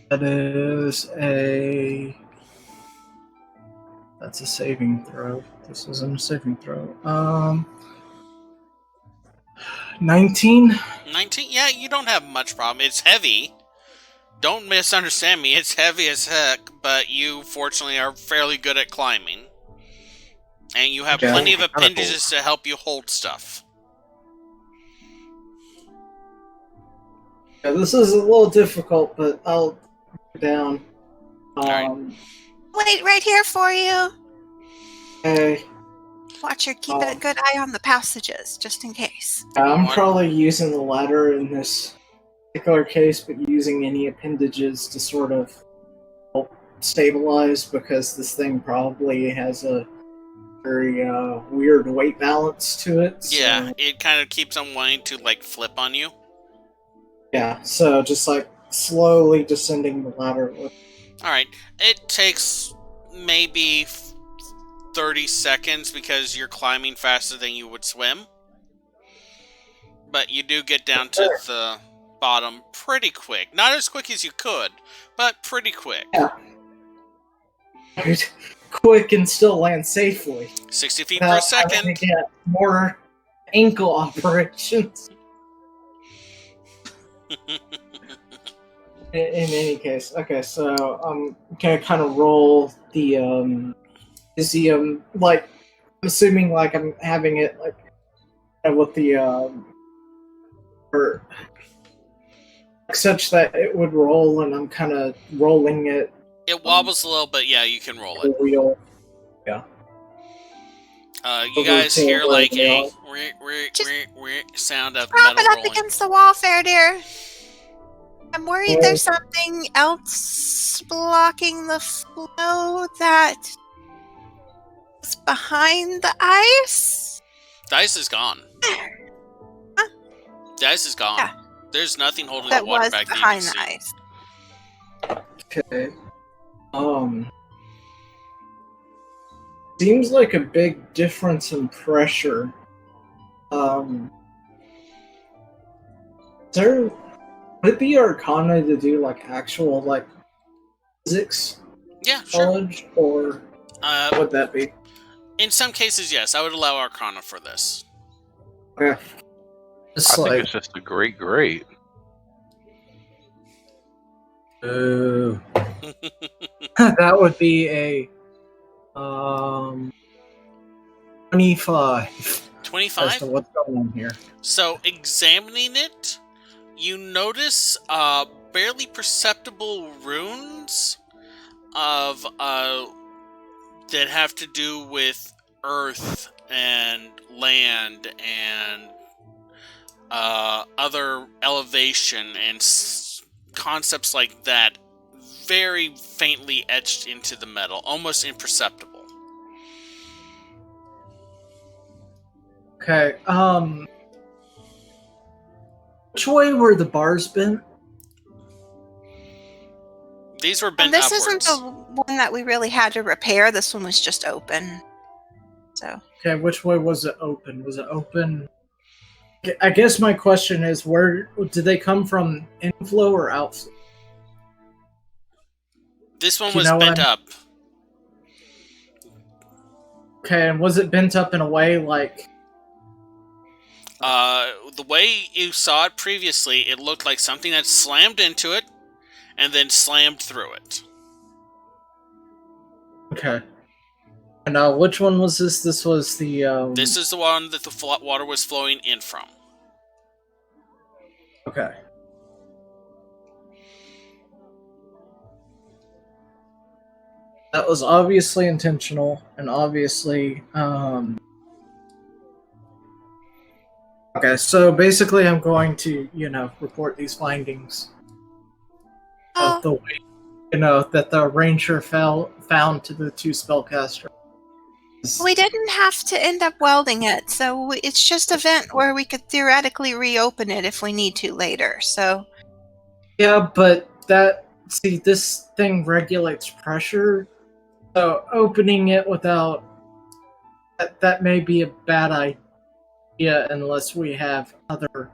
That is a... That's a saving throw. This isn't a saving throw. 19? 19? Yeah, you don't have much problem. It's heavy. Don't misunderstand me. It's heavy as heck, but you, fortunately, are fairly good at climbing. And you have plenty of appendages to help you hold stuff. Yeah, this is a little difficult, but I'll get down. Wait right here for you. Okay. Watch your keep a good eye on the passages, just in case. I'm probably using the ladder in this particular case, but using any appendages to sort of help stabilize, because this thing probably has a very weird weight balance to it. So, Yeah, it kind of keeps on wanting to, flip on you. Yeah, so just, slowly descending the ladder. Alright, it takes maybe 30 seconds because you're climbing faster than you would swim. But you do get down to the bottom pretty quick. Not as quick as you could, but pretty quick. Yeah. Quick and still land safely. 60 feet per second. Having to get more ankle operations. In any case, okay, so I'm gonna kind of roll the is the like I'm assuming like I'm having it like with the or such that it would roll, and I'm kind of rolling it. It wobbles a little, but yeah, you can roll it. Wheel. Yeah. You guys hear like a sound of Prop metal it up rolling. against the wall, Fair. I'm worried there's something else blocking the flow that is behind the ice. The ice is gone. Huh? The ice is gone. Yeah. There's nothing holding That the water was back that you behind can the see. ice. Okay. Seems like a big difference in pressure. Would it be Arcana to do like actual like physics Yeah, sure. knowledge, or what would that be? In some cases, yes, I would allow Arcana for this. Okay. I think it's just a great. That would be a 25. 25? As to what's going on here. So, examining it, you notice barely perceptible runes of that have to do with earth and land and other elevation and concepts like that, very faintly etched into the metal, almost imperceptible. Okay, which way were the bars bent? These were bent And this upwards. isn't the one that we really had to repair. This one was just open. So. Okay, which way was it open? Was it open? I guess my question is, where did they come from? Inflow or outflow? This one was bent up. Okay, and was it bent up in a way like... The way you saw it previously, it looked like something that slammed into it and then slammed through it. Okay. And which one was this? This was the... This is the one that the water was flowing in from. Okay. That was obviously intentional, and obviously... Okay, so basically I'm going to, report these findings. Of the way, that the ranger found to the two spellcasters. We didn't have to end up welding it, so it's just a vent where we could theoretically reopen it if we need to later, so... Yeah, but this thing regulates pressure, so opening it without... That may be a bad idea unless we have other...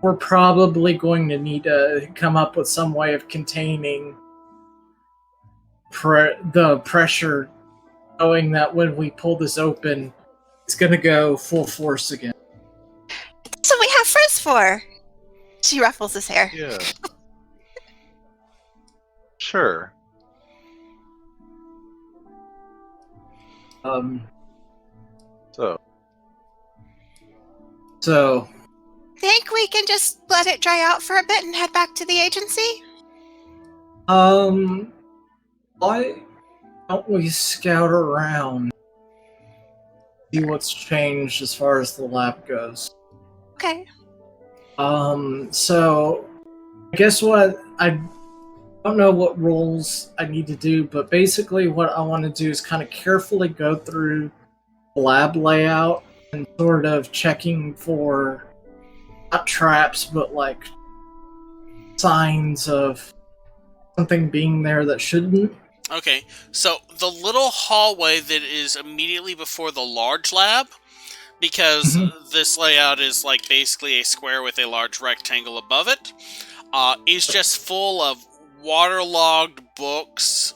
we're probably going to need to come up with some way of containing the pressure, knowing that when we pull this open, it's going to go full force again. That's what we have Frizz for! She ruffles his hair. Yeah. Sure. So... Think we can just let it dry out for a bit and head back to the agency? Why don't we scout around, see what's changed as far as the lab goes? Okay. So, I guess I don't know what roles I need to do, but basically what I want to do is kind of carefully go through the lab layout and sort of checking for not traps, but like signs of something being there that shouldn't. Okay, so the little hallway that is immediately before the large lab, because this layout is like basically a square with a large rectangle above it, is just full of waterlogged books,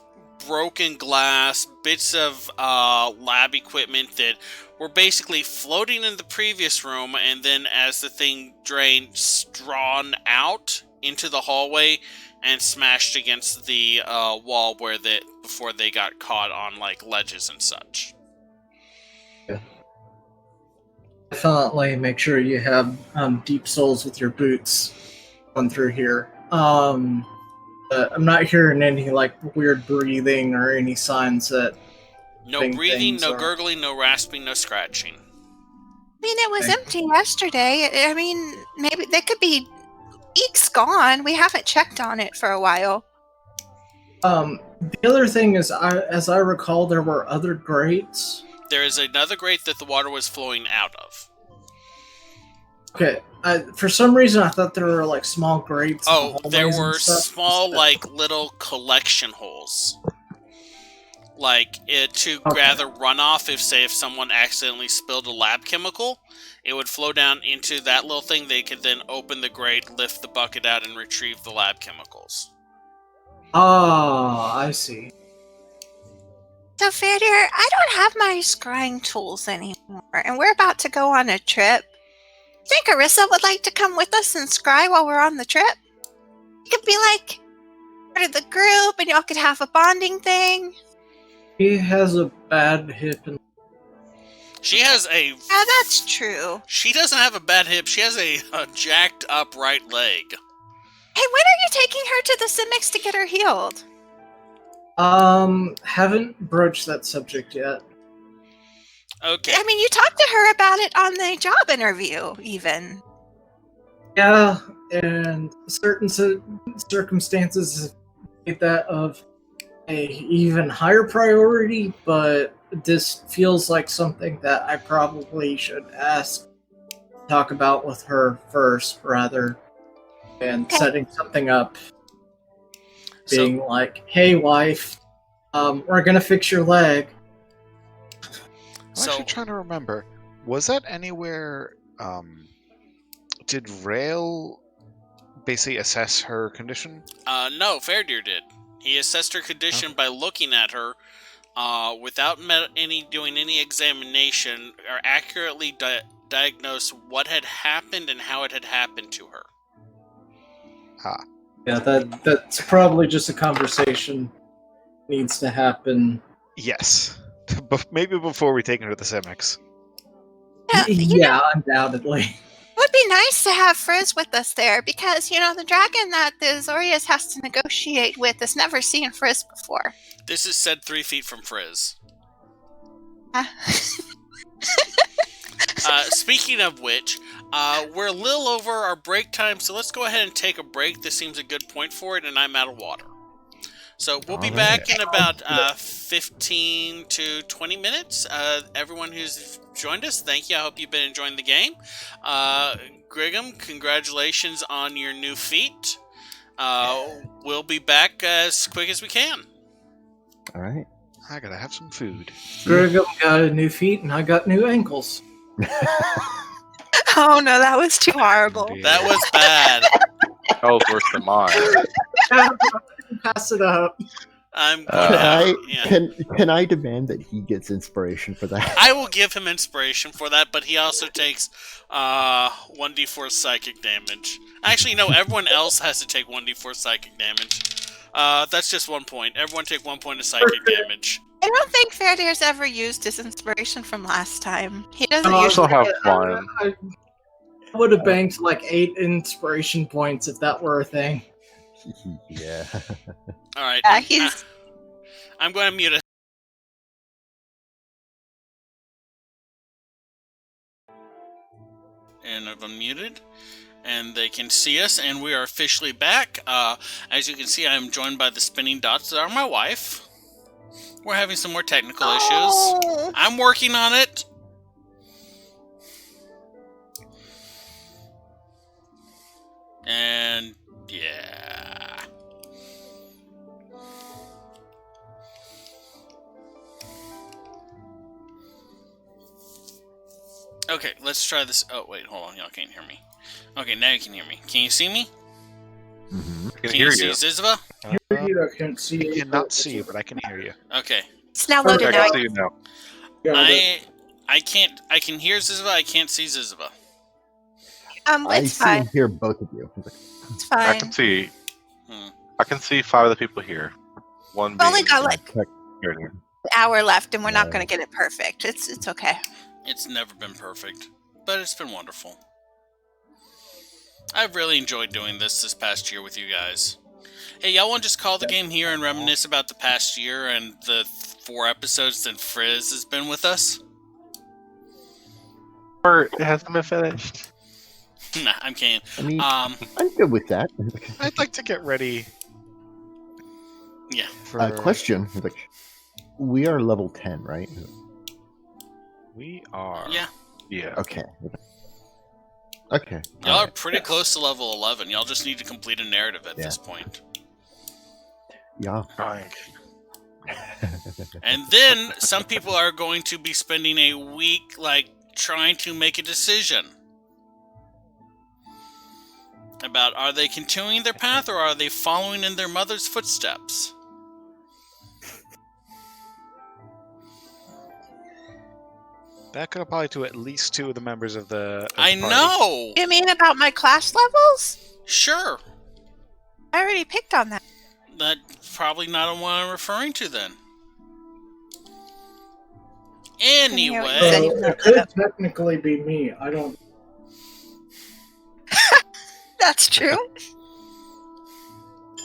broken glass, bits of lab equipment that were basically floating in the previous room, and then as the thing drained, drawn out into the hallway and smashed against the wall before they got caught on like ledges and such. Definitely make sure you have deep soles with your boots on through here. I'm not hearing any like weird breathing or any signs that. No breathing, no gurgling, no rasping, no scratching. I mean, it was empty yesterday. I mean, maybe they could be weeks gone. We haven't checked on it for a while. The other thing is, as I recall, there were other grates. There is another grate that the water was flowing out of. Okay. For some reason, I thought there were like small grates. Oh, there were small, like little collection holes. Like to gather runoff. If someone accidentally spilled a lab chemical, it would flow down into that little thing. They could then open the grate, lift the bucket out, and retrieve the lab chemicals. Oh, I see. So, Fair Dear, I don't have my scrying tools anymore, and we're about to go on a trip. Think Arissa would like to come with us and scry while we're on the trip? You could be like part of the group, and y'all could have a bonding thing. He has a bad hip. She has a... that's true. She doesn't have a bad hip. She has a jacked up right leg. Hey, when are you taking her to the Simics to get her healed? Haven't broached that subject yet. Okay. I mean, you talked to her about it on the job interview, even. Yeah, and certain circumstances have made that of a even higher priority, but this feels like something that I probably should talk about with her first, rather than setting something up. Being like, hey wife, we're gonna fix your leg. I'm actually trying to remember. Was that anywhere, did Rail basically assess her condition? No, Fairdeer did. He assessed her condition by looking at her, without doing any examination, or accurately diagnose what had happened and how it had happened to her. Yeah, that's probably just a conversation needs to happen. Yes. Maybe before we take her to the Simics. Yeah, undoubtedly. It would be nice to have Frizz with us there because, the dragon that the Azorius has to negotiate with has never seen Frizz before. This is said 3 feet from Frizz. Speaking of which, we're a little over our break time, so let's go ahead and take a break. This seems a good point for it, and I'm out of water. So we'll be back in about 15 to 20 minutes. Everyone who's joined us, thank you. I hope you've been enjoying the game. Grigum, congratulations on your new feat. We'll be back as quick as we can. All right. I gotta have some food. Grigum got a new feet, and I got new ankles. Oh no, that was too horrible. That was bad. That was worse than mine. Pass it up. I'm going Can I demand that he gets inspiration for that? I will give him inspiration for that, but he also takes 1d4 psychic damage. Actually, no, everyone else has to take 1d4 psychic damage. That's just 1 point. Everyone take 1 point of psychic damage. I don't think Fairdeer's ever used his inspiration from last time. He doesn't I usually also have fun. I would have banked like 8 inspiration points if that were a thing. Yeah. All right. Yeah, I'm going to mute it. And I've unmuted. And they can see us, and we are officially back. As you can see, I'm joined by the spinning dots that are my wife. We're having some more technical issues. I'm working on it. And yeah. Okay, let's try this. Oh, wait, hold on. Y'all can't hear me. Okay, now you can hear me. Can you see me? Mm-hmm. I can Can hear you see Zizva? Hear you, I can't see I you. cannot see you, but I can hear you. Okay. It's now I loaded can out. see you now. Got it. I can't. I can hear Zizva. I can't see Zizva. I It's see fine. and hear both of you. It's I fine. can see. Hmm. I can see 5 of the people here. One We've only being got like here. Here. an hour left, and we're not Yeah. going to get it perfect. It's okay. It's never been perfect, but it's been wonderful. I've really enjoyed doing this past year with you guys. Hey, y'all want to just call the game here and reminisce about the past year and the 4 episodes that Frizz has been with us? Or it hasn't been finished. Nah, I'm kidding. I mean, Um, I'm good with that. I'd like to get ready. Yeah. For Question. We are level 10, right? We are. Yeah. Yeah. Okay. Okay. Y'all are pretty close to level 11. Y'all just need to complete a narrative at Yeah. this point. Yeah. Trying. And then some people are going to be spending a week, trying to make a decision about are they continuing their path or are they following in their mother's footsteps? That could apply to at least 2 of the members of the. I party. know! You mean about my class levels? Sure. I already picked on that. That's probably not the one I'm referring to then. Anyway. Said So you it could technically be me. I don't. That's true.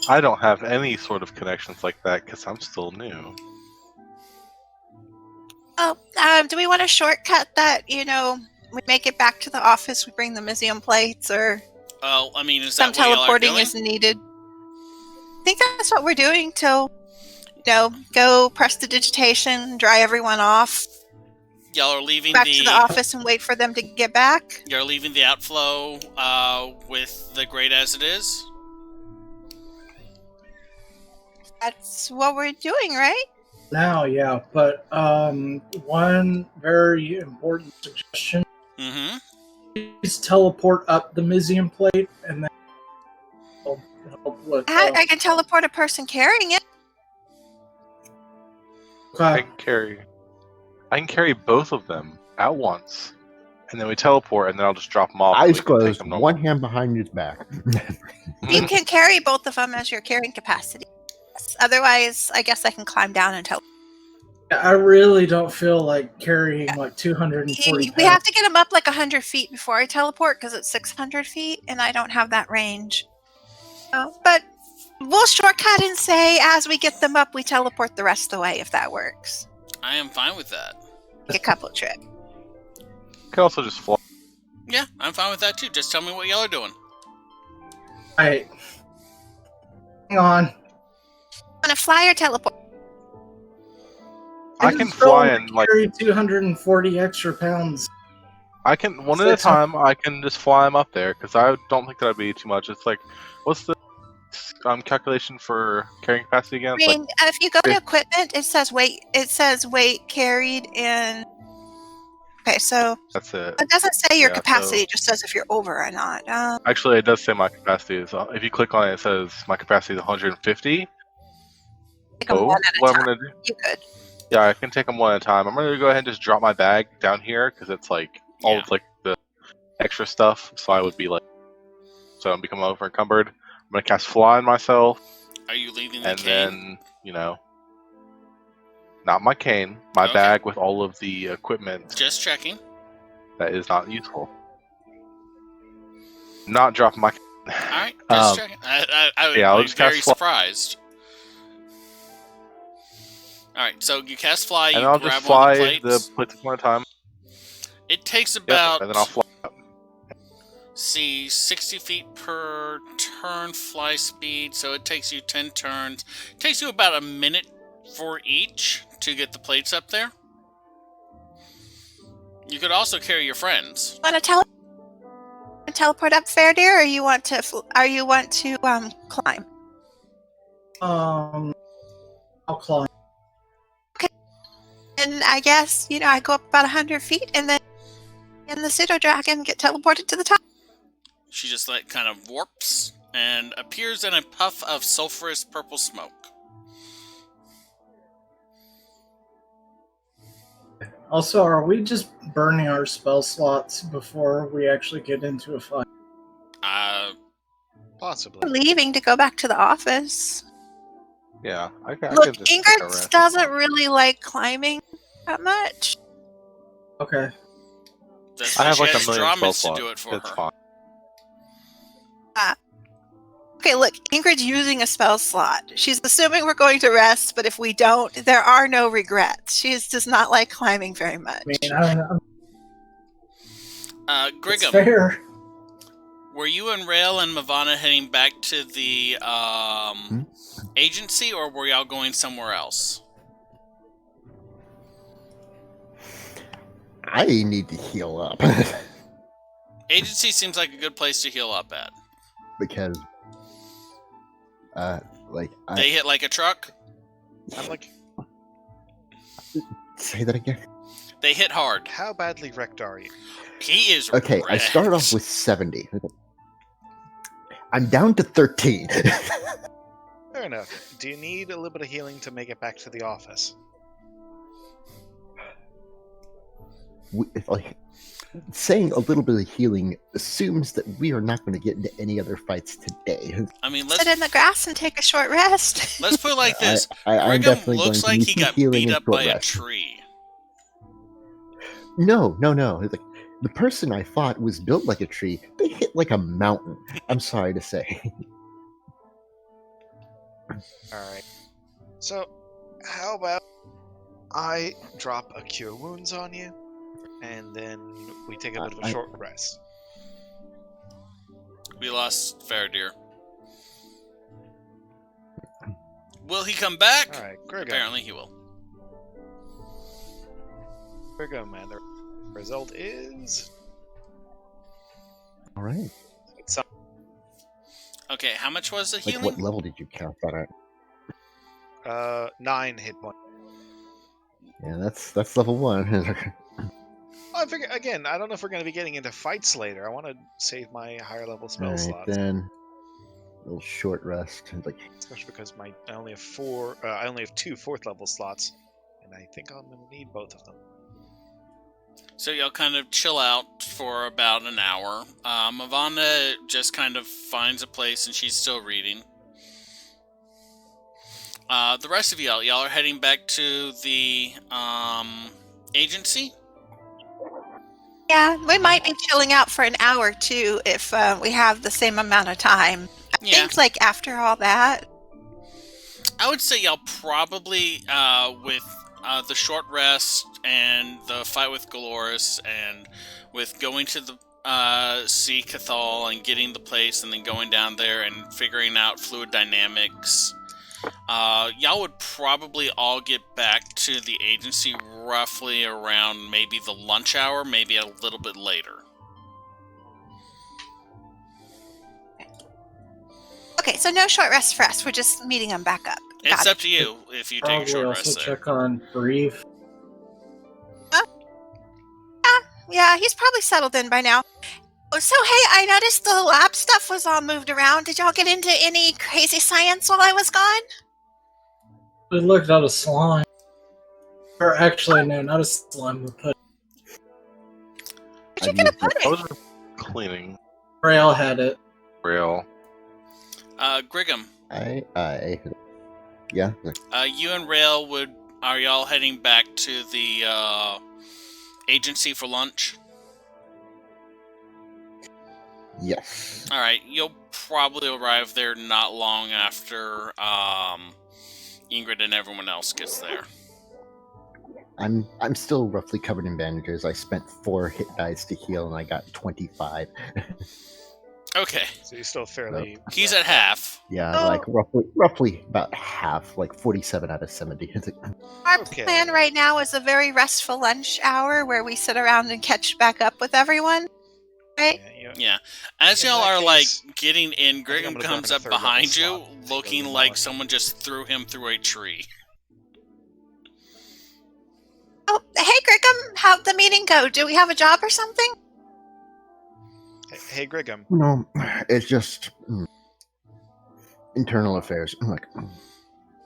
I don't have any sort of connections like that because I'm still new. Oh, do we want to shortcut that? We make it back to the office. We bring the museum plates, or Oh, I mean, is some that what y'all are teleporting doing? is needed. I think that's what we're doing till, go press the digitation, dry everyone off, Y'all are leaving back to the office, and wait for them to get back. You're leaving the outflow with the grade as it is? That's what we're doing, right? Now, yeah, but one very important suggestion: Mm-hmm. please teleport up the museum plate, and then help with. I can teleport a person carrying it. I can carry both of them at once, and then we teleport, and then I'll just drop them off. and we Eyes can take closed, them one hand behind his back. You can carry both of them as your carrying capacity. Otherwise, I guess I can climb down and teleport. I really don't feel like carrying like 240 We pounds. have to get them up like 100 feet before I teleport because it's 600 feet and I don't have that range. But we'll shortcut and say as we get them up, we teleport the rest of the way if that works. I am fine with that. A couple trips. Can also just fly. Yeah, I'm fine with that too. Just tell me what y'all are doing. Alright. Hang on. Want to fly or teleport? I can just don't fly wanna and like carry 240 extra pounds. I can one at a time. I can just fly them up there because I don't think that'd be too much. It's like, what's the calculation for carrying capacity again? I It's mean, like, if you go to equipment, it says weight. It says weight carried in. Okay, so that's it. it doesn't say your Yeah, capacity. so- It just says if you're over or not. Actually, it does say my capacity is. If you click on it, it says my capacity is 150. Take 'em Oh, one at a what I'm time. gonna do? You could. Yeah, I can take them one at a time. I'm gonna go ahead and just drop my bag down here because it's like all Yeah. of like the extra stuff. So I would be like, so I'm becoming over encumbered. I'm gonna cast fly on myself, Are you leaving the and cane? then not my cane, my Okay. bag with all of the equipment Just checking. that is not useful. Not dropping my. Alright, just checking. I would yeah, I'll be just cast very fly. surprised. Alright, so you cast fly, you And I'll grab just one of fly the plates. the plates one at a time. It takes Yep, about, and then I'll fly. 60 feet per turn fly speed, so it takes you 10 turns. It takes you about a minute for each to get the plates up there. You could also carry your friends. Want to teleport up, fair dear, or you want to? Climb? I'll climb. And I guess I go up about 100 feet, and then and the pseudo dragon get teleported to the top. She just like kind of warps and appears in a puff of sulfurous purple smoke. Also, are we just burning our spell slots before we actually get into a fight? Possibly. We're leaving to go back to the office. Yeah, I Look, could just take a Ingrid rest. doesn't really like climbing that much. Okay. That's I why have she like a has million spell Dramas to slots. do it for It's her. fine. Okay, look, Ingrid's using a spell slot. She's assuming we're going to rest, but if we don't, there are no regrets. She does not like climbing very much. I mean, I don't know. It's Griggum, fair. were you and Rail and Mavana heading back to the agency, or were y'all going somewhere else? I need to heal up Agency seems like a good place to heal up at. because, They hit like a truck. I'm like, say that again. They hit hard. how badly wrecked are you? He is Okay, I started off wrecked. with 70. I'm down to 13. Fair enough. Do you need a little bit of healing to make it back to the office? Saying a little bit of healing assumes that we are not going to get into any other fights today. I mean, Sit in the grass and take a short rest. let's put it like this. I'm Brigham definitely looks going like to he need some got healing beat and up short by a rest. tree. No. It's like, the person I fought was built like a tree. They hit like a mountain. I'm sorry to say. Alright. So, how about I drop a Cure Wounds on you, and then we take a bit of a short rest. We lost Faradir. Will he come back? Alright, Greg. Apparently he will. Here we go, man. The result is... All right. It's Okay, how much was the Like, healing? what level did you count that at? 9 hit points. Yeah, that's level 1. I figure, again, I don't know if we're going to be getting into fights later. I want to save my higher level spell All right, slots. then. A little short rest. Like, Especially because I only have 4. I only have 2 4th level slots, and I think I'm going to need both of them. So y'all kind of chill out for about an hour. Mavana just kind of finds a place and she's still reading. The rest of y'all are heading back to the agency? Yeah, we might be chilling out for an hour too if we have the same amount of time. I Yeah. think, like, after all that. I would say y'all probably, with the short rest and the fight with Galoris and with going to the see Cathal and getting the place and then going down there and figuring out fluid dynamics, y'all would probably all get back to the agency roughly around maybe the lunch hour, maybe a little bit later. Okay, so no short rest for us. We're just meeting them back up. It's Got up to you if you take a Probably short also rest there. check on Brief. Yeah, he's probably settled in by now. So, hey, I noticed the lab stuff was all moved around. Did y'all get into any crazy science while I was gone? We looked at a slime. Or actually, no, not a slime. We put Where'd you get a used it. I pudding? was cleaning Rail had it. rail. Griggum, Yeah. you and Rail are y'all heading back to the agency for lunch? Yes. All right, you'll probably arrive there not long after Ingrid and everyone else gets there. I'm still roughly covered in bandages. I spent 4 hit dice to heal, and I got 25. Okay, So you're still fairly... he's at half. Yeah, Oh. like roughly about half, like 47 out of 70. It's like, Our Okay. plan right now is a very restful lunch hour where we sit around and catch back up with everyone. Right? Yeah, as In y'all that are like case, getting in, I'm Griggum gonna comes burn a up third level behind you, slot to looking go like more. someone just threw him through a tree. Oh, hey, Griggum, how'd the meeting go? Do we have a job or something? Hey, Griggum. No, it's just internal affairs. I'm like,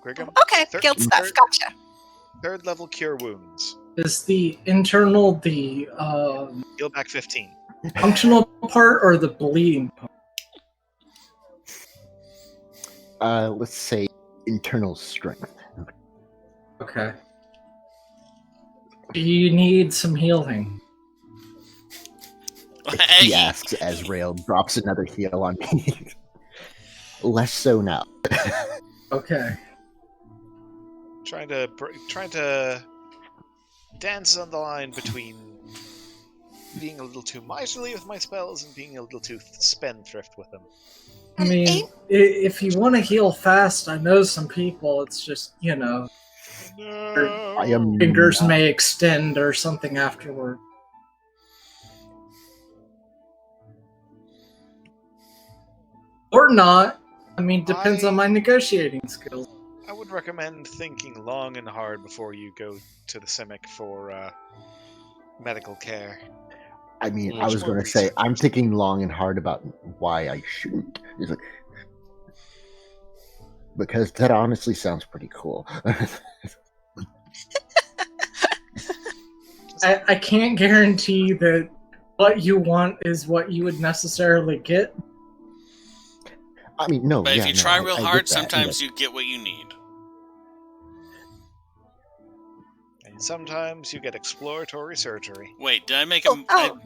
Griggum. Okay, guild stuff. Gotcha. Third level cure wounds. Is the internal the Heal back 15. functional part or the bleeding part? let's say internal strength. Okay. Do you need some healing? He asks as Rail drops another heal on me. Less so now. Okay. Trying to dance on the line between being a little too miserly with my spells and being a little too spendthrift with them. I mean, if you want to heal fast, I know some people. It's just, you know, their fingers may extend or something afterward. Or not. I mean, depends on my negotiating skills. I would recommend thinking long and hard before you go to the Simic for medical care. I mean, I was going to say, I'm thinking long and hard about why I shouldn't. It's like, because that honestly sounds pretty cool. I can't guarantee that what you want is what you would necessarily get. I mean, no. But if you try real I hard, get that, sometimes you get what you need. And sometimes you get exploratory surgery. Wait, did I make a...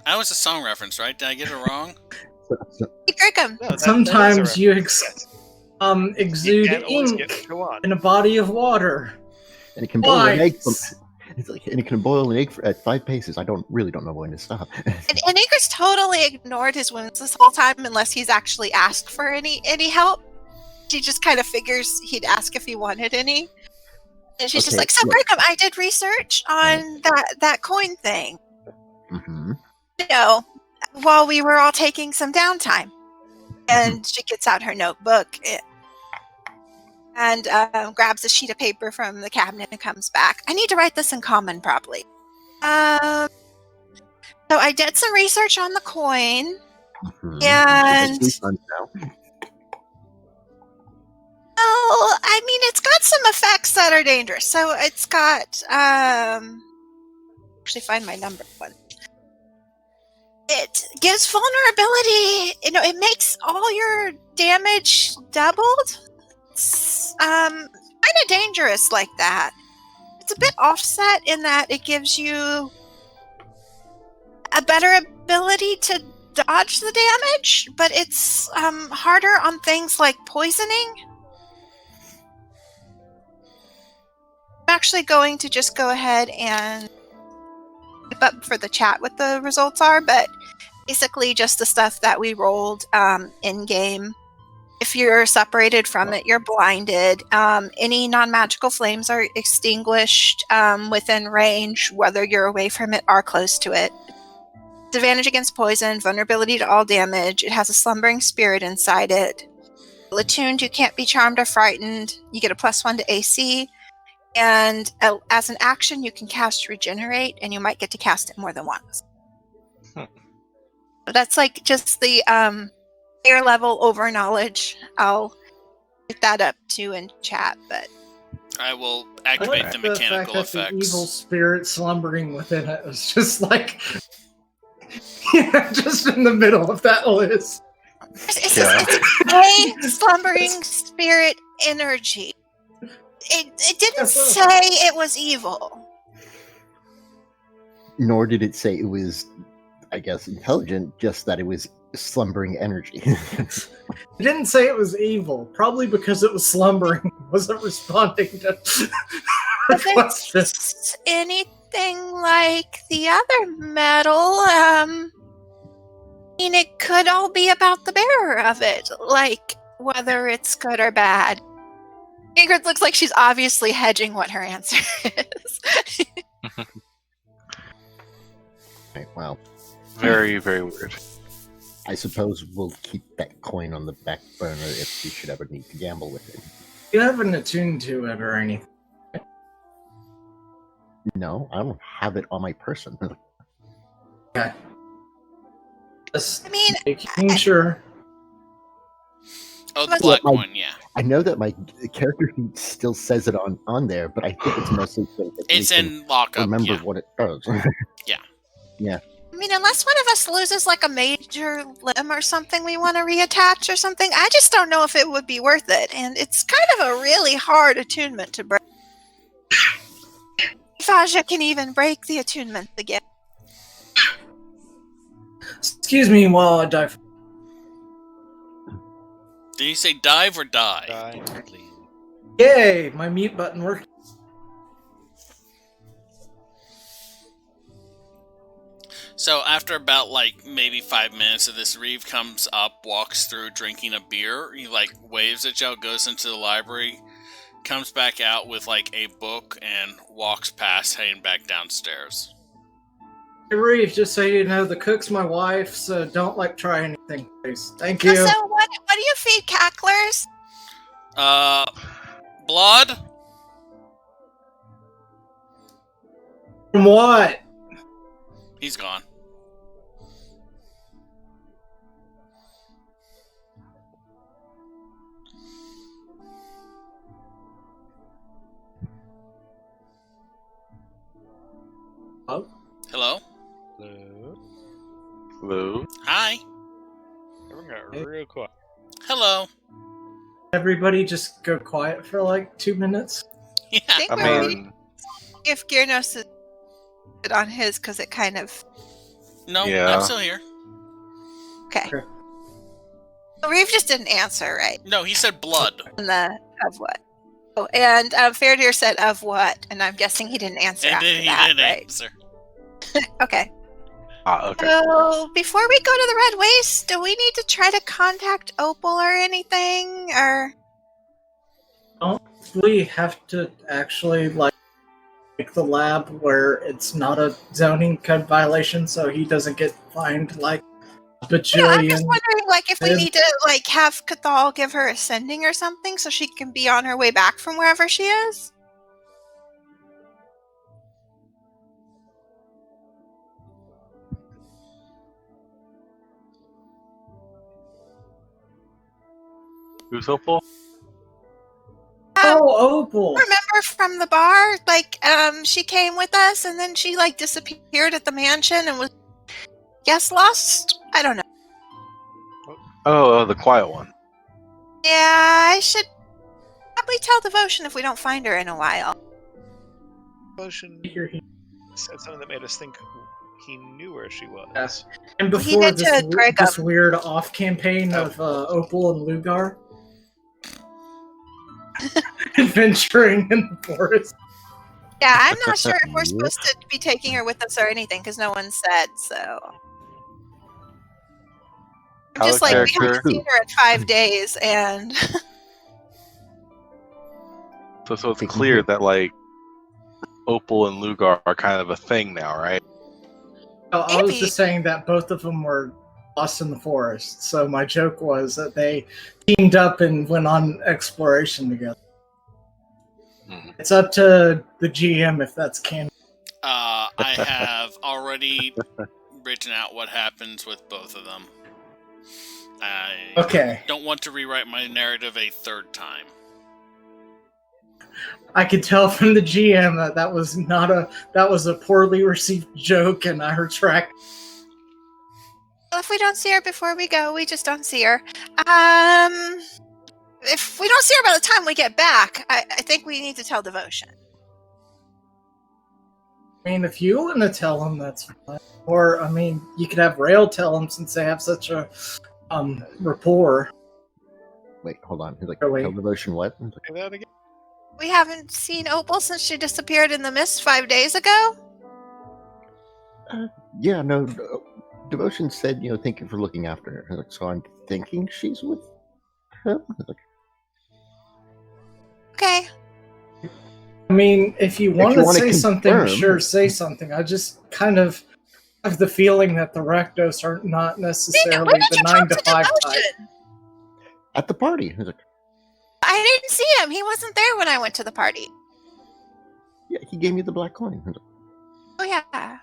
I was a song reference, right? Did I get it wrong? Hey, Griggum. No, Sometimes you exude ink in a body of water. And it can boil an egg from... And it can boil an egg at 5 paces. I really don't know when to stop. And Ingrid's totally ignored his wounds this whole time unless he's actually asked for any help. She just kind of figures he'd ask if he wanted any. And she's just like, so Griggum, I did research on that coin thing. Mm-hmm. You know, while we were all taking some downtime. And she gets out her notebook and grabs a sheet of paper from the cabinet and comes back. I need to write this in common properly. So I did some research on the coin, and well, I mean, it's got some effects that are dangerous. So it's got actually find my number one. It gives vulnerability. You know, it makes all your damage doubled. It's kind of dangerous like that. It's a bit offset in that it gives you a better ability to dodge the damage, but it's harder on things like poisoning. I'm actually going to just go ahead and keep up for the chat what the results are, but basically just the stuff that we rolled in game. If you're separated from it, you're blinded. Any non-magical flames are extinguished within range, whether you're away from it or close to it. Disadvantage against poison, vulnerability to all damage. It has a slumbering spirit inside it. Attuned, you can't be charmed or frightened. You get a +1 to AC. And as an action, you can cast Regenerate, and you might get to cast it more than once. So that's like just the... higher level over knowledge. I'll get that up too in chat, but I will activate the mechanical fact that effects. the evil spirit slumbering within it is just like, just in the middle of that list. It's a slumbering spirit energy. It didn't say it was evil. Nor did it say it was, I guess, intelligent, just that it was slumbering energy. It didn't say it was evil, probably because it was slumbering, wasn't responding to If it's anything like the other metal, I mean, it could all be about the bearer of it, like whether it's good or bad. Ingrid looks like she's obviously hedging what her answer is. Okay, well, Very, very weird. I suppose we'll keep that coin on the back burner if we should ever need to gamble with it. You haven't attuned to it or anything. No, I don't have it on my person. Okay. Just I mean, making sure. Oh, the Well, black my- one, yeah. I know that my character sheet still says it on there, but I think it's mostly so that It's we can in lockup, remember yeah. what it does. I mean, unless one of us loses like a major limb or something we want to reattach or something, I just don't know if it would be worth it. And it's kind of a really hard attunement to break. If Aja can even break the attunement again. Excuse me while I dive. Did you say dive or die? Die, please. Yay! My mute button worked. So after about like maybe 5 minutes of this, Reeve comes up, walks through drinking a beer. He like waves at y'all, goes into the library, comes back out with like a book, and walks past, heading back downstairs. Hey, Reeve, just so you know, the cook's my wife, so don't try anything, please. Thank you. So what do you feed cacklers? Blood? From what? He's gone. Oh. Hello? Hello. Hello. Hi. Everyone got real quiet. Hello. Everybody just go quiet for 2 minutes. Yeah. I think I we're waiting mean, if Gearnos is it on his because it kind of No, Yeah. I'm still here. okay. Okay. Reeve just didn't answer right. No, he said blood. On the of what? Oh, and Fairdeer said of what, and I'm guessing he didn't answer And after then he that, didn't right? answer. Okay. okay. So before we go to the Red Waste, do we need to try to contact Opal or anything? Or We have to actually make the lab where it's not a zoning code violation, so he doesn't get fined I'm just bajillion. wondering, if we Yeah. need to have Cathal give her a sending or something so she can be on her way back from wherever she is. Who's hopeful? Oh, Opal! Remember from the bar, she came with us and then she disappeared at the mansion and was lost. I don't know. Oh, the quiet one. Yeah, I should probably tell Devotion if we don't find her in a while. Potion said something that made us think he knew where she was. Yes. And He before did this, to Greg this up. weird off campaign of Opal and Lugar adventuring in the forest. Yeah, I'm not sure if we're supposed to be taking her with us or anything because no one said so. I'm just we haven't character. seen her in 5 days and So it's clear that Opal and Lugar are kind of a thing now, right? Oh, I was Maybe. just saying that both of them were lost in the forest. So my joke was that they teamed up and went on exploration together. Mhm. It's up to the GM if that's canon. I have already written out what happens with both of them. I Okay. don't want to rewrite my narrative a third time. I could tell from the GM that was a poorly received joke, and I retract. well, if we don't see her before we go, we just don't see her. If we don't see her by the time we get back, I think we need to tell Devotion. I mean, if you want to tell them, that's fine. Or, I mean, you could have Rail tell them since they have such a rapport. Wait, hold on. He's like, Oh, wait. tell Devotion what? I was Say that again. We haven't seen Opal since she disappeared in the mist 5 days ago. like, yeah, no. Devotion said, thank you for looking after her. I was like, so I'm thinking she's with him? I was like, Okay. I mean, if you want you to wanna say something, confirm- sure, say something. I just kind of have the feeling that the Rakdos are not necessarily When did the you 9 talk to to 5 type. Devotion? at the party. I was like, I didn't see him. He wasn't there when I went to the party. yeah, he gave me the black coin. I was like, Oh, yeah.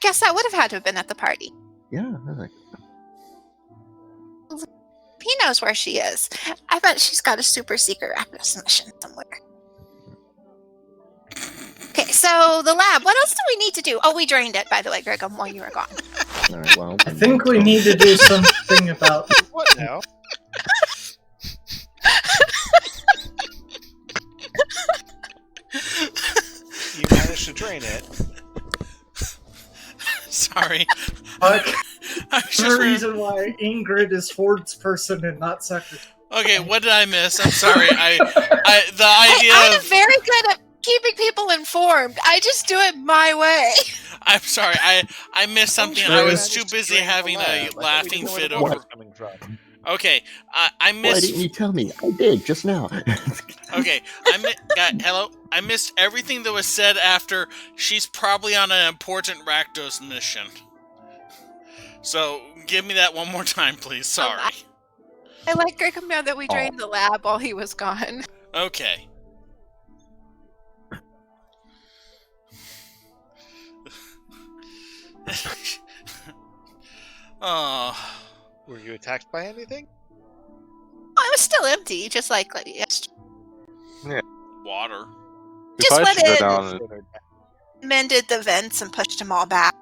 Guess that would have had to have been at the party. Yeah. I was like, He knows where she is. I bet she's got a super secret Raptus mission somewhere. Okay, so the lab. What else do we need to do? Oh, we drained it, by the way, Greg, while you were gone. all right, well, I think we need to do something about. What now? You managed to drain it. Sorry. But I was the just reason why Ingrid is Ford's person and not secretary. Okay, what did I miss? I'm sorry. The idea I'm of very good at keeping people informed. I just do it my way. I'm sorry. I missed something. I was too busy having a laughing fit over. Coming from. Okay, I why missed. didn't you tell me? I did just now. Okay, hello. I missed everything that was said after. She's probably on an important Rakdos mission. So give me that one more time, please. Sorry. I let Greg know that we drained the lab while he was gone. Okay. Oh. Were you attacked by anything? Oh, it was still empty, just like yesterday. Water. Just I went should go in. down and Mended the vents and pushed them all back.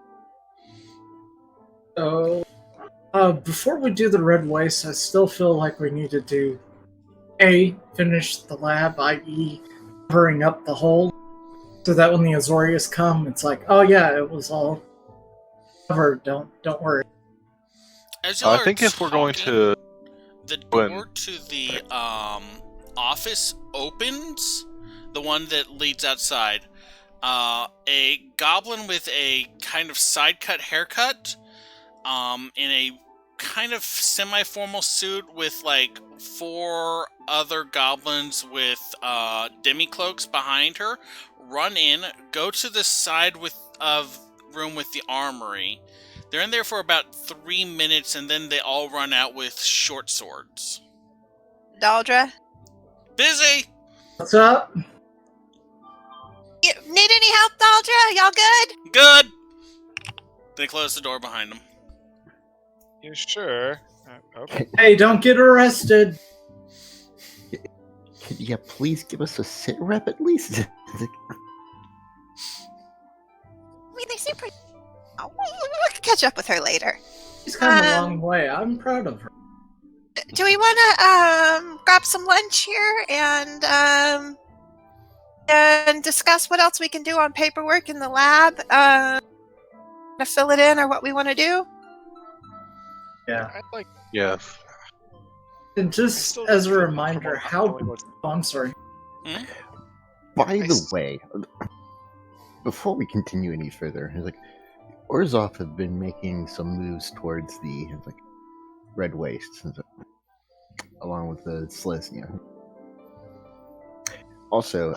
So, before we do the red waste, I still feel like we need to do finish the lab, i.e., covering up the hole, so that when the Azorius come, it's like, oh yeah, it was all covered. Don't worry. As y'all I think if we're going to the door to the office opens, the one that leads outside. A goblin with a kind of side-cut haircut, in a kind of semi-formal suit with like 4 other goblins with demi-cloaks behind her, run in, go to the side of room with the armory. They're in there for about 3 minutes, and then they all run out with short swords. Daldra? Busy! What's up? You need any help, Daldra? Y'all good? Good! They close the door behind them. You sure? Okay. Hey, don't get arrested. Could you please give us a sit rep at least? I mean, they seem pretty... Oh, we can catch up with her later. She's come a long way. I'm proud of her. Do we want to grab some lunch here and discuss what else we can do on paperwork in the lab? To fill it in or what we want to do? Yeah. I'd like. yes. And just as a reminder, how... Oh, I'm sorry. By the way, before we continue any further, it's like Orzhov have been making some moves towards the red waste, along with the Selesnya. Also,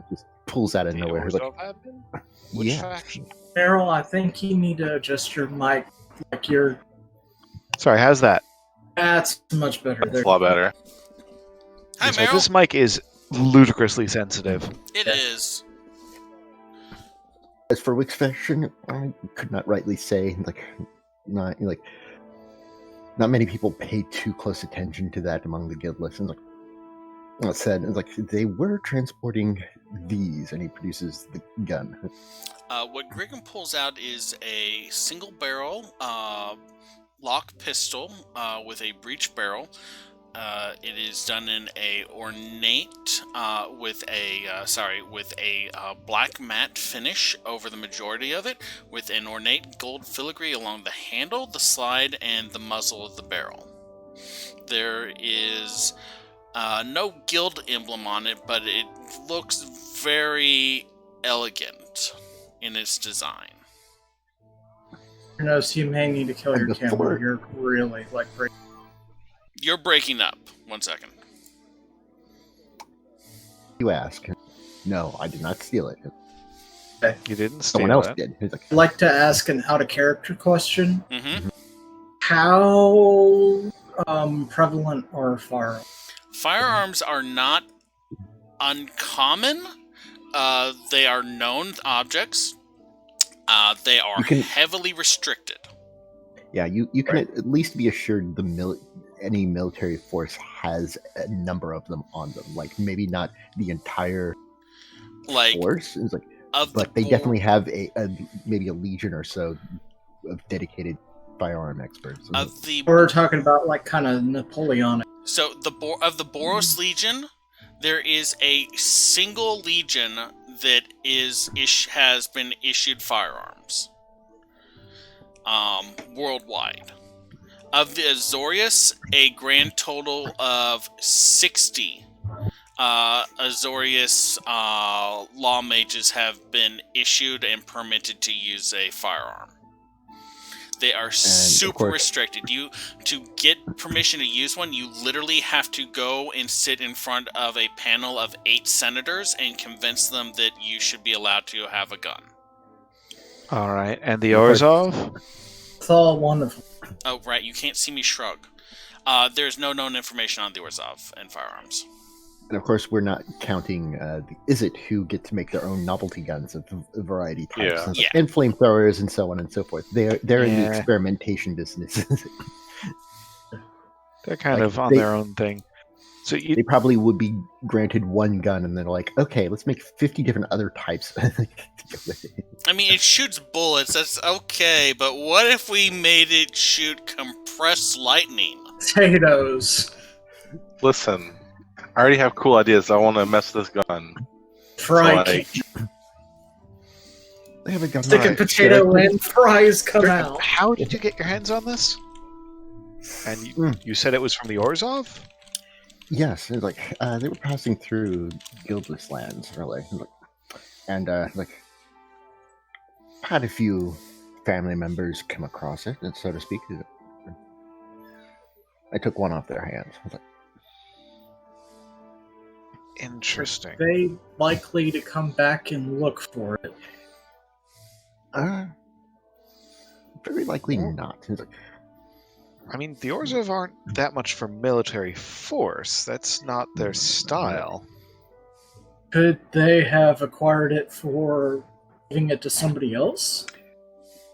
just pulls out of nowhere. Like, Which yeah. faction? Meryl, I think you need to adjust your mic. Like your... Sorry, how's that? That's much better. It's a lot better. Hi, So Meryl. this mic is ludicrously sensitive. It is. As for which faction, I could not rightly say. Not many people pay too close attention to that among the guild lists. And that said, they were transporting these, and he produces the gun. What Griggin pulls out is a single barrel lock pistol with a breech barrel. It is done in a ornate with a black matte finish over the majority of it, with an ornate gold filigree along the handle, the slide, and the muzzle of the barrel. There is no guild emblem on it, but it looks very elegant in its design. You notice you may need to kill your Before- camera. You're really breaking. You're breaking up. 1 second. You ask. No, I did not steal it. You didn't steal Someone else it. did. He's I'd like to ask an out-of-character question. Mm-hmm. How prevalent are firearms? Firearms are not uncommon. They are known objects. They are You can- heavily restricted. Yeah, you can at least be assured any military force has a number of them on them. Like maybe not the entire force, it's like, but they definitely have maybe a legion or so of dedicated firearm experts. We're talking about like kind of Napoleonic. So of the Boros Legion, there is a single legion that has been issued firearms worldwide. Of the Azorius, a grand total of 60 Azorius law mages have been issued and permitted to use a firearm. They are super restricted. To get permission to use one, you literally have to go and sit in front of a panel of 8 senators and convince them that you should be allowed to have a gun. All right, and the Orzhov? It's all wonderful. Oh, right, you can't see me shrug. There's no known information on the Orzhov and firearms. And of course, we're not counting the Izzet, who get to make their own novelty guns of a variety types, and flamethrowers and so on and so forth. They're in the experimentation business. They're kind of on their own thing. So they probably would be granted one gun, and they're like, okay, let's make 50 different other types. I mean, it shoots bullets. That's okay, but what if we made it shoot compressed lightning? Potatoes. Listen. I already have cool ideas. I want to mess with this gun. Fry. They have a gun. Stick a potato in, fries come out. How did you get your hands on this? And you said it was from the Orzhov? Yes, it was like they were passing through Guildless lands, really, and had a few family members come across it, so to speak. I took one off their hands. I was like, interesting. Are they likely to come back and look for it? Very likely not. I mean, the Orzhov aren't that much for military force. That's not their style. Could they have acquired it for giving it to somebody else?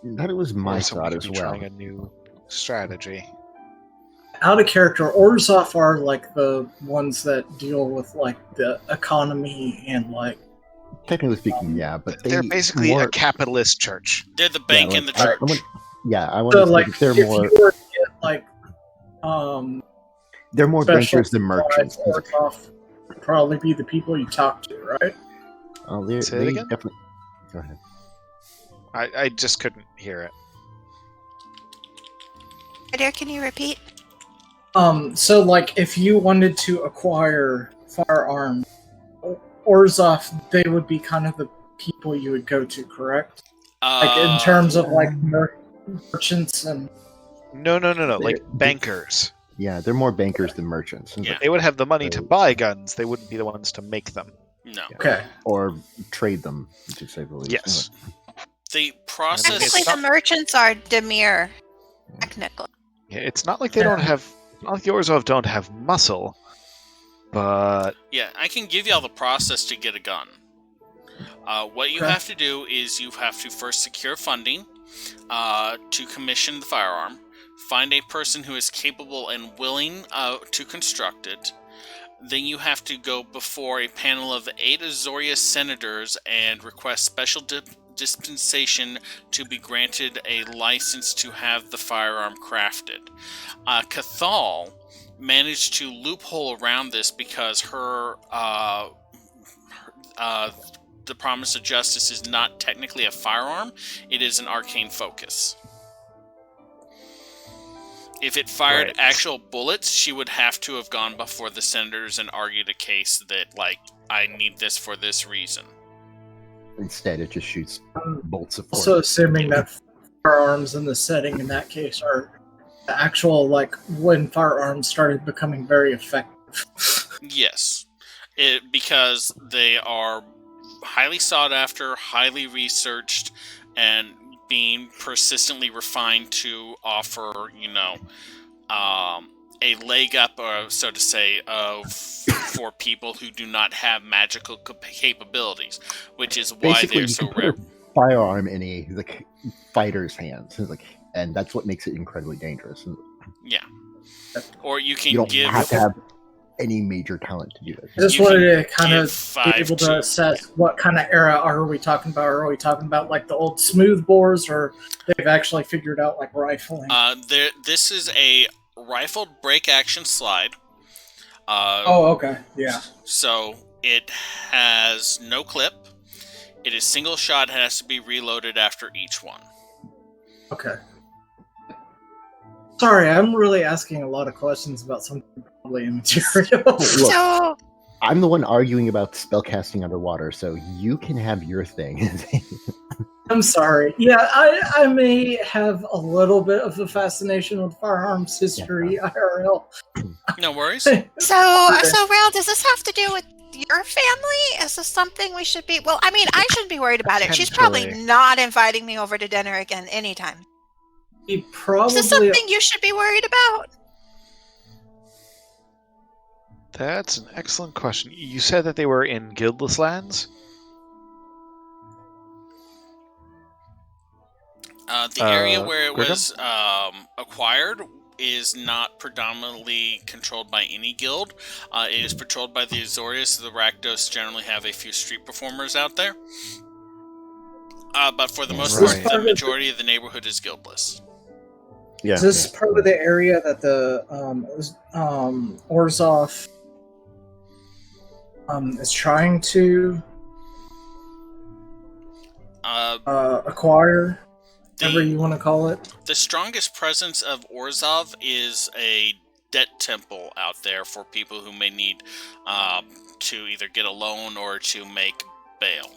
That was my thought as well. Trying a new strategy. Out of character, Orzhov are like the ones that deal with like the economy and like. Technically speaking, yeah, but they're basically a capitalist church. They're the bank and the church. I want to like if they're if more. You were to get, like, they're more bankers than merchants. Orzhov would probably be the people you talk to, right? Oh, Say it again? Definitely. Go ahead. I just couldn't hear it. Dear, can you repeat? So like if you wanted to acquire firearms, Orzhov, they would be kind of the people you would go to, correct? Like in terms of like merchants and. No. Like bankers. Yeah, they're more bankers than merchants. Yeah. They would have the money to buy guns. They wouldn't be the ones to make them. No. Okay. Or trade them, to say the least. Yes. The process. Technically, the merchants are Demir. Technically. Yeah, it's not like they don't have. Not like the Orzhov don't have muscle, but Yeah, I can give you all the process to get a gun. What you have to do is you have to first secure funding to commission the firearm, find a person who is capable and willing to construct it. Then you have to go before a panel of 8 Azorius senators and request special dispensation to be granted a license to have the firearm crafted. Cathal managed to loophole around this because her the Promise of Justice is not technically a firearm, it is an arcane focus. If it fired actual bullets, she would have to have gone before the senators and argued a case that, like, I need this for this reason. Instead, it just shoots bolts of force. Also assuming that firearms in the setting in that case are the actual, like, when firearms started becoming very effective. Yes. Because they are highly sought after, highly researched, and being persistently refined to offer, a leg up, so to say, for people who do not have magical capabilities, which is why basically, they're so put rare. a firearm in a fighter's hands, and that's what makes it incredibly dangerous. Yeah. Or you can You don't give... have to have any major talent to do it. I just You wanted to can kind of give be able 5 to assess what kind of era are we talking about. Are we talking about like the old smooth bores, or they've actually figured out like rifling? This is a rifled break action slide. Okay. Yeah. So it has no clip. It is single shot, has to be reloaded after each one. Okay. Sorry, I'm really asking a lot of questions about something probably immaterial. Look, So, I'm the one arguing about spellcasting underwater, so you can have your thing. I'm sorry. Yeah, I may have a little bit of a fascination with firearms history, IRL. No worries. Rail, does this have to do with your family? Is this something we should be... Well, I mean, I shouldn't be worried about it. She's probably Potentially. not inviting me over to dinner again anytime. He probably... Is this something you should be worried about? That's an excellent question. You said that they were in guildless lands? The area where it Griggum? was acquired is not predominantly controlled by any guild. It is patrolled by the Azorius. The Rakdos generally have a few street performers out there. But for the most Right. part, the majority of the neighborhood is guildless. Yeah. Is this part of the area that the Orzhov is trying to acquire? Whatever you want to call it. The strongest presence of Orzhov is a debt temple out there for people who may need to either get a loan or to make bail.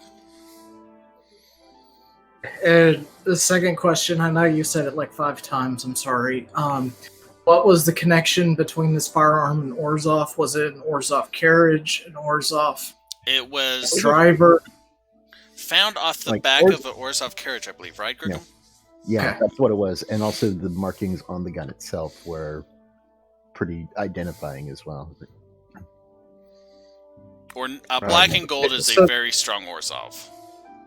And the second question, I know you said it like 5 times, I'm sorry. What was the connection between this firearm and Orzhov? Was it an Orzhov carriage, an Orzhov It was driver? found off the Like back Orz- of an Orzhov carriage, I believe, right, Griggum? Yeah, Okay. that's what it was. And also the markings on the gun itself were pretty identifying as well. Or black and gold is a So- very strong Orzhov.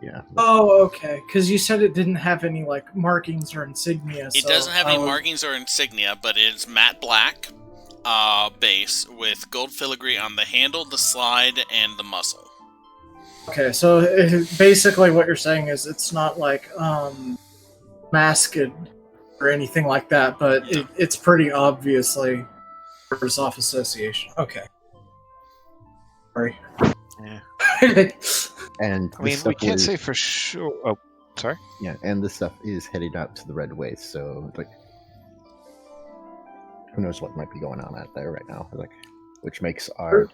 Yeah. Oh, okay. Because you said it didn't have any like markings or insignia. It doesn't have any markings or insignia, but it's matte black base with gold filigree on the handle, the slide, and the muzzle. Okay, so basically what you're saying is it's not like masked or anything like that, but No. it's pretty obviously Orzhov Association. Okay. Sorry. Yeah. And I mean, this we stuff can't was- say for sure. Oh, sorry. Yeah, and this stuff is headed out to the Red Waste, so like, who knows what might be going on out there right now? Like, which makes our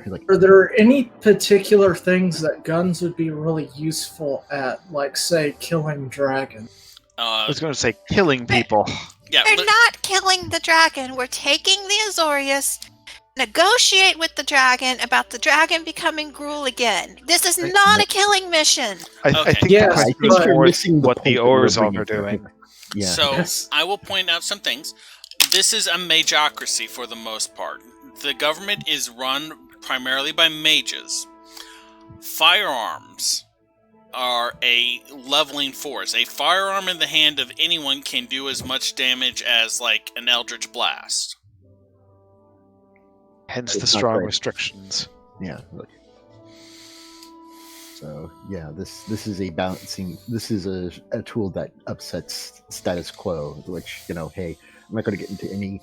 like. Are there any particular things that guns would be really useful at, like, say, killing dragons? I was going to say killing people. Yeah, They're not killing the dragon. We're taking the Azorius, negotiate with the dragon about the dragon becoming Gruul again. This is not a killing mission. I Okay. think Yes, the question but- is you're more missing what the point that we're Orzhov bringing are doing. Yeah. So, Yes. I will point out some things. This is a magocracy for the most part. The government is run primarily by mages. Firearms are a leveling force. A firearm in the hand of anyone can do as much damage as, like, an Eldritch Blast. Hence It's the not strong great. restrictions. Yeah. Like, so yeah, this is a balancing. This is a tool that upsets status quo. Which, you know, hey, I'm not going to get into any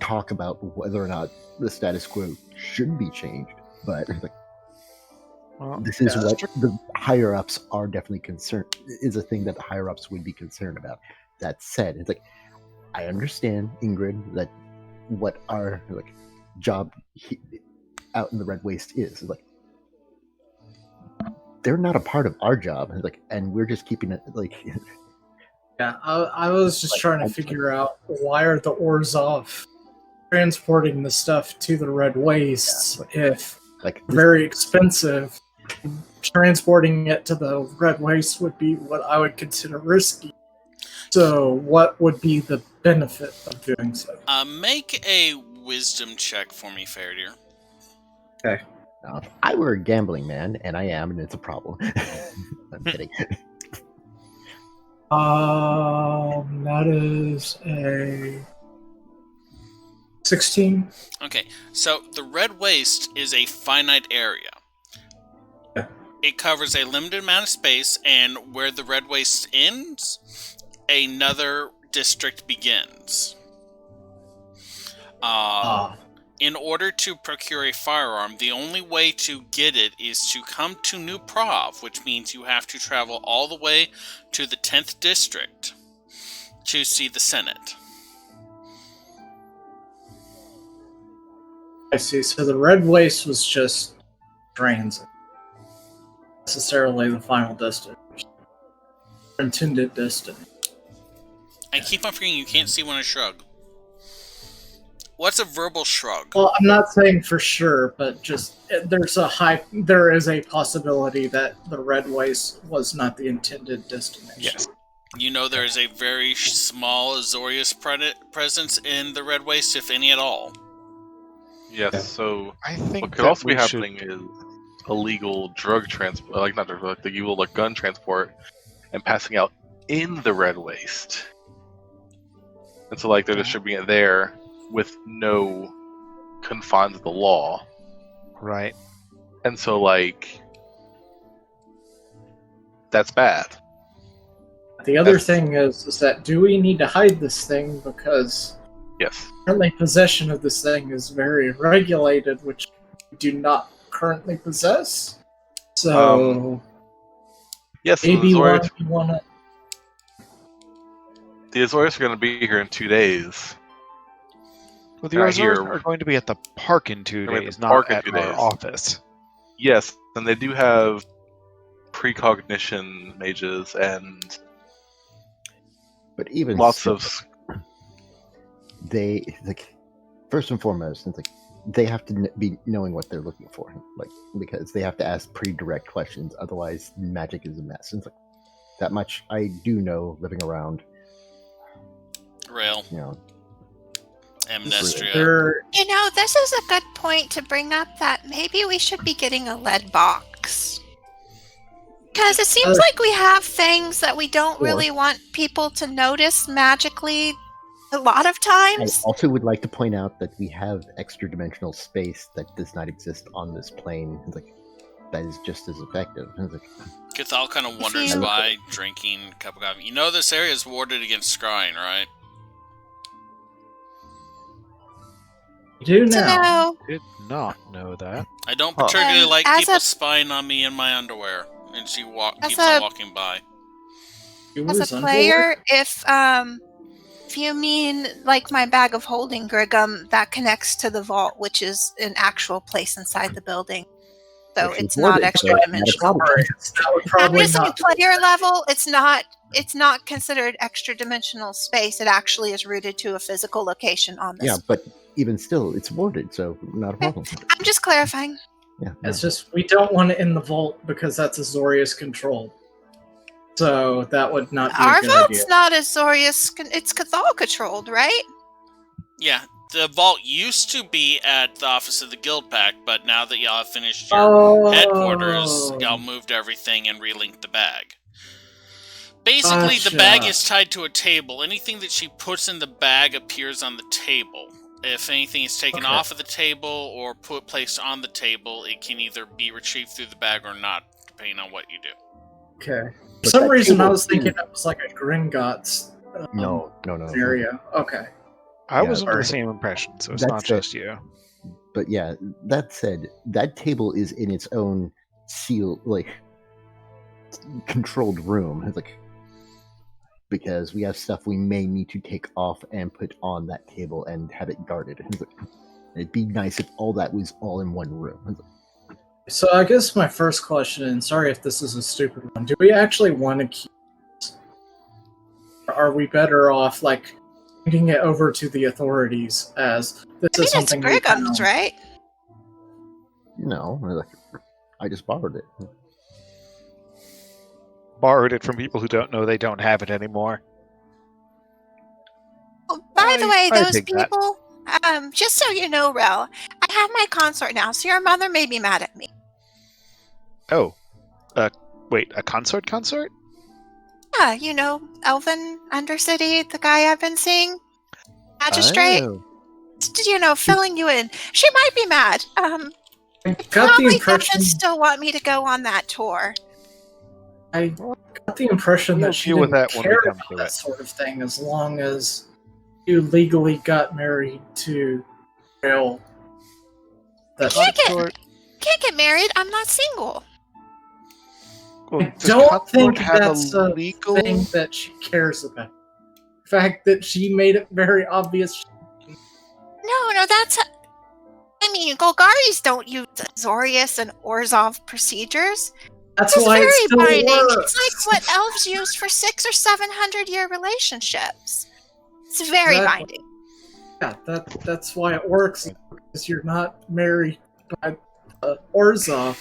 talk about whether or not the status quo should be changed, but like, Well, this is Yeah, what the higher ups are definitely concerned. Is a thing that the higher ups would be concerned about. That said, it's like I understand, Ingrid, that what our like job out in the Red Waste is like. They're not a part of our job, like, and we're just keeping it like. Yeah, I was just trying to figure out why are the Orzhov transporting the stuff to the Red Wastes if Like very expensive. Transporting it to the Red Waste would be what I would consider risky. So, what would be the benefit of doing so? Make a wisdom check for me, Faradir. Now, if I were a gambling man, and I am, and it's a problem. I'm kidding. That is a 16. Okay, so the red waste is a finite area. Yeah. It covers a limited amount of space, and where the red waste ends, another district begins. In order to procure a firearm, the only way to get it is to come to New Prov, which means you have to travel all the way to the 10th district to see the Senate. I see. So the red waste was just transit. Necessarily the final destination. Intended destiny. I keep on forgetting you can't see when I shrug. What's a verbal shrug? Well, I'm not saying for sure, but just there is a possibility that the red waste was not the intended destination. Yes. You know there is a very small Azorius presence in the red waste, if any at all. Yes, so I think what could also be happening is illegal drug transport, like not drug, like the illegal gun transport, and passing out in the red waste. And so, like, they're distributing it there with no confines of the law. Right. And so, like, that's bad. The other thing is that do we need to hide this thing because Yes. currently possession of this thing is very regulated, which we do not currently possess. So Yes, so maybe the want Azorius are going to be here in 2 days. Well, the Right Azores here. are going to be at the park in 2 They're at the days, park not in at 2 our days. office. Yes, and they do have precognition mages and But even lots still, of. they like first and foremost, it's like they have to be knowing what they're looking for, like because they have to ask pretty direct questions. Otherwise, magic is a mess. It's like that much I do know living around. Rail. You know, Amnestria. You know, this is a good point to bring up that maybe we should be getting a lead box. Because it seems like we have things that we don't really want people to notice magically a lot of I times. also would like to point out that we have extra dimensional space that does not exist on this plane. It's like that is just as effective. It's like, Cathal kind of wanders by, drinking a cup of coffee. You know this area is warded against scrying, right? do So now. no, Did not know that. I don't particularly like as people a- spying on me in my underwear. And she As keeps on a- walking by. as a player, if you mean like my bag of holding, Grigum, that connects to the vault, which is an actual place inside the building. So If she's it's not warded, extra so not a dimensional. problem. That would probably Obviously, not. player level, it's not considered extra dimensional space. It actually is rooted to a physical location on this. Yeah, but even still, it's warded, so not a problem. I'm just clarifying. Yeah, It's just we don't want it in the vault because that's Azorius controlled. So that would not be Our a good vault's idea. not Azorius. It's Cathal controlled, right? Yeah, the vault used to be at the office of the Guild Pact, but now that y'all have finished your headquarters, y'all moved everything and relinked the bag. Basically, the bag Gotcha. is tied to a table. Anything that she puts in the bag appears on the table. If anything is taken off of the table or placed on the table, it can either be retrieved through the bag or not, depending on what you do. Okay. For But some that reason, I table was thinking is- it was like a Gringotts no. area. Okay. I Yeah, was under the alright. same impression, so it's That's not just you. But yeah, that said, that table is in its own controlled room. It's like because we have stuff we may need to take off and put on that table and have it guarded. It's like, it'd be nice if all that was all in one room. It's like, So I guess my first question, and sorry if this is a stupid one, do we actually want to keep this? Or are we better off handing it over to the authorities as this I mean, is something we Grigum's, found? right? no, I just borrowed it. Borrowed it from people who don't know they don't have it anymore. Oh, by the way, I those dig that. people, just so you know, Rel, I have my consort now, so your mother may be mad at me. Oh. Wait, a consort? Yeah, Elven Undercity, the guy I've been seeing. Magistrate. Oh. Filling you in. She might be mad. I got the Probably impression. doesn't still want me to go on that tour. I got the impression We'll that she deal with didn't that when we care come about to that it. sort of thing, as long as you legally got married to Rail. Can't get married. I'm not single. Well, I does don't think consort have that's a legal thing that she cares about. The fact that she made it very obvious. No, that's. Golgaris don't use Azorius and Orzhov procedures. That's It's why very it still binding. works. It's like what elves use for 600 or 700 year relationships. It's very Exactly. binding. Yeah, that's why it works. Because you're not married by the Orzhov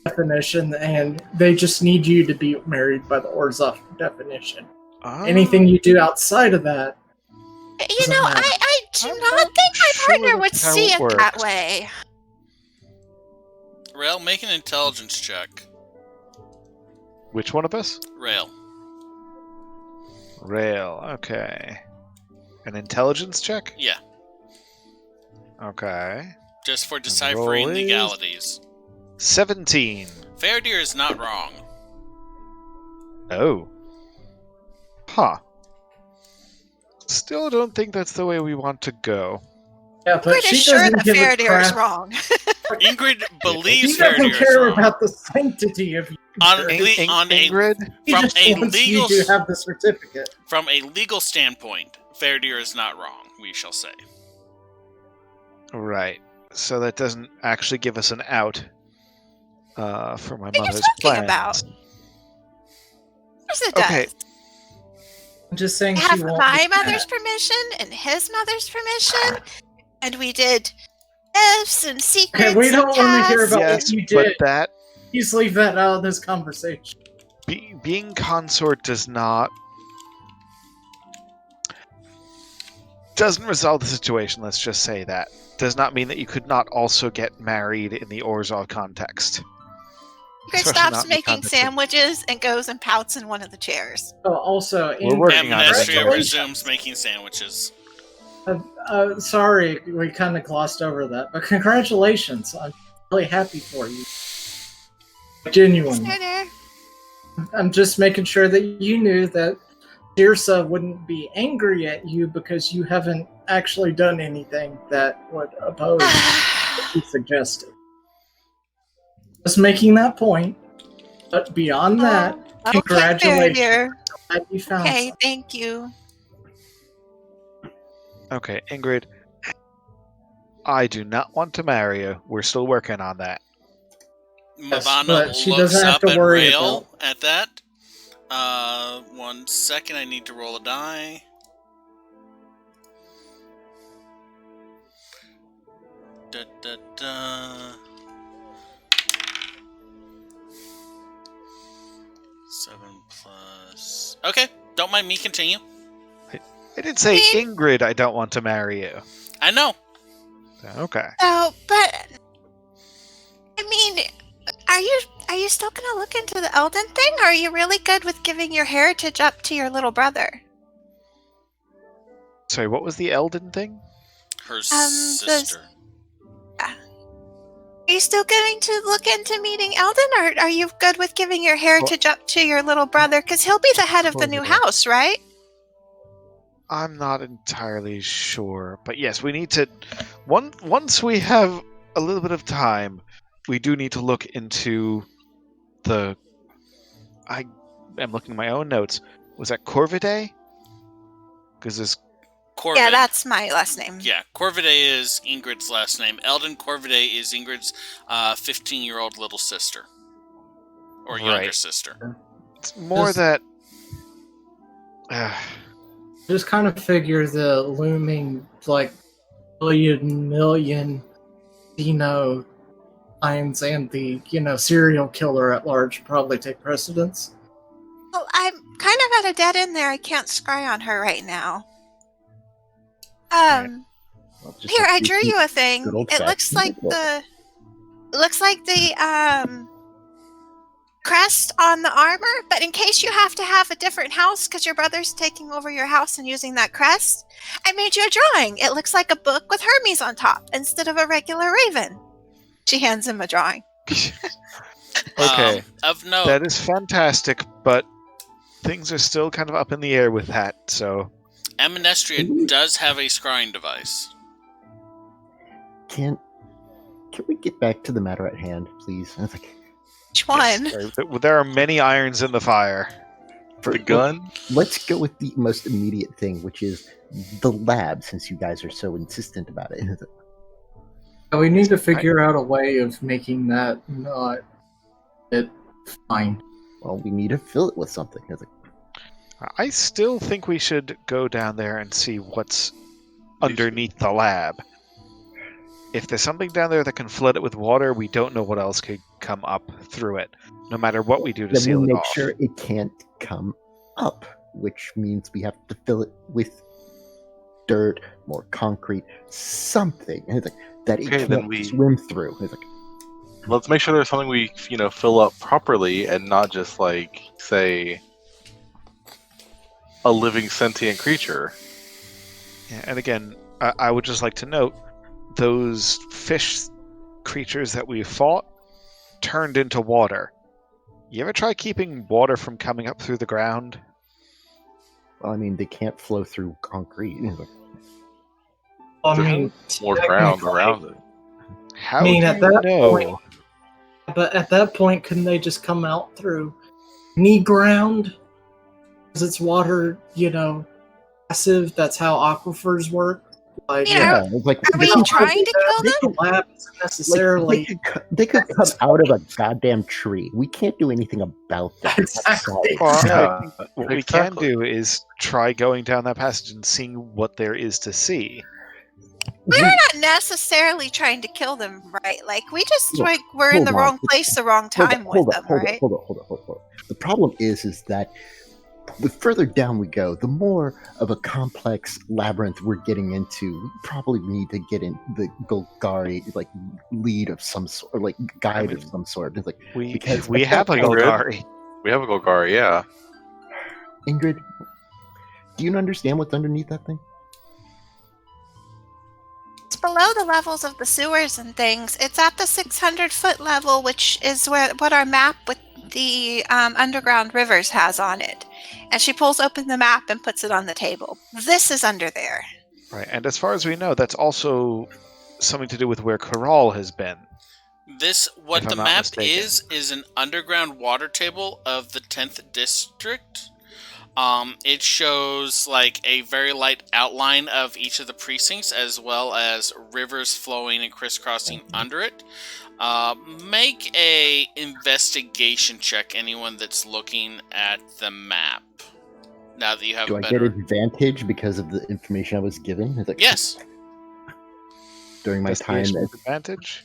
definition, and they just need you to be married by the Orzhov definition. Anything you do outside of that. I do I'm not not think my sure partner would that's how see it it that works. way. Rail, make an intelligence check. Which one of us? Rail. Rail. Okay. An intelligence check? Yeah, Okay. just for roll deciphering is- legalities. 17. Faradir is not wrong. Oh. Huh. Still don't think that's the way we want to go. Yeah, I'm but pretty she sure doesn't that give a Faradir is crap. wrong. Ingrid He believes doesn't Faradir is care wrong. about the sanctity of you. On, Sure. on a Ingrid? He from just a wants legal you to have the certificate. from a legal standpoint, Faradir is not wrong. We shall say. Right. So that doesn't actually give us an out for my What are you mother's talking plans. about? Of course it Okay. does. I'm just saying I she have won't. my do mother's that. permission and his mother's permission, and we did gifts and secrets. Okay, we don't and want to hear tests about Yes, what you but did. that Please leave that out of this conversation. being consort doesn't resolve the situation. Let's just say that does not mean that you could not also get married in the Orzhov context. Ingrid Especially not stops in the making context of- sandwiches and goes and pouts in one of the chairs. Oh, also, We're working on it. Amnestria congratulations. resumes making sandwiches. Sorry, we kind of glossed over that, but congratulations. I'm really happy for you. Genuinely. Consider. I'm just making sure that you knew that Dirsa wouldn't be angry at you because you haven't actually done anything that would oppose what you suggested. Just making that point. But beyond that, congratulations. Okay, Glad you found okay, something. thank you. Okay, Ingrid. I do not want to marry you. We're still working on that. Yes, Mavana but she looks doesn't have up to at worry Rail at that. 1 second, I need to roll a die. Da, da, da. 7 plus. Okay, don't mind me. Continue. I did say, Me? Ingrid, I don't want to marry you. I know. Okay. So, but I mean, are you still gonna look into the Elden thing? Or are you really good with giving your heritage up to your little brother? Sorry, what was the Elden thing? Her the- sister. Are you still going to look into meeting Elden, or are you good with giving your heritage up to your little brother? Because he'll be the head of the new house, right? I'm not entirely sure, but yes, we need to. Once we have a little bit of time, we do need to look into the. I am looking at my own notes. Was that Corvidae? Because there's Corvid. Yeah, that's my last name. Yeah, Corvidae is Ingrid's last name. Eldon Corvidae is Ingrid's 15-year-old little sister. Or younger Right. sister. it's more Just- that. Just kind of figure the looming, like, million, lines and the, serial killer at large probably take precedence. Well, I'm kind of at a dead end there. I can't scry on her right now. Well, just Here, have I to drew keep you a thing. good It looks old-fashioned like book. the crest on the armor, but in case you have to have a different house because your brother's taking over your house and using that crest, I made you a drawing. It looks like a book with Hermes on top instead of a regular raven. She hands him a drawing. Okay, Of note, that is fantastic, but things are still kind of up in the air with that, so... Amnestria does have a scrying device. Can we get back to the matter at hand, please? I was like, Which one? Yes, there are many irons in the fire. For the gun? Let's go with the most immediate thing, which is the lab, since you guys are so insistent about it. We need to figure out a way of making that not fine. Well, we need to fill it with something. I was like, I still think we should go down there and see what's underneath the lab. If there's something down there that can flood it with water, we don't know what else could come up through it, no matter what we do to then seal we it make off. sure it can't come up, which means we have to fill it with dirt, more concrete, something. And it's like, that it Okay, then can't swim through. It's like, Let's make sure there's something we, fill up properly and not just like, say, a living sentient creature. Yeah, and again, I would just like to note, those fish creatures that we fought turned into water. You ever try keeping water from coming up through the ground? well, I mean, they can't flow through concrete. It's like, I There's mean, more ground technically- around it. How I mean, do at you that know? point- But at that point, couldn't they just come out through knee ground? Because it's water, passive. That's how aquifers work. Like, Yeah. it's like, Are we they could- trying to kill them? the lab isn't like, necessarily. they could come out of a goddamn tree. We can't do anything about that. Exactly. Well, Yeah, what we can exactly. do is try going down that passage and seeing what there is to see. We're not necessarily trying to kill them, right? Like, we just Look, we're in hold the on. wrong place, the wrong time with them, right? Hold on. The problem is that the further down we go, the more of a complex labyrinth we're getting into. We probably need to get in the Golgari, like, lead of some sort, or like guide of some sort. It's like, We Because we at have a that point- Golgari. We have a Golgari, yeah. Ingrid, do you understand what's underneath that thing? It's below the levels of the sewers and things. It's at the 600-foot level, which is what our map with the underground rivers has on it. And she pulls open the map and puts it on the table. This is under there. Right, and as far as we know, that's also something to do with where Corral has been. What If the I'm not map mistaken. is an underground water table of the 10th district. It shows like a very light outline of each of the precincts, as well as rivers flowing and crisscrossing under it. Make a investigation check, anyone that's looking at the map. Now that you have Do a I better... get advantage because of the information I was given? It's like, Yes. During my time. Investigation with advantage?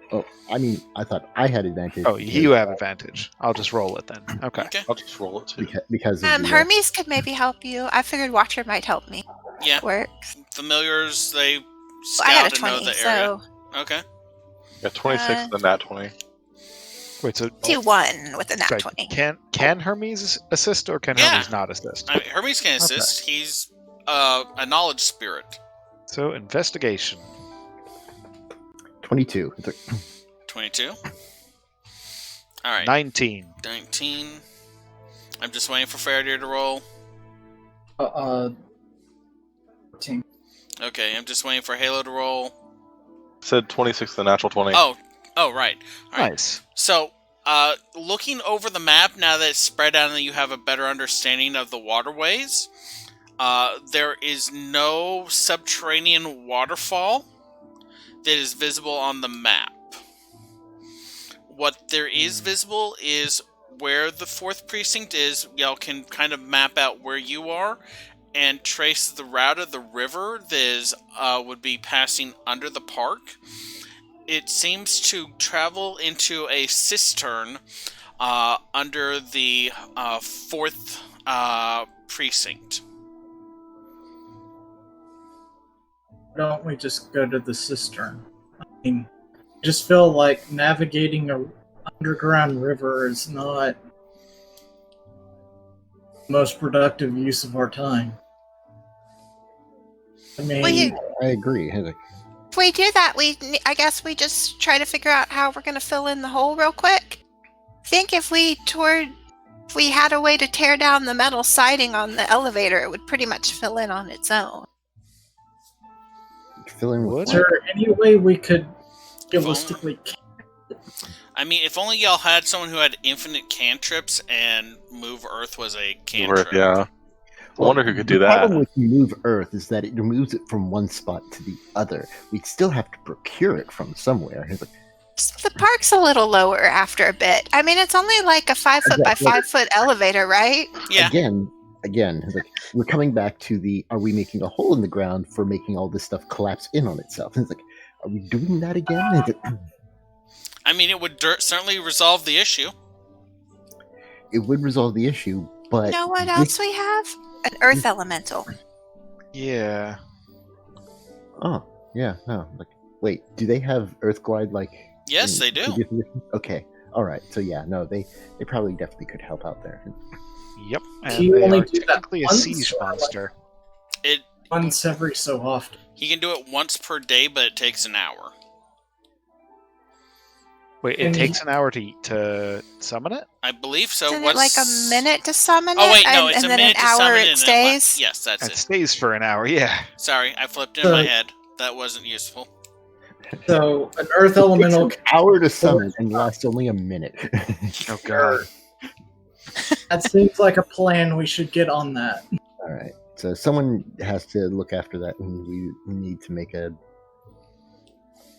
Oh, I mean, I thought I had advantage. Oh, you have advantage. I'll just roll it then. Okay. Okay. I'll just roll it too. because of the, Hermes could maybe help you. I figured Watcher might help me. Yeah. Works. Familiars, they I scout got a and know 20, the area. so Okay. Yeah, 26 and nat 20. Wait, so 2-1 with a nat sorry, 20. can Hermes assist or can Yeah. Hermes not assist? I mean, Hermes can assist. He's a knowledge spirit. So investigation. 22. It's like, 22. Alright. 19. 19. I'm just waiting for Faraday to roll. 14. Okay, I'm just waiting for Halo to roll. Said 26 the natural 20. Oh, right. All right. Nice. So, looking over the map now that it's spread out and that you have a better understanding of the waterways, there is no subterranean waterfall that is visible on the map. What there is visible is where the 4th precinct is. Y'all can kind of map out where you are and trace the route of the river that is, would be passing under the park. It seems to travel into a cistern under the 4th precinct. Why don't we just go to the cistern? I mean, I just feel like navigating underground river is not the most productive use of our time. I mean, I agree. He's like, If we do that, I guess we just try to figure out how we're going to fill in the hole real quick. I think if we had a way to tear down the metal siding on the elevator, it would pretty much fill in on its own. fill in with is there any way we could realistically? I mean, if only y'all had someone who had infinite cantrips and Move Earth was a cantrip. Yeah. I wonder who could do The that. problem with Move Earth is that it removes it from one spot to the other. We'd still have to procure it from somewhere. He's like, The park's a little lower after a bit. I mean, it's only like a 5 foot by 5 foot elevator, right? Yeah. Again, he's like, we're coming back to are we making a hole in the ground for making all this stuff collapse in on itself? And it's like, are we doing that again? He's like, I mean, it would certainly resolve the issue. it would resolve the issue, but You know what else we have? An earth elemental. Yeah. Oh, yeah, no. Like, wait, do they have Earth Glide like? Yes, they do. Okay, all right. So yeah, no, they probably definitely could help out there. Yep. Can And you they only are do that technically a once, siege or, like- monster. It Once every so often. He can do it once per day, but it takes an hour. Wait, it And takes an hour to summon it? I believe so. Isn't it like a minute to summon Oh wait, it? no, it's and a then minute an to hour summon it and stays? Yes, that's It it. stays for an hour, yeah. Sorry, I flipped it in my head. That wasn't useful. So an earth It elemental. takes an hour to summon and lasts only a minute. Oh god. That seems like a plan. We should get on that. All right, so someone has to look after that, and we need to make a.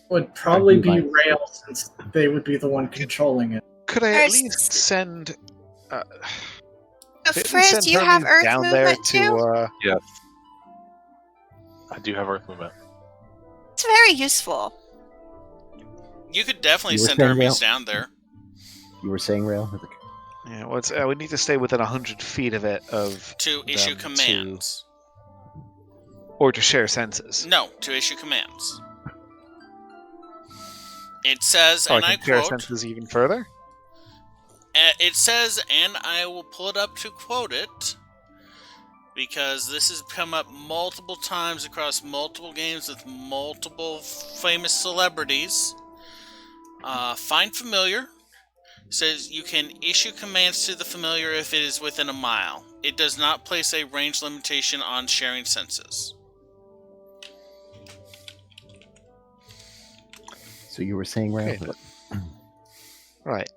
Would probably I'd be be Rail, since they would be the one controlling it. Could I at There's- least send could I at least Frizz, send do you have Hermes earth down there movement too? to I do have Earth Movement. It's very useful. You could definitely You were send saying, Hermes Rail? down there. You were saying, Rail? yeah, well, we need to stay within 100 feet of it To issue them commands. or to share senses. No, to issue commands. It says, Oh, and I I can share quote, senses even further? it says, and I will pull it up to quote it, because this has come up multiple times across multiple games with multiple famous celebrities. Find familiar. Says you can issue commands to the familiar if it is within a mile. It does not place a range limitation on sharing senses. So you were saying, Rail? Okay. Right.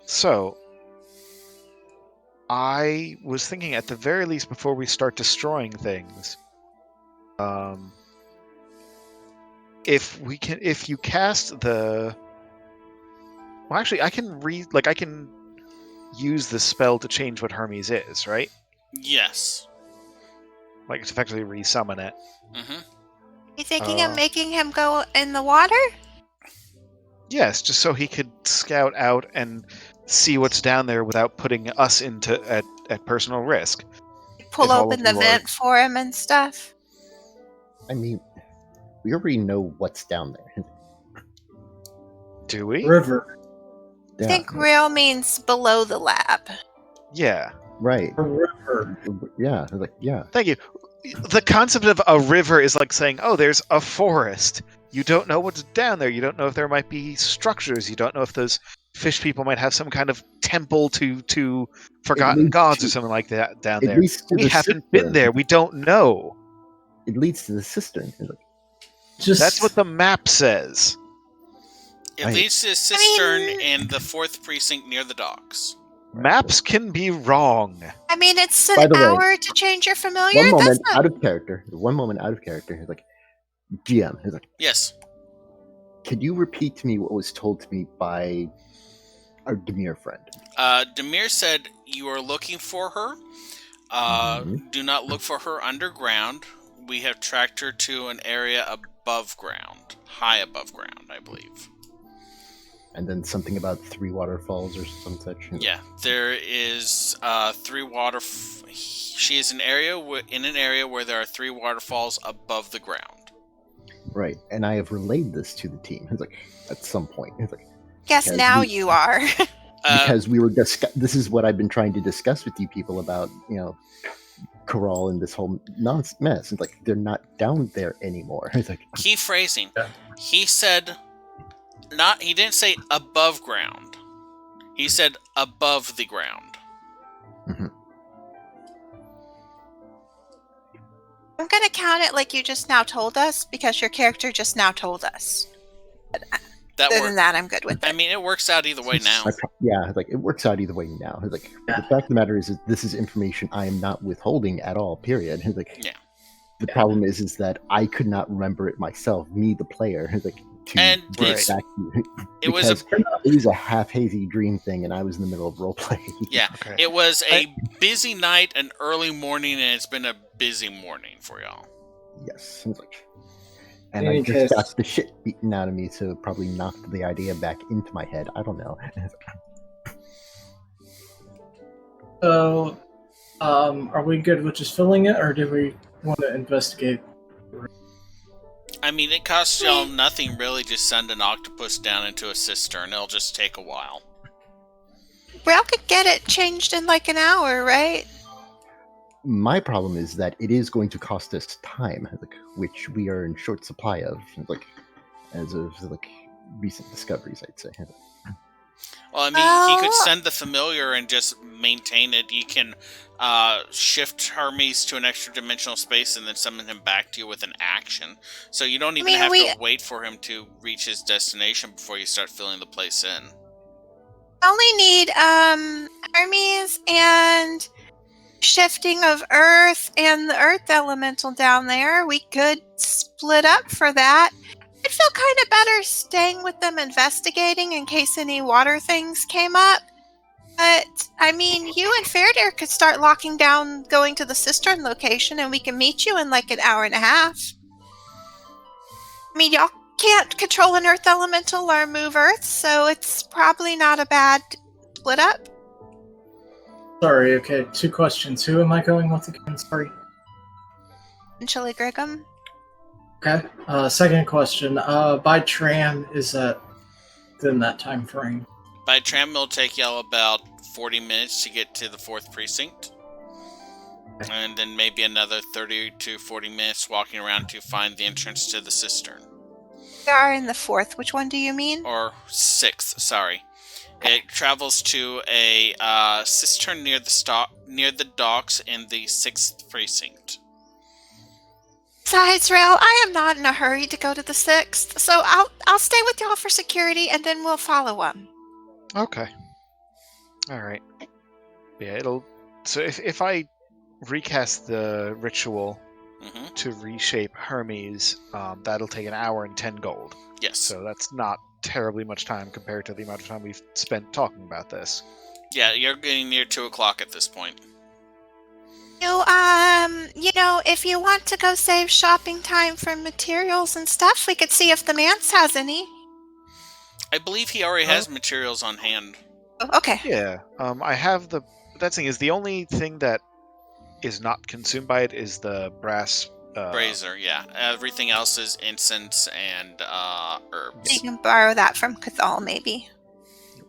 So, I was thinking at the very least before we start destroying things, if you cast the, well, actually, I can use the spell to change what Hermes is, right? Yes. Like, to effectively resummon it. Mm-hmm. You thinking of making him go in the water? Yes, just so he could scout out and see what's down there without putting us at personal risk. Pull If all open of the you are- vent for him and stuff? I mean, we already know what's down there. Do we? River. I think real means below the lab. Yeah. Right. A river. Yeah. Like, yeah. Thank you. The concept of a river is like saying, oh, there's a forest. You don't know what's down there. You don't know if there might be structures. You don't know if those fish people might have some kind of temple to forgotten leads gods to- or something like that down It there. leads to We the haven't been cistern. there. We don't know. It leads to the cistern. It's like, Just That's what the map says. It Right. leads to a cistern in the 4th precinct near the docks. Maps can be wrong. I mean, it's By an the way, hour to change your familiar. one That's moment not out of character. One moment out of character. He's like, GM. He's like, Yes. could you repeat to me what was told to me by our Demir friend? Demir said you are looking for her. Do not look for her underground. We have tracked her to an area above ground. High above ground, I believe. And then something about 3 waterfalls or some such. Yeah, there is 3 she is in an area where there are 3 waterfalls above the ground. Right. And I have relayed this to the team. He's like, at some point. He's like, Guess Because now we- you are. Because we were this is what I've been trying to discuss with you people about, Corral and this whole mess. It's like they're not down there anymore. It's like Key phrasing. Yeah. He said he didn't say above ground. He said above the ground. mhm. I'm going to count it like you just now told us because your character just now told us. That Other than worked. that, I'm good with I it. mean, it works out either way now. Yeah, like it works out either way now. It's like the fact of the matter is this is information I am not withholding at all. Period. It's like Yeah. the problem is that I could not remember it myself, me the player. It's like to And get it's- back to It was a because it was a half hazy dream thing, and I was in the middle of role play. yeah. Okay. It was a busy night, an early morning, and it's been a busy morning for y'all. Yes. It's like, and In I any just case- got the shit beaten out of me, so it probably knocked the idea back into my head. I don't know. So, are we good with just filling it, or do we want to investigate? I mean, it costs y'all nothing really to send an octopus down into a cistern. It'll just take a while. Braille could get it changed in like an hour, right? My problem is that it is going to cost us time, like, which we are in short supply of, like, as of like recent discoveries, I'd say. Well, I mean, he could Oh. send the familiar and just maintain it. You can shift Hermes to an extra dimensional space and then summon him back to you with an action. So you don't even mean, have we- to wait for him to reach his destination before you start filling the place in. Only need Hermes and shifting of Earth and the Earth elemental down there. We could split up for that. I'd feel kind of better staying with them investigating in case any water things came up. But, I mean, you and Faraday could start locking down going to the cistern location and we can meet you in like an hour and a half. I mean, y'all can't control an Earth elemental or move Earth, so it's probably not a bad split up. Sorry, okay, 2 questions. Who am I going with again? Sorry. And Chili Griggum. Okay. Second question. By tram, is that within that time frame? By tram, it'll take y'all about 40 minutes to get to the 4th precinct. And then maybe another 30 to 40 minutes walking around to find the entrance to the cistern. We are in the 4th. Which one do you mean? Or 6th, sorry. It travels to a cistern near the docks in the 6th precinct. Besides, Rail, I am not in a hurry to go to the 6th, so I'll stay with y'all for security and then we'll follow them. Okay. All right. Yeah, it'll. So if I recast the ritual Hmm. to reshape Hermes, that'll take an hour and 10 gold. Yes. So that's not terribly much time compared to the amount of time we've spent talking about this. Yeah, you're getting near 2 o'clock at this point. If you want to go save shopping time for materials and stuff, we could see if the manse has any. I believe he already has materials on hand. Oh, okay. Yeah. I have the. That thing is the only thing that is not consumed by it is the brass. Brazier, yeah. Everything else is incense and herbs. You can borrow that from Cathal, maybe.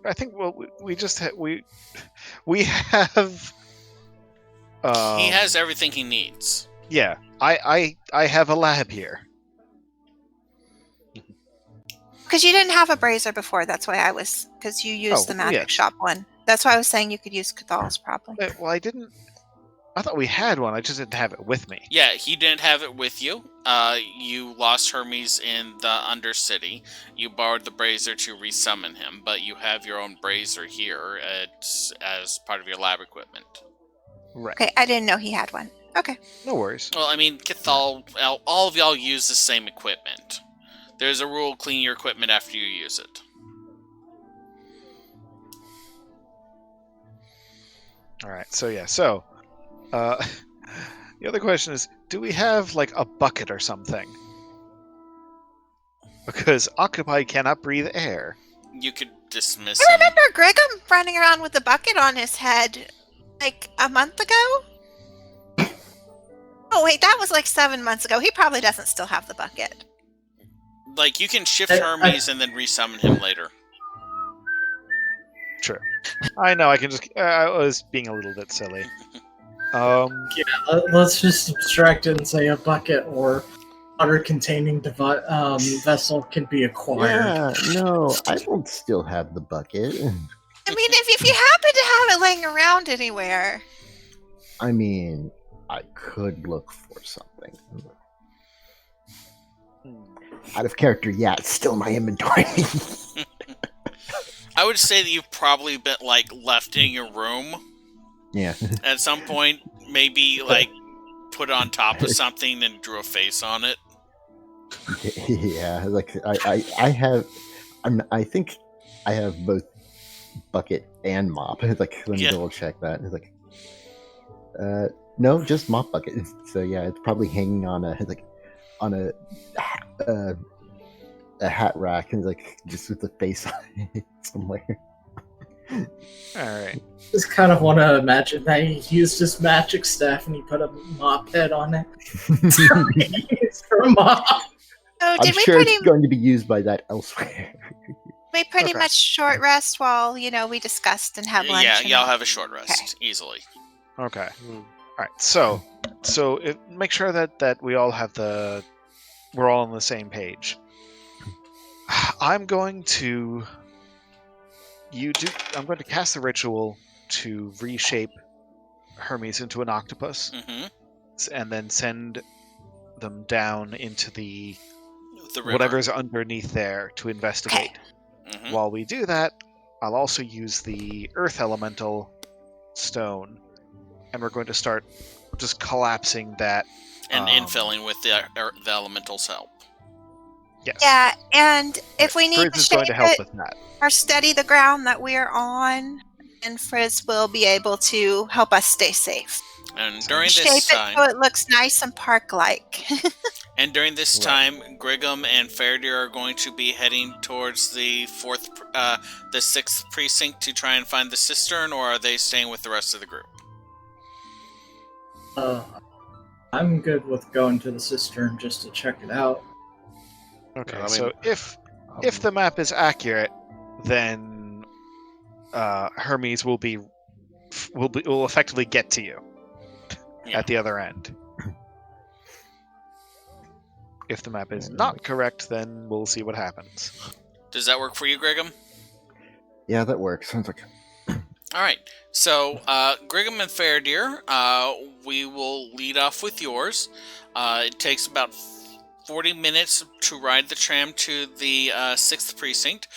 I think. Well, we just we have. He has everything he needs. Yeah, I have a lab here. Because you didn't have a brazier before, that's why I was... Because you used Oh, the magic yeah. shop one. That's why I was saying you could use Cathal's, probably. Well, I didn't. I thought we had one. I just didn't have it with me. Yeah, he didn't have it with you. You lost Hermes in the Undercity. You borrowed the brazier to resummon him, but you have your own brazier here as part of your lab equipment. Right. Okay, I didn't know he had one. Okay. No worries. Well, I mean, Cathal, all of y'all use the same equipment. There's a rule: clean your equipment after you use it. All right. So yeah. So, the other question is, do we have like a bucket or something? Because octopi cannot breathe air. You could dismiss I him. remember Griggum running around with a bucket on his head like a month ago. Oh, wait, that was like 7 months ago. He probably doesn't still have the bucket. Like, you can shift I- Hermes and then resummon him later. True. I know. I can just. I was being a little bit silly. Let's just abstract it and say a bucket or water-containing vessel can be acquired. Yeah, no, I won't still have the bucket. I mean, if you happen to have it laying around anywhere. I mean, I could look for something. Out of character, yeah, it's still in my inventory. I would say that you've probably been left in your room. Yeah. At some point, maybe put it on top of something and drew a face on it. Yeah, I think I have both bucket and mop. Let me double check that. No, just mop bucket. So yeah, it's probably hanging on a hat rack and just with the face on it somewhere. All right. Just kind of want to imagine that he used his magic staff and he put a mop head on it. For a mop. Oh, I'm sure it's going to be used by that elsewhere. We pretty much short rest while we discussed and have lunch. Yeah, y'all have a short rest easily. Okay. All right. So make sure that we all have we're all on the same page. I'm going to cast the ritual to reshape Hermes into an octopus, and then send them down into the whatever's underneath there to investigate. Okay. While we do that, I'll also use the Earth Elemental Stone, and we're going to start just collapsing that and infilling with the elemental's help. Yes. Yeah, and if we need Frizz to is going shape to help it with that. or steady the ground that we're on, and Frizz will be able to help us stay safe. And during Shape this it time, so it looks nice and park-like. and during this time, Griggum and Faradir are going to be heading towards the sixth precinct to try and find the cistern, or are they staying with the rest of the group? I'm good with going to the cistern just to check it out. Okay, Yeah, I mean, so if the map is accurate, then Hermes will effectively get to you at the other end. If the map is not correct, then we'll see what happens. Does that work for you, Griggum? Yeah, that works. Sounds like. All right. So, Griggum and Faradir, we will lead off with yours. It takes about 40 minutes to ride the tram to the 6th precinct.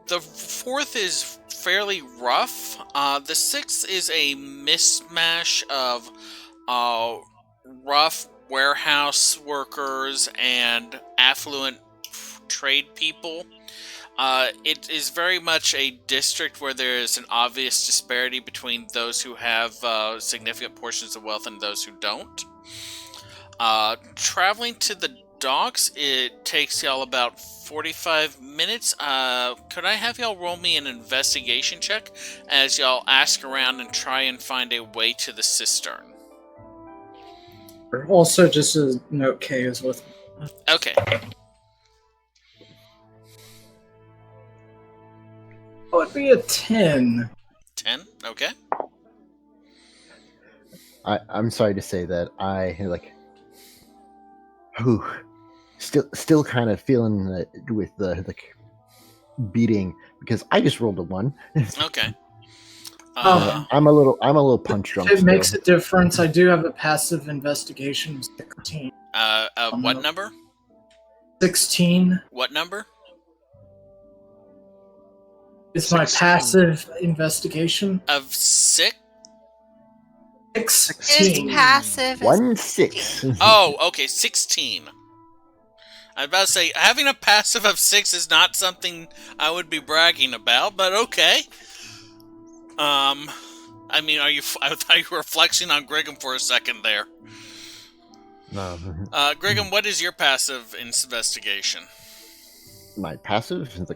The 4th is fairly rough. The 6th is a mismatch of rough warehouse workers and affluent trade people. It is very much a district where there is an obvious disparity between those who have significant portions of wealth and those who don't. Traveling to the docks, it takes y'all about 45 minutes. Could I have y'all roll me an investigation check as y'all ask around and try and find a way to the cistern? Also, just a note, K is with me. Okay. It would be a 10. 10? Okay. I'm sorry to say that I still kind of feeling with the beating because I just rolled a 1. Okay. I'm a little punch drunk. It makes a difference. I do have a passive investigation of 16. What number? 16. What number? It's my passive investigation. Of 6? 16. His passive is 1-6. Oh, okay, 16. I was about to say, having a passive of 6 is not something I would be bragging about, but okay. I mean, I thought you were flexing on Griggum for a second there. No. Griggum, what is your passive investigation? My passive is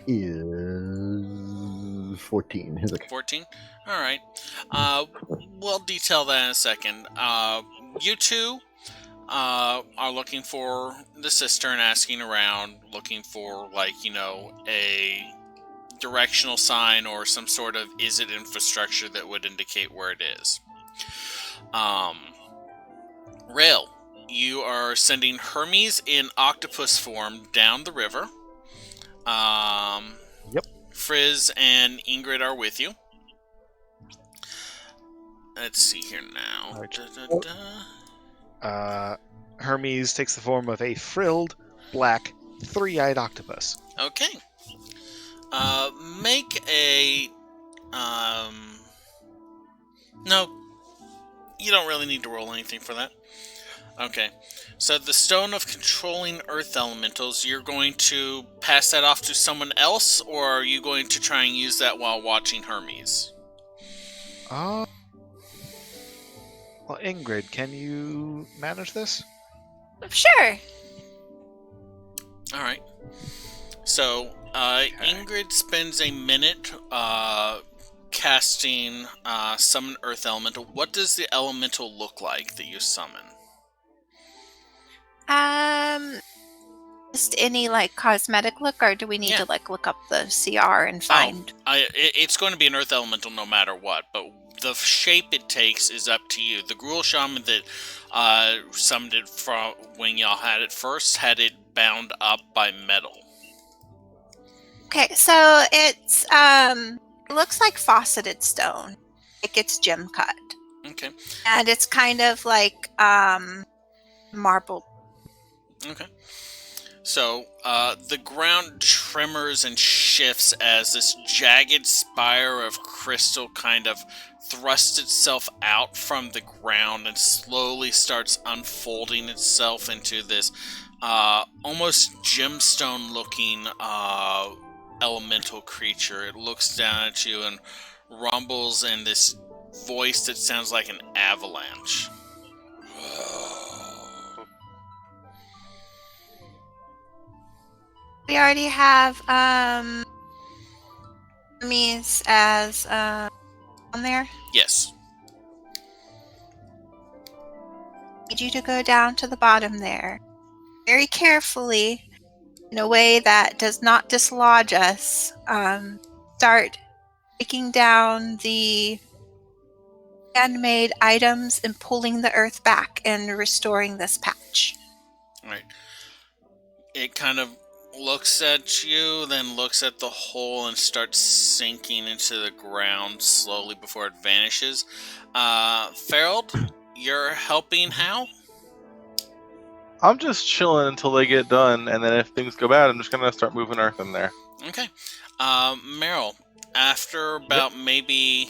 is 14. It's 14? Alright. We'll detail that in a second. You two are looking for the cistern, asking around, looking for, directional sign or some sort of is it infrastructure that would indicate where it is. Rail, you are sending Hermes in octopus form down the river. Yep. Frizz and Ingrid are with you. Let's see here now. Right. Hermes takes the form of a frilled, black, three-eyed octopus. Okay. Make a... No. You don't really need to roll anything for that. Okay. So the Stone of Controlling Earth Elementals, you're going to pass that off to someone else, or are you going to try and use that while watching Hermes? Well, Ingrid, can you manage this? Sure. All right. So, Ingrid spends a minute casting Summon Earth Elemental. What does the elemental look like that you summon? Just any like cosmetic look, or do we need to like look up the CR and find? It's going to be an Earth Elemental no matter what, but the shape it takes is up to you. The Gruul Shaman that summoned it from when y'all had it first had it bound up by metal. Okay, so it's looks like faceted stone. Like it's gem cut. Okay. And it's kind of like marble. Okay. So, the ground tremors and shifts as this jagged spire of crystal kind of thrusts itself out from the ground and slowly starts unfolding itself into this almost gemstone-looking elemental creature. It looks down at you and rumbles in this voice that sounds like an avalanche. We already have Hermes as on there. Yes. Need you to go down to the bottom there, very carefully, in a way that does not dislodge us. Start breaking down the handmade items and pulling the earth back and restoring this patch. Right. It kind of looks at you, then looks at the hole and starts sinking into the ground slowly before it vanishes. Farrell, you're helping how? I'm just chilling until they get done, and then if things go bad, I'm just gonna start moving earth in there. Okay. Meryl, after about maybe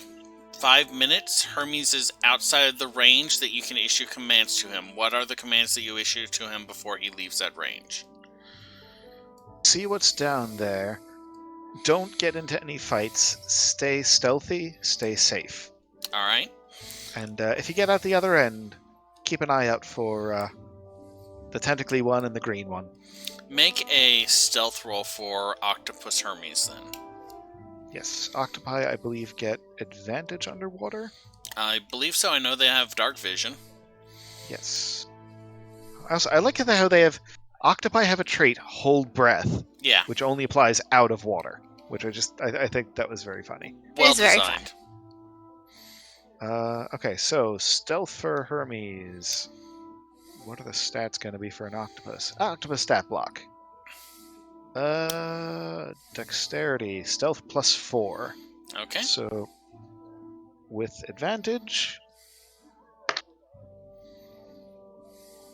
5 minutes, Hermes is outside of the range that you can issue commands to him. What are the commands that you issue to him before he leaves that range? See what's down there. Don't get into any fights. Stay stealthy. Stay safe. All right. And if you get out the other end, keep an eye out for the tentacly one and the green one. Make a stealth roll for Octopus Hermes, then. Yes, octopi, I believe, get advantage underwater. I believe so. I know they have dark vision. Yes. I like how they have... Octopi have a trait, hold breath. Yeah. Which only applies out of water. Which I think that was very funny. Well It's very designed. Okay, so stealth for Hermes. What are the stats going to be for an octopus? Octopus stat block. Dexterity, stealth +4. Okay. So, with advantage.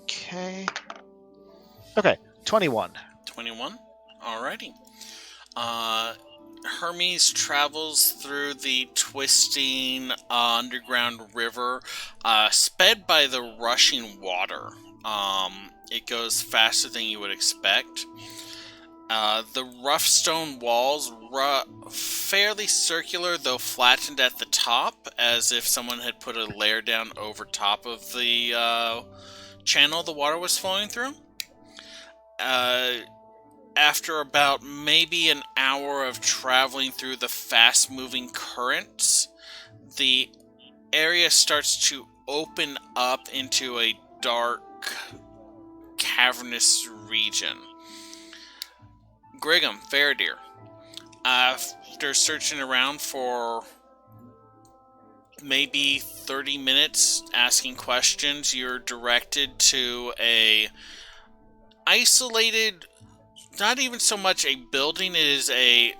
Okay, 21. 21? Alrighty. Hermes travels through the twisting underground river, sped by the rushing water. It goes faster than you would expect. The rough stone walls, fairly circular, though flattened at the top, as if someone had put a layer down over top of the channel the water was flowing through. After about maybe an hour of traveling through the fast-moving currents, the area starts to open up into a dark, cavernous region. Griggum, Faradir, After searching around for maybe 30 minutes asking questions, you're directed to a isolated, not even so much a building, it is a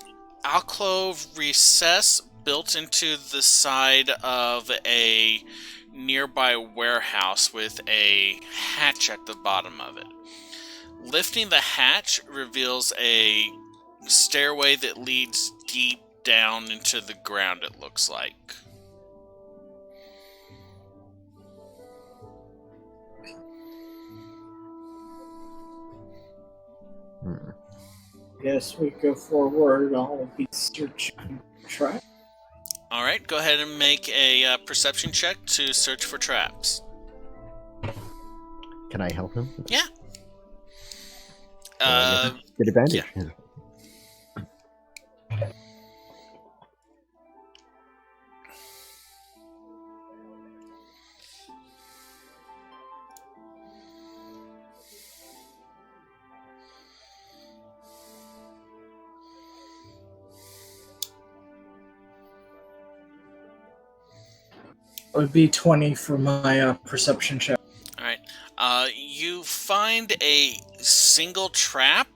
alcove recess built into the side of a nearby warehouse with a hatch at the bottom of it. Lifting the hatch reveals a stairway that leads deep down into the ground, it looks like. Guess we go forward. I'll be searching track. Alright, go ahead and make a perception check to search for traps. Can I help him? Yeah. Good advantage. Yeah. It would be 20 for my perception check. Alright. You find a single trap,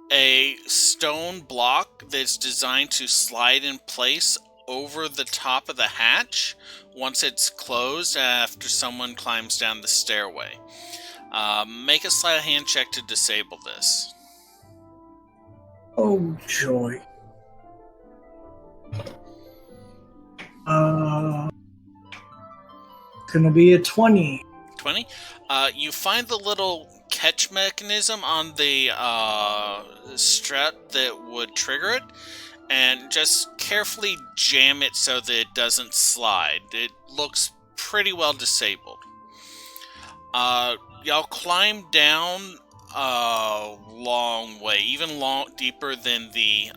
a stone block that's designed to slide in place over the top of the hatch once it's closed after someone climbs down the stairway. Make a sleight of hand check to disable this. Oh, joy. It's gonna be a 20. 20. You find the little catch mechanism on the strap that would trigger it, and just carefully jam it so that it doesn't slide. It looks pretty well disabled. Y'all climb down a long way, even deeper than the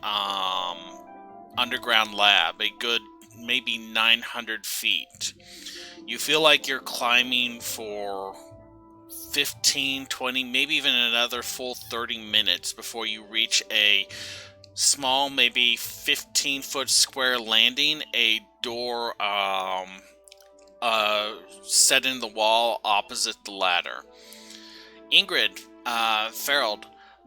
underground lab, a good maybe 900 feet. You feel like you're climbing for 15, 20, maybe even another full 30 minutes before you reach a small, maybe 15-foot square landing, a door set in the wall opposite the ladder. Ingrid, Farrell,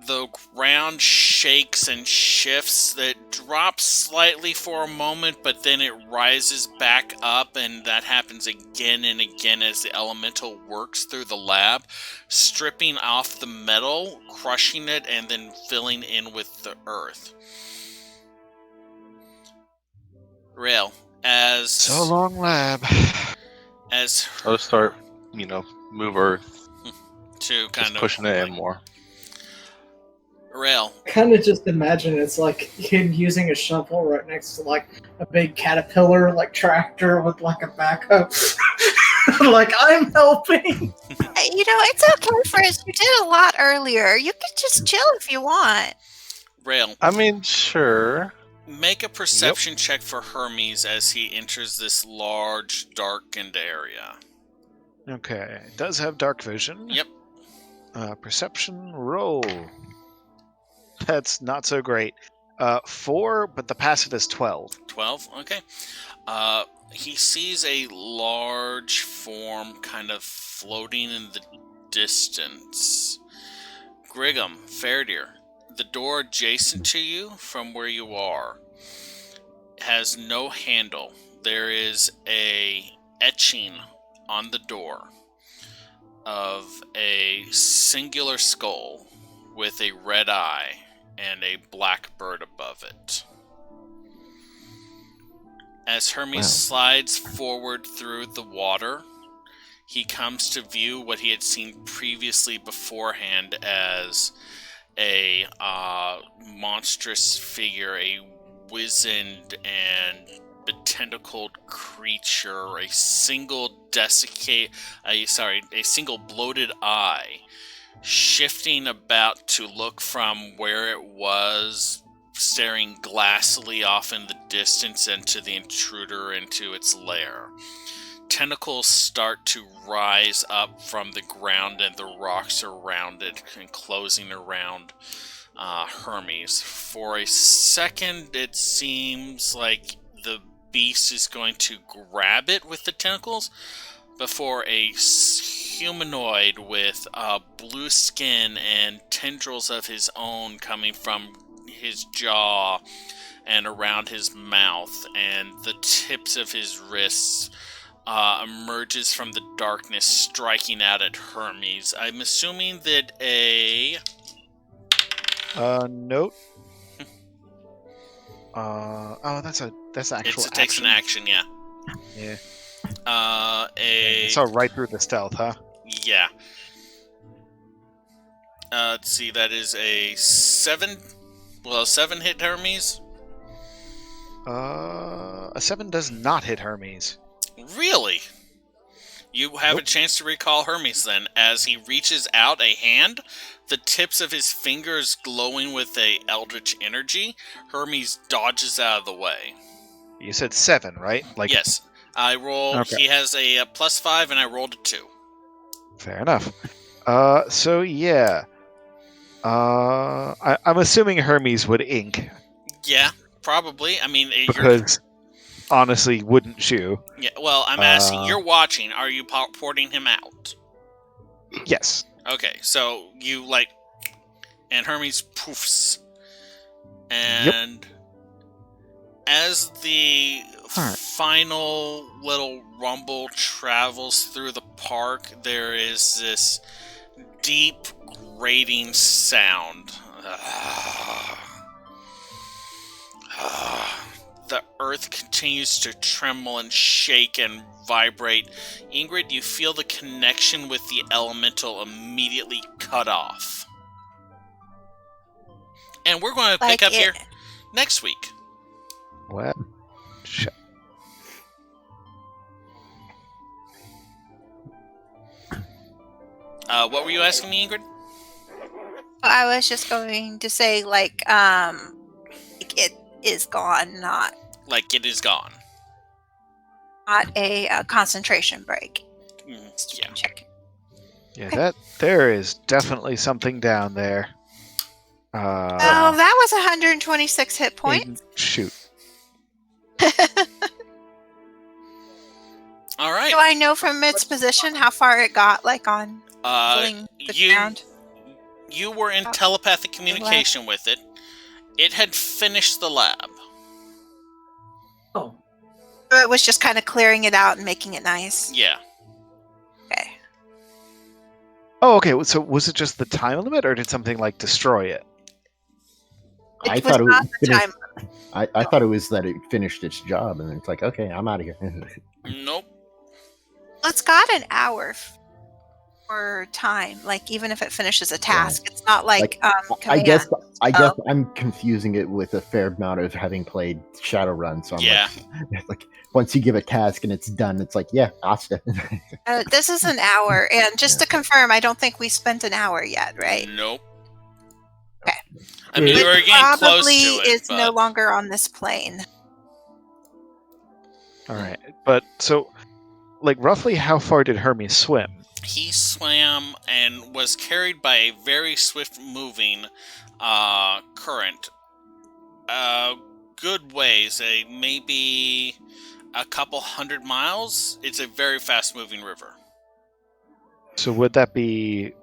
the ground shakes and shifts. It drops slightly for a moment, but then it rises back up, and that happens again and again as the elemental works through the lab, stripping off the metal, crushing it, and then filling in with the earth. Rail, as... So long, lab. As... I'll start, move earth. To kind just of... pushing it in more. Rail. Kind of just imagine it's like him using a shovel right next to like a big caterpillar like tractor with like a backhoe. Like, I'm helping. It's okay for us. You did a lot earlier. You could just chill if you want. Rail. I mean, sure. Make a perception check for Hermes as he enters this large, darkened area. Okay, it does have dark vision. Yep. Perception roll. That's not so great. 4, but the passive is 12. 12? Okay. He sees a large form kind of floating in the distance. Griggum, Fairdeer, the door adjacent to you from where you are has no handle. There is a etching on the door of a singular skull with a red eye and a black bird above it. As Hermes slides forward through the water, he comes to view what he had seen previously beforehand as a monstrous figure, a wizened and betentacled creature, a single bloated eye, shifting about to look from where it was, staring glassily off in the distance into the intruder into its lair. Tentacles start to rise up from the ground and the rocks around it, and closing around Hermes. For a second, it seems like the beast is going to grab it with the tentacles before a humanoid with blue skin and tendrils of his own coming from his jaw and around his mouth and the tips of his wrists emerges from the darkness, striking out at Hermes. I'm assuming that a... Note. That's actual It takes an action, yeah. Yeah. It's all right through the stealth, huh? Yeah. Let's see, that is a 7. Well, 7 hit Hermes. A 7 does not hit Hermes. Really? You have a chance to recall Hermes then, as he reaches out a hand, the tips of his fingers glowing with a eldritch energy. Hermes dodges out of the way. You said 7, right? Yes. I rolled. Okay. He has a +5, and I rolled a 2. Fair enough. So yeah. I'm assuming Hermes would ink. Yeah, probably. I mean, because honestly, wouldn't you? Yeah. Well, I'm asking. You're watching. Are you porting him out? Yes. Okay. So you and Hermes poofs, and as the final little rumble travels through the park, there is this deep grating sound. The earth continues to tremble and shake and vibrate. Ingrid, you feel the connection with the elemental immediately cut off. And we're going to pick up here next week. Well, what were you asking me, Ingrid? I was just going to say, it is gone, not it is gone. Not a concentration break. Yeah. Check. Yeah, that there is definitely something down there. That was 126 hit points. Shoot. All right. Do I know from its position how far it got, on the ground? You were in telepathic communication with it. It had finished the lab. Oh. So it was just kind of clearing it out and making it nice? Yeah. Okay. Oh, okay. So was it just the time limit, or did something destroy it? I thought it was finished. I thought it was that it finished its job, and it's okay, I'm out of here. Nope. Well, it's got an hour for time. Even if it finishes a task, it's not I guess I'm confusing it with a fair amount of having played Shadowrun. So I'm once you give a task and it's done, it's Asta. This is an hour, and just to confirm, I don't think we spent an hour yet, right? Nope. Okay. I mean, we're getting close to it. Probably is no longer on this plane. All right, but so, roughly how far did Hermes swim? He swam and was carried by a very swift-moving current. Good ways, maybe a couple 100 miles. It's a very fast-moving river. So would that be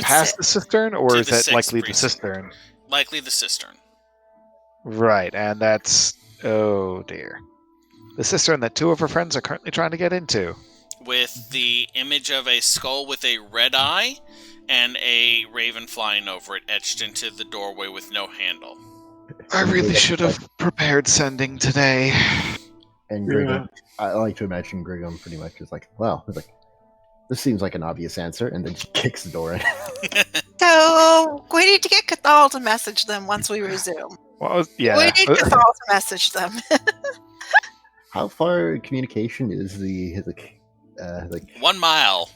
past the cistern, or is that likely the cistern? Likely the cistern. Right, and that's... oh dear. The cistern that 2 of her friends are currently trying to get into. With the image of a skull with a red eye and a raven flying over it etched into the doorway with no handle. I really should have prepared sending today. And Grigum, I like to imagine Grigum pretty much is well, this seems like an obvious answer, and then she kicks the door in. So we need to get Cathal to message them once we resume. Well, yeah. We need Cathal to message them. How far communication is the 1 mile.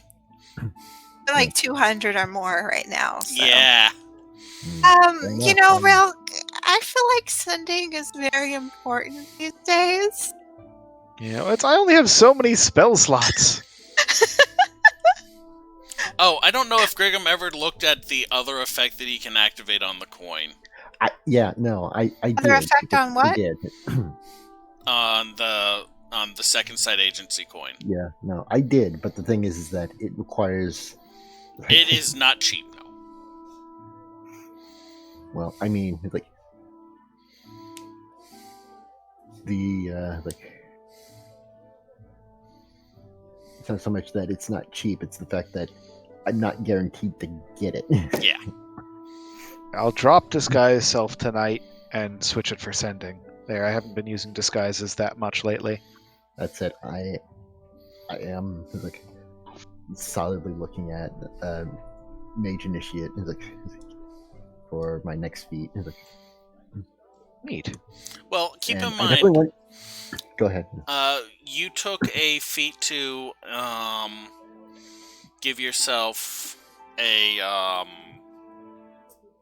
200 or more right now. So. Yeah. Rel, I feel like sending is very important these days. I only have so many spell slots. Oh, I don't know if Grigum ever looked at the other effect that he can activate on the coin. I did. Other effect on what? I did. On the second site agency coin. Yeah, no, I did. But the thing is that it requires. It is not cheap, no. Well, I mean, like the it's not so much that it's not cheap; it's the fact that I'm not guaranteed to get it. Yeah. I'll drop disguise self tonight and switch it for sending. There, I haven't been using disguises that much lately. That's it. I am like solidly looking at Mage Initiate for my next feat. Neat. Well, keep And in I mind, definitely want- Go ahead. you took a feat to give yourself a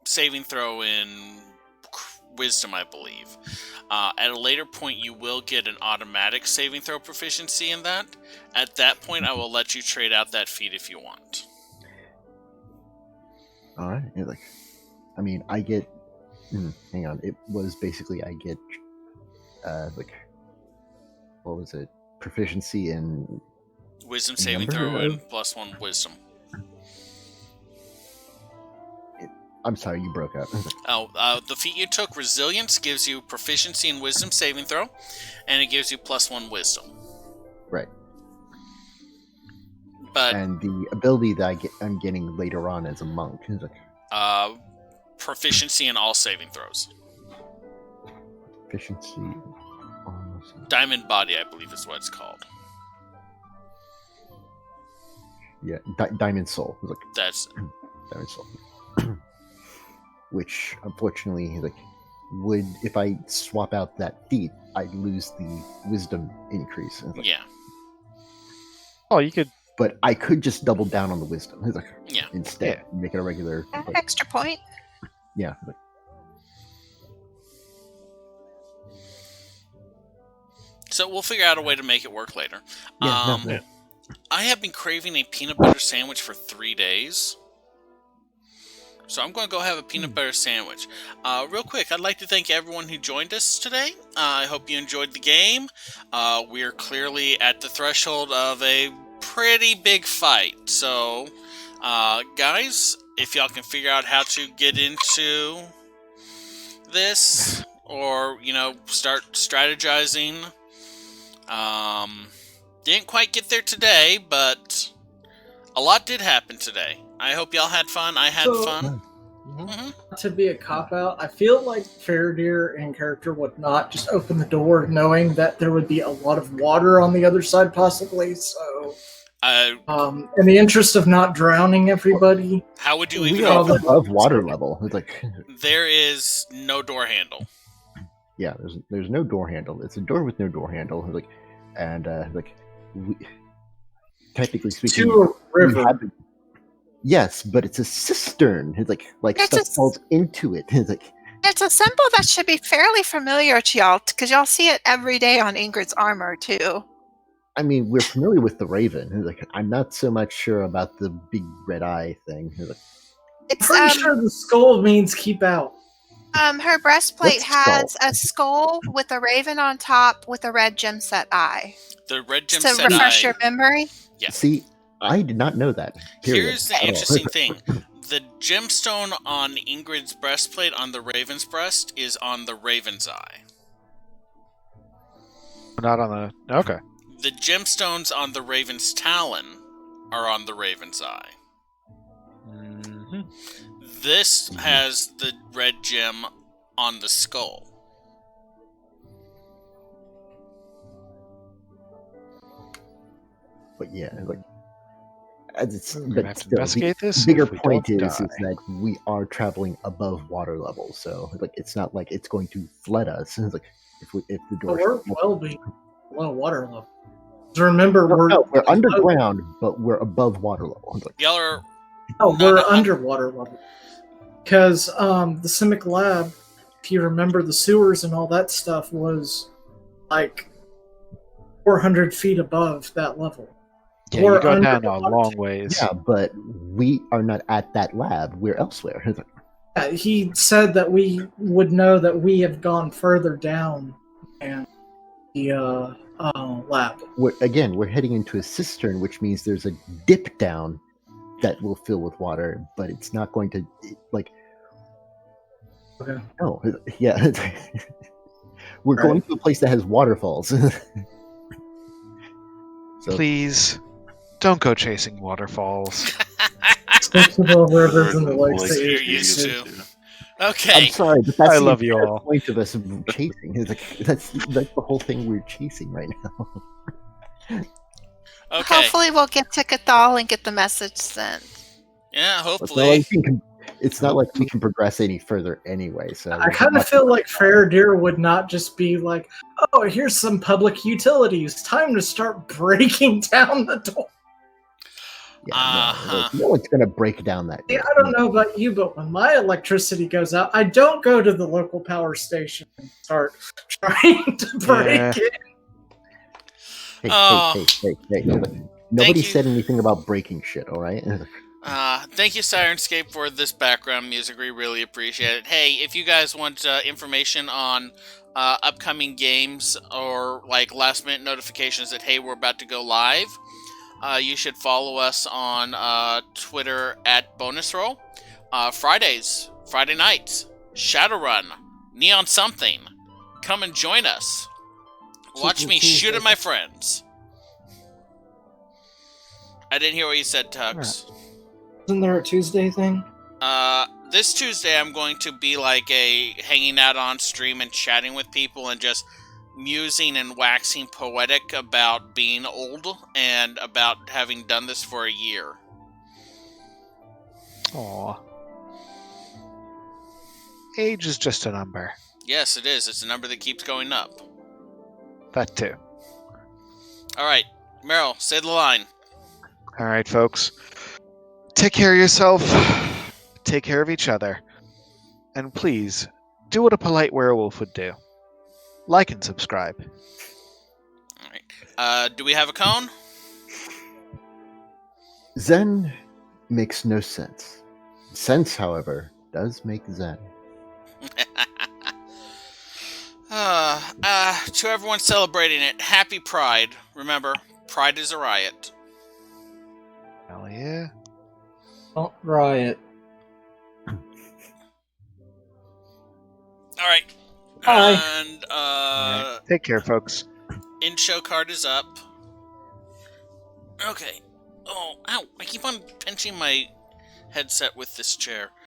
saving throw in Wisdom, I believe. At a later point, you will get an automatic saving throw proficiency in that. At that point, I will let you trade out that feat if you want. All right. I mean, I get. Hang on. It was basically I get what was it? Proficiency in Wisdom saving Number throw of- and +1 wisdom. I'm sorry, you broke up. The feat you took, Resilience, gives you proficiency in Wisdom saving throw, and it gives you +1 wisdom. Right. But And the ability that I'm getting later on as a monk is proficiency in all saving throws. efficiency. Diamond Body, I believe, is what it's called. Yeah, Diamond Soul. That's Diamond Soul. Which, unfortunately, would if I swap out that feat, I'd lose the wisdom increase. yeah. Oh, you could. But I could just double down on the wisdom. Yeah. Instead, make it a regular. Extra point. Yeah. So we'll figure out a way to make it work later. Yeah, no. I have been craving a peanut butter sandwich for 3 days. So I'm going to go have a peanut butter sandwich. Real quick, I'd like to thank everyone who joined us today. I hope you enjoyed the game. We're clearly at the threshold of a pretty big fight. So, guys, if y'all can figure out how to get into this or, start strategizing. Didn't quite get there today, but a lot did happen today. I hope y'all had fun. I had fun. Not to be a cop-out, I feel like Faradir in character would not just open the door knowing that there would be a lot of water on the other side possibly, so... in the interest of not drowning everybody... How would you We even... are above water level. There is no door handle. Yeah, there's no door handle. It's a door with no door handle. Technically speaking, To a river. Yes, but it's a cistern. It's It's stuff falls into it. It's a symbol that should be fairly familiar to y'all, because y'all see it every day on Ingrid's armor, too. I mean, we're familiar with the raven. I'm not so much sure about the big red eye thing. It's Pretty sure the skull means keep out. her breastplate What's has skull? a skull with a raven on top with a red gem set eye. The red gem To set refresh eye... your memory. Yeah. See, I did not know that. Period. Here's the At all. interesting thing. The gemstone on Ingrid's breastplate on the raven's breast is on the raven's eye. Not on the. Okay. The gemstones on the raven's talon are on the raven's eye. Mm-hmm. This has the red gem on the skull. But yeah, as it's We're gonna but have to still, investigate this. the bigger if we point don't is die. that we are traveling above water level, so it's not like it's going to flood us. It's if the But door. we're well below water level. Remember, we're underground, but we're above water level. Y'all are... Oh, we're underwater level. Because the Simic Lab, if you remember, the sewers and all that stuff was like 400 feet above that level. Yeah, We're you go down a underwater. long ways. Yeah, but we are not at that lab. We're elsewhere. He said that we would know that we have gone further down than the lab. We're heading into a cistern, which means there's a dip down that will fill with water, but it's not going to Okay. Oh, yeah. We're going to a place that has waterfalls. So, Please, don't go chasing waterfalls. Accessible rivers and the Like, lakes that you're you're used used to. to. Okay. I'm sorry, but that's I the love you entire all. point of us chasing. It's like, that's the whole thing we're chasing right now. Okay. Hopefully we'll get to Cathal and get the message sent. Yeah, It's not hopefully. like we can progress any further anyway. So I kind of feel like Faradir would not just be like, "Oh, here's some public utilities. Time to start breaking down the door." No one's gonna break down that. Yeah, I don't know about you, but when my electricity goes out, I don't go to the local power station and start trying to break it. Hey, nobody you. said anything about breaking shit. All right. Thank you, Sirenscape, for this background music. We really appreciate it. Hey, if you guys want information on upcoming games or like last minute notifications that hey, we're about to go live, you should follow us on Twitter at BonusRoll. Friday nights, Shadowrun, Neon Something. Come and join us. Watch me shoot at my friends. I didn't hear what you said, Tux. Isn't there a Tuesday thing? This Tuesday I'm going to be like hanging out on stream and chatting with people and just musing and waxing poetic about being old and about having done this for a year. Aw. Age is just a number. Yes, it is. It's a number that keeps going up. That too. Alright, Meryl, say the line. Alright, folks. Take care of yourself. Take care of each other. And please, do what a polite werewolf would do. Like and subscribe. Alright. Do we have a cone? Zen makes no sense. Sense, however, does make Zen. To everyone celebrating it, happy Pride. Remember, Pride is a riot. Hell yeah. Don't riot. Alright. Bye. And, Alright. Take care, folks. in-show card is up. Okay. Oh, ow. I keep on pinching my headset with this chair.